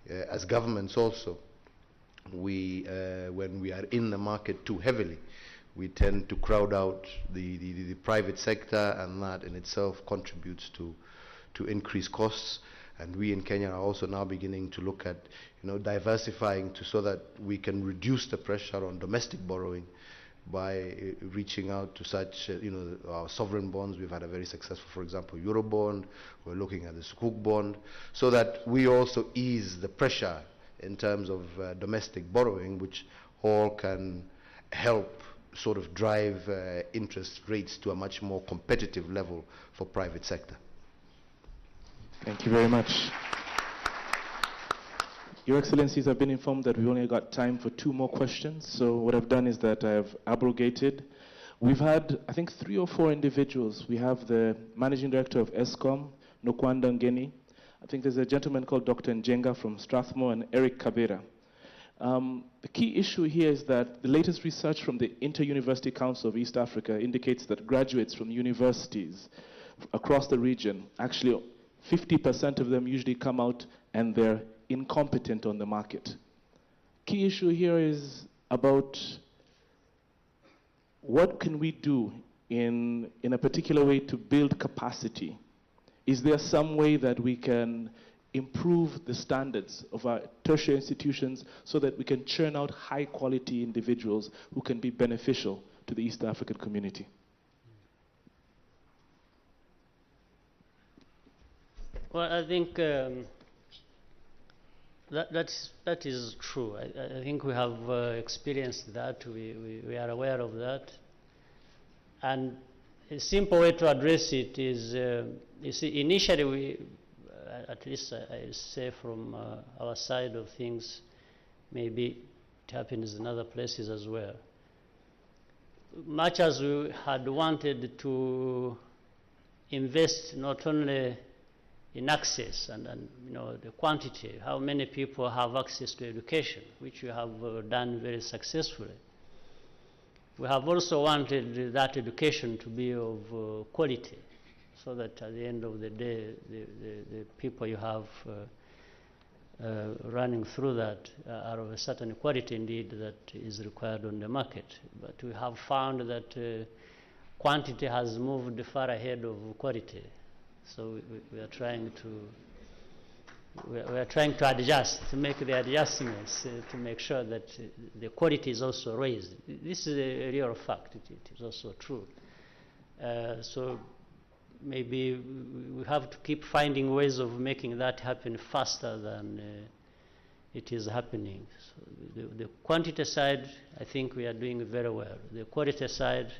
as governments also, when we are in the market too heavily, we tend to crowd out the private sector, and that in itself contributes to increased costs. And we in Kenya are also now beginning to look at diversifying so that we can reduce the pressure on domestic borrowing by reaching out to such, our sovereign bonds. We've had a very successful, for example, Euro bond. We're looking at the Sukuk bond, so that we also ease the pressure in terms of domestic borrowing, which all can help sort of drive interest rates to a much more competitive level for private sector. Thank you very much. Your Excellencies, I've been informed that we only got time for 2 more questions. So what I've done is that I've abrogated. We've had, I think, 3 or 4 individuals. We have the Managing Director of ESCOM, Nokwanda Ngeni. I think there's a gentleman called Dr. Njenga from Strathmore, and Eric Kabera. The key issue here is that the latest research from the Inter-University Council of East Africa indicates that graduates from universities across the region, actually 50% of them usually come out and they're incompetent on the market. Key issue here is about what can we do in a particular way to build capacity. Is there some way that we can improve the standards of our tertiary institutions so that we can churn out high quality individuals who can be beneficial to the East African community? Well, I think that is true. I think we have experienced that. We are aware of that. And a simple way to address it is, you see, initially we, at least I say from our side of things, maybe it happens in other places as well. Much as we had wanted to invest not only in access and the quantity, how many people have access to education, which we have done very successfully. We have also wanted that education to be of quality, so that at the end of the day, the people you have running through that are of a certain quality indeed that is required on the market. But we have found that quantity has moved far ahead of quality. So we are trying to adjust, to make the adjustments, to make sure that the quality is also raised. This is a real fact. It is also true. So maybe we have to keep finding ways of making that happen faster than it is happening. So the quantity side, I think we are doing very well. The quality side,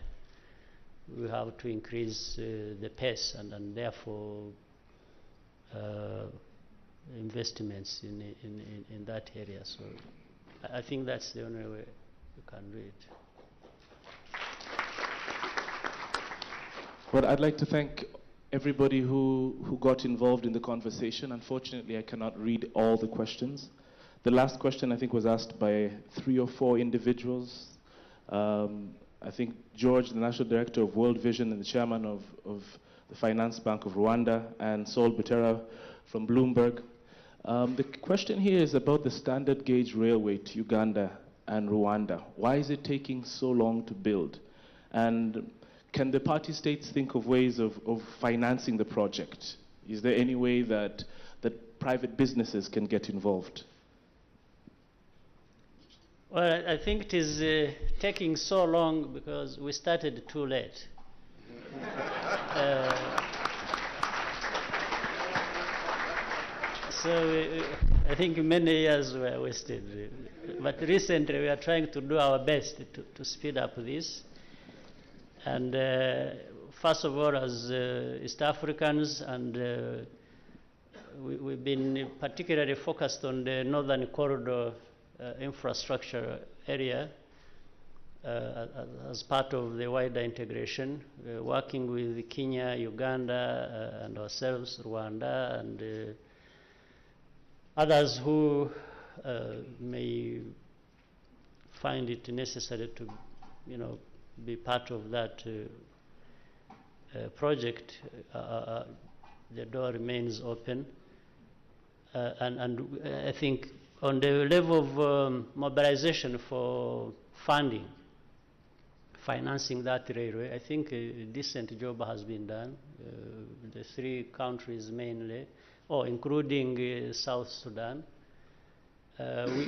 we have to increase the pace and therefore investments in that area. So I think that's the only way you can do it. Well, I'd like to thank everybody who got involved in the conversation. Unfortunately, I cannot read all the questions. The last question, I think, was asked by 3 or 4 individuals. I think George, the National Director of World Vision and the Chairman of the Finance Bank of Rwanda, and Saul Butera from Bloomberg. The question here is about the standard gauge railway to Uganda and Rwanda. Why is it taking so long to build? And can the party states think of ways of financing the project? Is there any way that private businesses can get involved? Well, I think it is taking so long because we started too late. So I think many years were wasted. But recently we are trying to do our best to speed up this. And first of all, as East Africans, and we've been particularly focused on the Northern Corridor infrastructure area as part of the wider integration, working with Kenya, Uganda, and ourselves, Rwanda, and Others who may find it necessary to, be part of that project, the door remains open. And I think on the level of mobilization for funding, financing that railway, I think a decent job has been done. The three countries mainly, including South Sudan.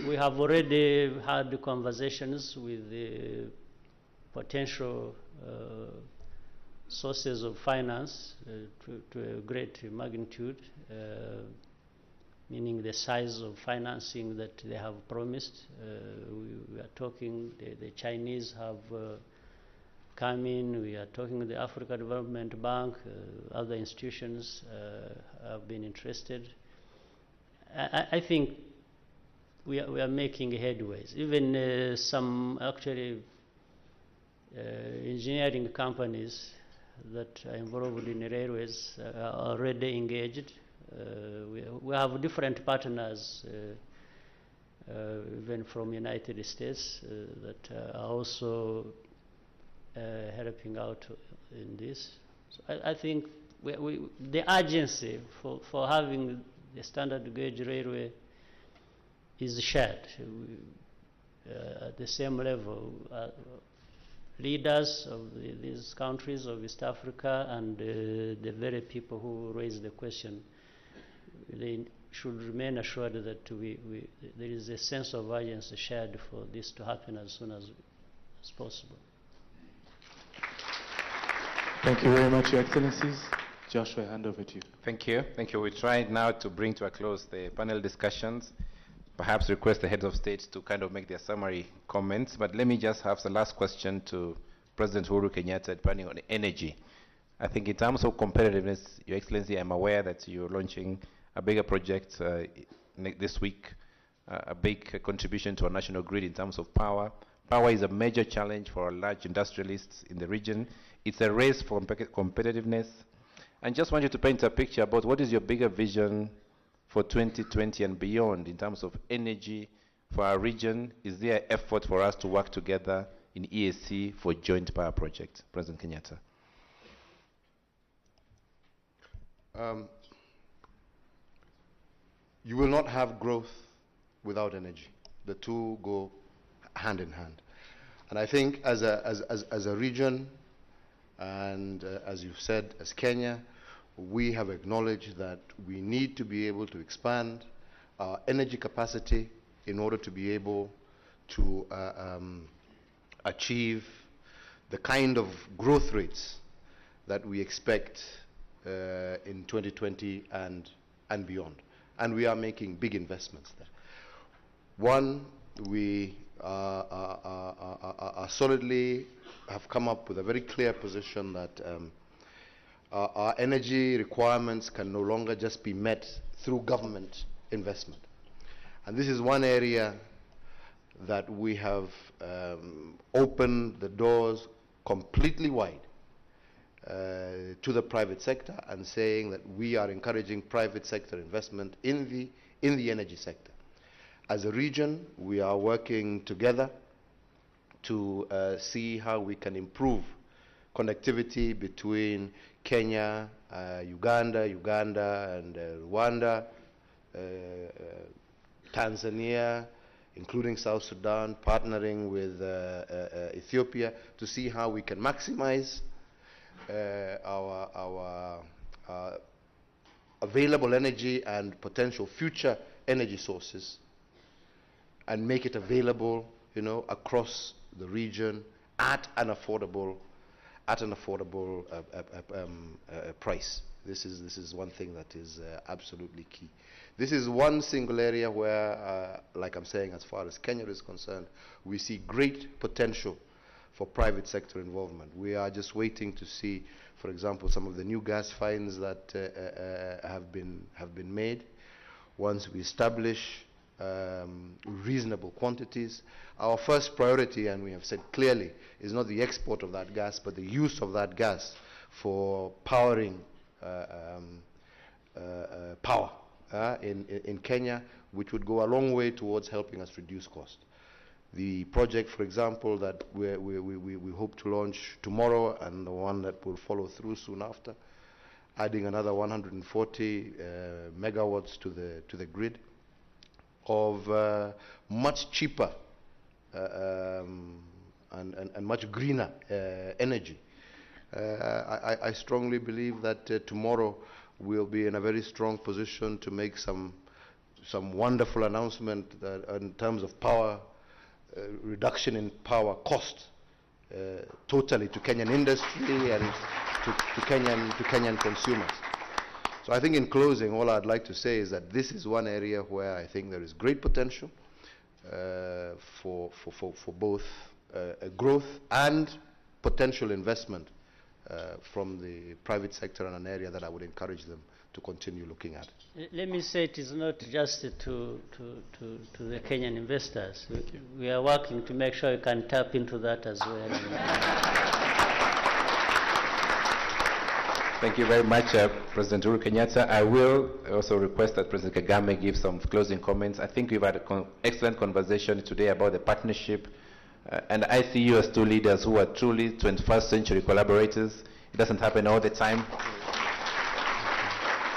We have already had conversations with the potential sources of finance to a great magnitude, meaning the size of financing that they have promised. We are talking, the Chinese have come in, we are talking with the Africa Development Bank, other institutions have been interested. I think we are making headways. Even some actually engineering companies that are involved in railways are already engaged. We have different partners, even from United States, that are also helping out in this. So I think the urgency for having the standard gauge railway is shared at the same level. Leaders of these countries of East Africa and the very people who raised the question, they should remain assured that there is a sense of urgency shared for this to happen as soon as possible. Thank you very much, Your Excellencies. Joshua, I hand over to you. Thank you. Thank you. We try now to bring to a close the panel discussions. Perhaps request the heads of state to kind of make their summary comments. But let me just have the last question to President Uhuru Kenyatta, depending on energy. I think in terms of competitiveness, Your Excellency, I'm aware that you're launching a bigger project this week, a big contribution to our national grid in terms of power. Power is a major challenge for our large industrialists in the region. It's a race for competitiveness. And just want you to paint a picture about what is your bigger vision for 2020 and beyond in terms of energy for our region. Is there an effort for us to work together in EAC for joint power projects? President Kenyatta. You will not have growth without energy. The two go hand in hand. And I think as a region, and as you've said, as Kenya, we have acknowledged that we need to be able to expand our energy capacity in order to be able to achieve the kind of growth rates that we expect in 2020 and beyond. And we are making big investments there. One, we are solidly have come up with a very clear position that our energy requirements can no longer just be met through government investment. And this is one area that we have opened the doors completely wide to the private sector, and saying that we are encouraging private sector investment in the energy sector. As a region, we are working together to see how we can improve connectivity between Kenya, Uganda and Rwanda, Tanzania, including South Sudan, partnering with Ethiopia to see how we can maximize our available energy and potential future energy sources and make it available, across the region at an affordable price. This is one thing that is absolutely key. This is one single area where, like I'm saying, as far as Kenya is concerned, we see great potential for private sector involvement. We are just waiting to see, for example, some of the new gas finds that have been made. Once we establish reasonable quantities, our first priority, and we have said clearly, is not the export of that gas, but the use of that gas for powering power in Kenya, which would go a long way towards helping us reduce cost. The project, for example, that we hope to launch tomorrow, and the one that will follow through soon after, adding another 140 megawatts to the grid of much cheaper and much greener energy. I strongly believe that tomorrow we'll be in a very strong position to make some wonderful announcement that in terms of power, reduction in power cost totally to Kenyan industry and to Kenyan consumers. So I think in closing, all I'd like to say is that this is one area where I think there is great potential for both growth and potential investment from the private sector, in an area that I would encourage them to continue looking at. Let me say it is not just to the Kenyan investors. We are working to make sure you can tap into that as well. Thank you very much, President Uhuru Kenyatta. I will also request that President Kagame give some closing comments. I think we've had an excellent conversation today about the partnership, and I see you as two leaders who are truly 21st century collaborators. It doesn't happen all the time.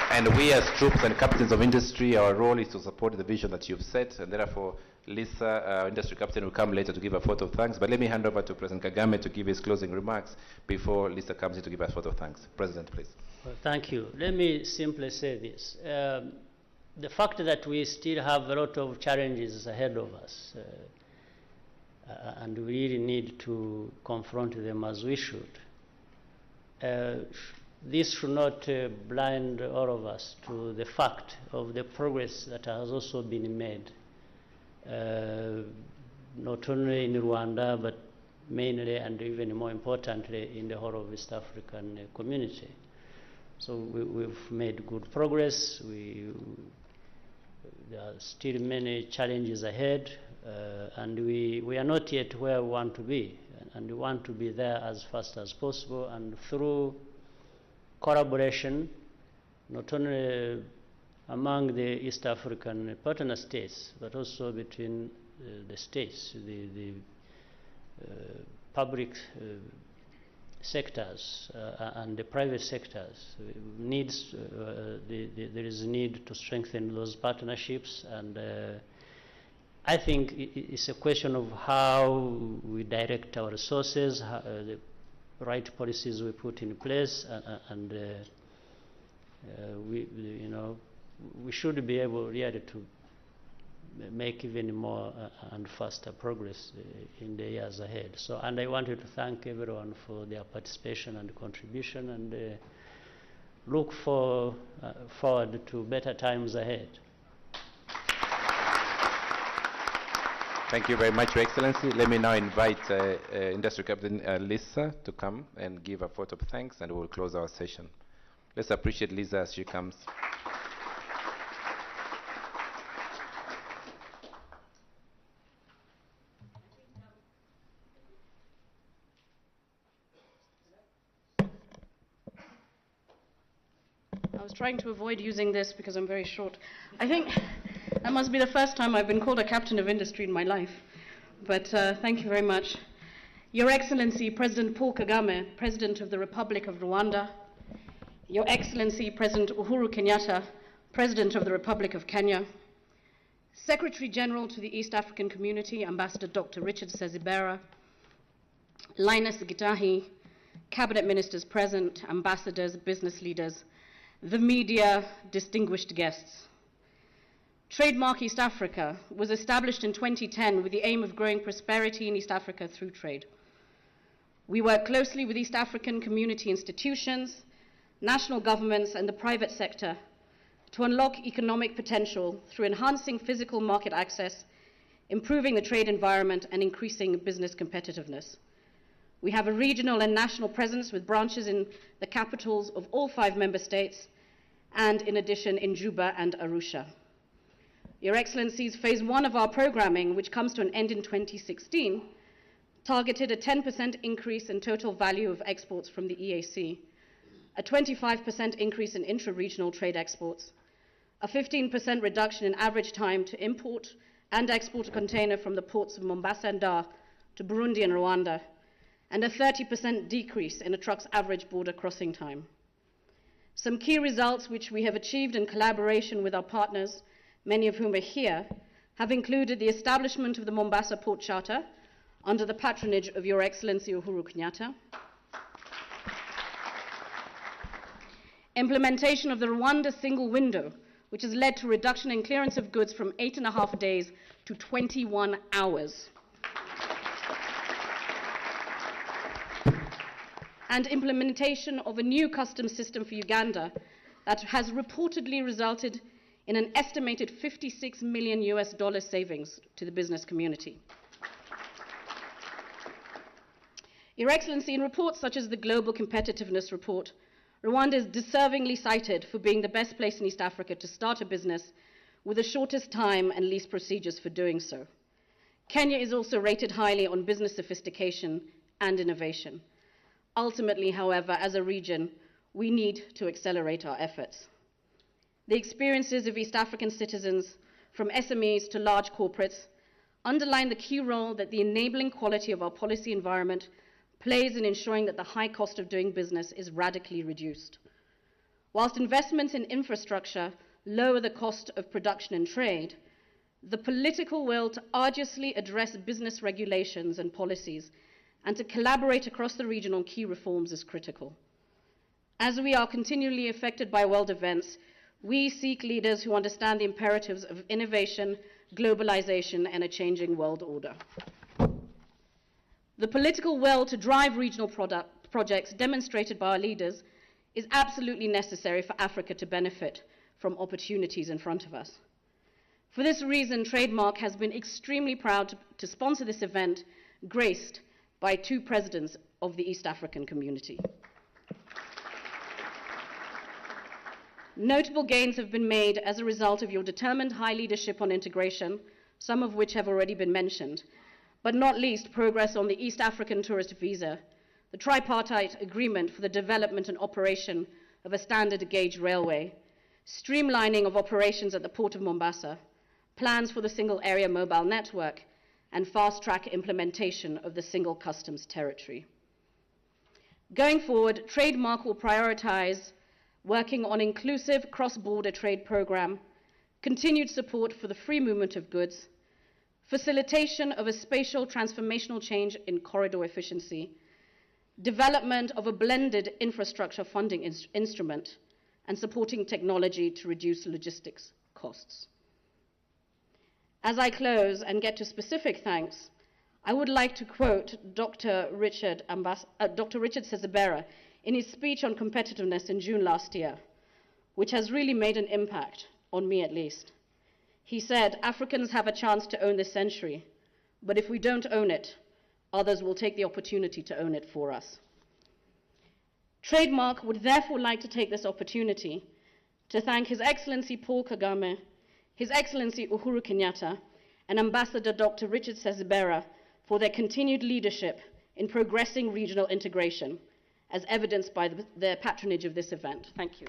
And we as troops and captains of industry, our role is to support the vision that you've set, and therefore Lisa, our industry captain, will come later to give a vote of thanks. But let me hand over to President Kagame to give his closing remarks before Lisa comes in to give us a vote of thanks. President, please. Well, thank you. Let me simply say this. The fact that we still have a lot of challenges ahead of us, and we really need to confront them as we should. This should not blind all of us to the fact of the progress that has also been made, not only in Rwanda, but mainly and even more importantly in the whole of East African community. So we've made good progress. There are still many challenges ahead, and we are not yet where we want to be, and we want to be there as fast as possible, and through collaboration, not only among the East African partner states, but also between the states, the public sectors and the private sectors. There is a need to strengthen those partnerships, and I think it's a question of how we direct our resources, the right policies we put in place, and we should be able really to make even more and faster progress in the years ahead. So, and I wanted to thank everyone for their participation and contribution, and look forward to better times ahead. Thank you very much, Your Excellency. Let me now invite Industry Captain Lisa to come and give a vote of thanks, and we'll close our session. Let's appreciate Lisa as she comes. I was trying to avoid using this because I'm very short. I think that must be the first time I've been called a captain of industry in my life. But thank you very much. Your Excellency, President Paul Kagame, President of the Republic of Rwanda. Your Excellency, President Uhuru Kenyatta, President of the Republic of Kenya. Secretary General to the East African Community, Ambassador Dr. Richard Sezibera. Linus Gitahi, Cabinet Ministers present, ambassadors, business leaders, the media, distinguished guests. Trademark East Africa was established in 2010 with the aim of growing prosperity in East Africa through trade. We work closely with East African community institutions, national governments, and the private sector to unlock economic potential through enhancing physical market access, improving the trade environment, and increasing business competitiveness. We have a regional and national presence with branches in the capitals of all 5 member states, and in addition in Juba and Arusha. Your Excellencies, phase 1 of our programming, which comes to an end in 2016, targeted a 10% increase in total value of exports from the EAC, a 25% increase in intra-regional trade exports, a 15% reduction in average time to import and export a container from the ports of Mombasa and Dar to Burundi and Rwanda, and a 30% decrease in a truck's average border crossing time. Some key results which we have achieved in collaboration with our partners, many of whom are here, have included the establishment of the Mombasa Port Charter under the patronage of Your Excellency Uhuru Kenyatta, implementation of the Rwanda single window, which has led to reduction in clearance of goods from 8.5 days to 21 hours. And implementation of a new customs system for Uganda that has reportedly resulted in an estimated $56 million savings to the business community. Your Excellency, in reports such as the Global Competitiveness Report, Rwanda is deservingly cited for being the best place in East Africa to start a business with the shortest time and least procedures for doing so. Kenya is also rated highly on business sophistication and innovation. Ultimately, however, as a region, we need to accelerate our efforts. The experiences of East African citizens, from SMEs to large corporates, underline the key role that the enabling quality of our policy environment plays in ensuring that the high cost of doing business is radically reduced. Whilst investments in infrastructure lower the cost of production and trade, the political will to arduously address business regulations and policies and to collaborate across the region on key reforms is critical. As we are continually affected by world events, we seek leaders who understand the imperatives of innovation, globalization, and a changing world order. The political will to drive regional projects demonstrated by our leaders is absolutely necessary for Africa to benefit from opportunities in front of us. For this reason, Trademark has been extremely proud to sponsor this event, graced by 2 presidents of the East African community. Notable gains have been made as a result of your determined high leadership on integration, some of which have already been mentioned, but not least progress on the East African tourist visa, the tripartite agreement for the development and operation of a standard gauge railway, streamlining of operations at the port of Mombasa, plans for the single area mobile network, and fast-track implementation of the single customs territory. Going forward, Trademark will prioritize working on inclusive cross-border trade program, continued support for the free movement of goods, facilitation of a spatial transformational change in corridor efficiency, development of a blended infrastructure funding instrument, and supporting technology to reduce logistics costs. As I close and get to specific thanks, I would like to quote Dr. Richard Sezibera in his speech on competitiveness in June last year, which has really made an impact, on me at least. He said, "Africans have a chance to own this century, but if we don't own it, others will take the opportunity to own it for us." Trademark would therefore like to take this opportunity to thank His Excellency Paul Kagame, His Excellency Uhuru Kenyatta, and Ambassador Dr. Richard Sezibera for their continued leadership in progressing regional integration, as evidenced by their patronage of this event. Thank you.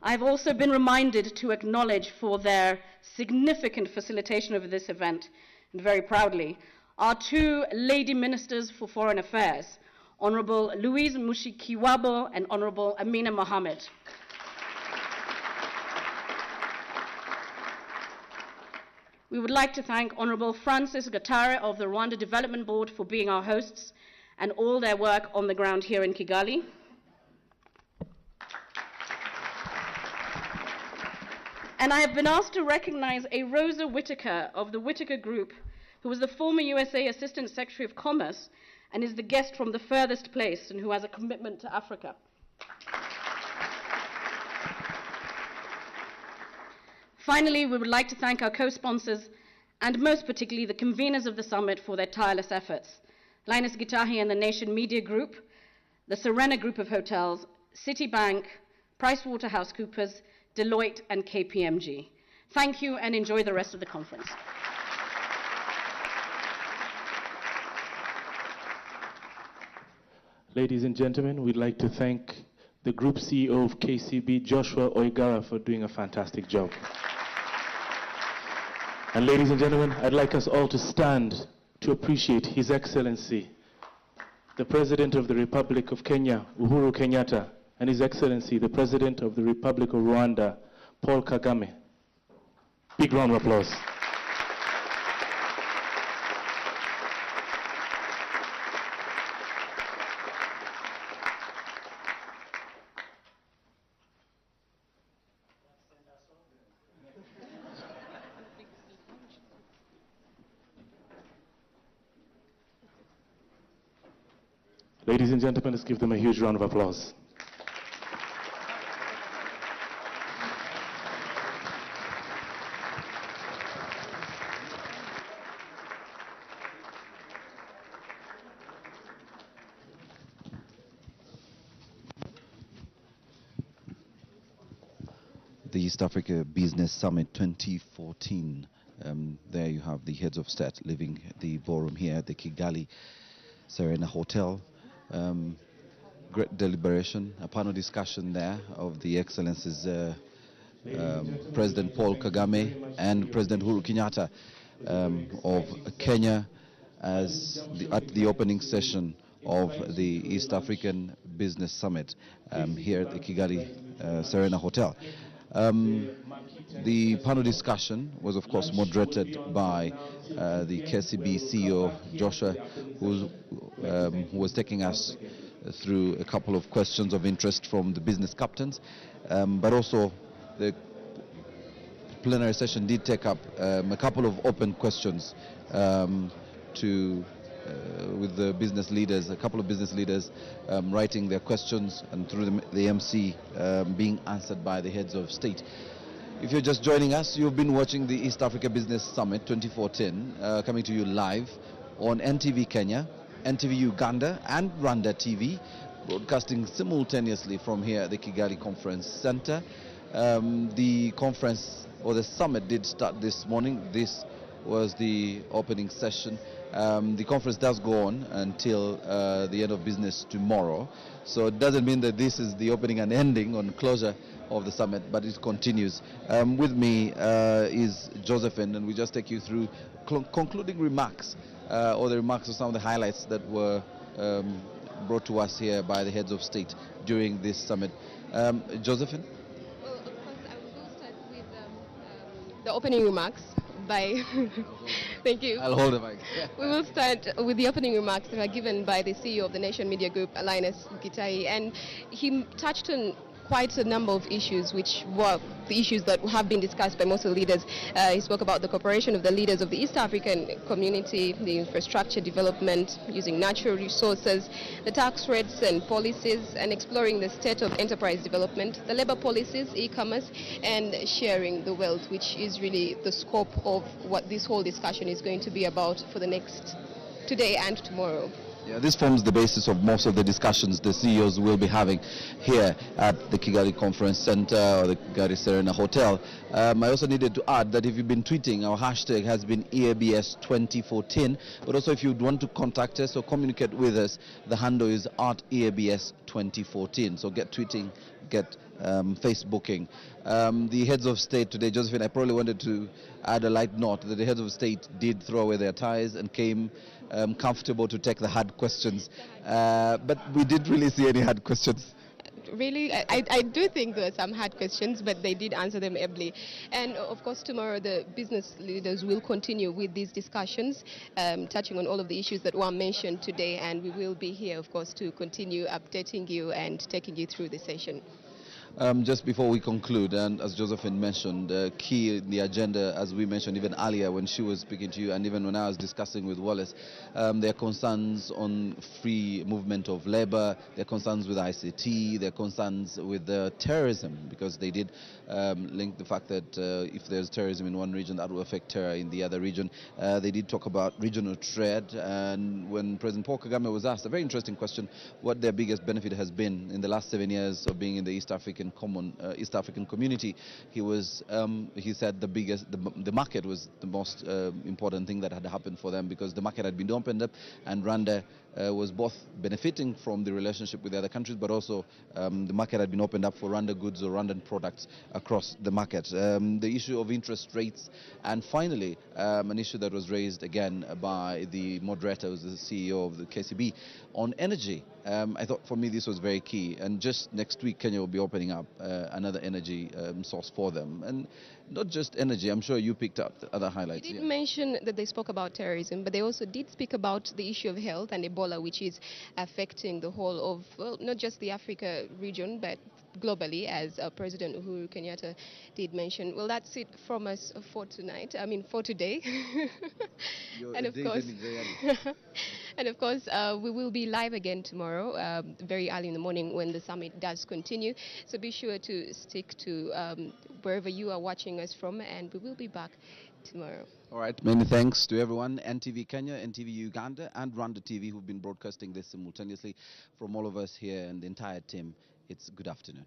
I've also been reminded to acknowledge for their significant facilitation of this event, and very proudly, our 2 Lady Ministers for Foreign Affairs, Honorable Louise Mushikiwabo and Honorable Amina Mohammed. We would like to thank Honorable Francis Gatare of the Rwanda Development Board for being our hosts and all their work on the ground here in Kigali. And I have been asked to recognize a Rosa Whitaker of the Whitaker Group, who was the former USA Assistant Secretary of Commerce and is the guest from the furthest place and who has a commitment to Africa. Finally, we would like to thank our co-sponsors and most particularly the conveners of the summit for their tireless efforts. Linus Gitahi and the Nation Media Group, the Serena Group of Hotels, Citibank, PricewaterhouseCoopers, Deloitte and KPMG. Thank you and enjoy the rest of the conference. Ladies and gentlemen, we'd like to thank the Group CEO of KCB, Joshua Oigara, for doing a fantastic job. And ladies and gentlemen, I'd like us all to stand to appreciate His Excellency, the President of the Republic of Kenya, Uhuru Kenyatta, and His Excellency, the President of the Republic of Rwanda, Paul Kagame. Big round of applause. Ladies and gentlemen, let's give them a huge round of applause. The East Africa Business Summit 2014. There you have the heads of state leaving the ballroom here at the Kigali Serena Hotel. Great deliberation, a panel discussion there of the Excellencies President Paul Kagame and President Uhuru Kenyatta of Kenya at the opening session of the East African Business Summit here at the Kigali Serena Hotel. The panel discussion was, of course, moderated by the KCB CEO, Joshua, who was taking us through a couple of questions of interest from the business captains, but also the plenary session did take up a couple of open questions with the business leaders, a couple of business leaders writing their questions, and through the MC being answered by the heads of state. If you're just joining us, you've been watching the East Africa Business Summit 2014 coming to you live on NTV Kenya, NTV Uganda and Rwanda TV, broadcasting simultaneously from here at the Kigali Conference Center. The conference or the summit did start this morning. This was the opening session. The conference does go on until the end of business tomorrow. So it doesn't mean that this is the opening and ending on closure of the summit, but it continues. With me is Josephine, and we just take you through concluding remarks or the remarks of some of the highlights that were brought to us here by the heads of state during this summit. Josephine? Well, of course, I will start with the opening remarks by thank you. I'll hold the mic. We will start with the opening remarks that were given by the CEO of the Nation Media Group, Linus Gitai, and he touched on quite a number of issues, which were the issues that have been discussed by most of the leaders. He spoke about the cooperation of the leaders of the East African community, the infrastructure development using natural resources, the tax rates and policies, and exploring the state of enterprise development, the labor policies, e-commerce, and sharing the wealth, which is really the scope of what this whole discussion is going to be about for the next today and tomorrow. Yeah, this forms the basis of most of the discussions the CEOs will be having here at the Kigali Conference Center or the Kigali Serena Hotel. I also needed to add that if you've been tweeting, our hashtag has been EABS 2014, but also if you want to contact us or communicate with us, the handle is at EABS 2014. So get tweeting, get Facebooking. The heads of state today, Josephine, I probably wanted to add a light note that the heads of state did throw away their ties and came comfortable to take the hard questions, but we didn't really see any hard questions. Really, I do think there were some hard questions, but they did answer them ably. And of course, tomorrow the business leaders will continue with these discussions, touching on all of the issues that were mentioned today, and we will be here, of course, to continue updating you and taking you through the session. Just before we conclude, and as Josephine mentioned, key in the agenda, as we mentioned even earlier when she was speaking to you, and even when I was discussing with Wallace, their concerns on free movement of labor, their concerns with ICT, their concerns with terrorism, because they did link the fact that if there's terrorism in one region, that will affect terror in the other region. They did talk about regional trade, and when President Paul Kagame was asked a very interesting question, what their biggest benefit has been in the last 7 years of being in the East African and common East African community. He said the market was the most important thing that had happened for them, because the market had been opened up, and Rwanda was both benefiting from the relationship with the other countries, but also the market had been opened up for Rwanda goods or Rwandan products across the market. The issue of interest rates, and finally an issue that was raised again by the moderator, who's the CEO of the KCB, on energy. I thought for me this was very key, and just next week Kenya will be opening up another energy source for them, and not just energy. I'm sure you picked up the other highlights. You did mention that they spoke about terrorism, but they also did speak about the issue of health and Ebola, which is affecting the whole of, well, not just the Africa region, but globally, as President Uhuru Kenyatta did mention. Well, that's it from us for tonight. I mean, for today. And of course, and of course, we will be live again tomorrow, very early in the morning when the summit does continue. So be sure to stick to wherever you are watching us from, and we will be back tomorrow. All right, many thanks to everyone, NTV Kenya, NTV Uganda, and Rwanda TV, who've been broadcasting this simultaneously. From all of us here and the entire team, it's good afternoon.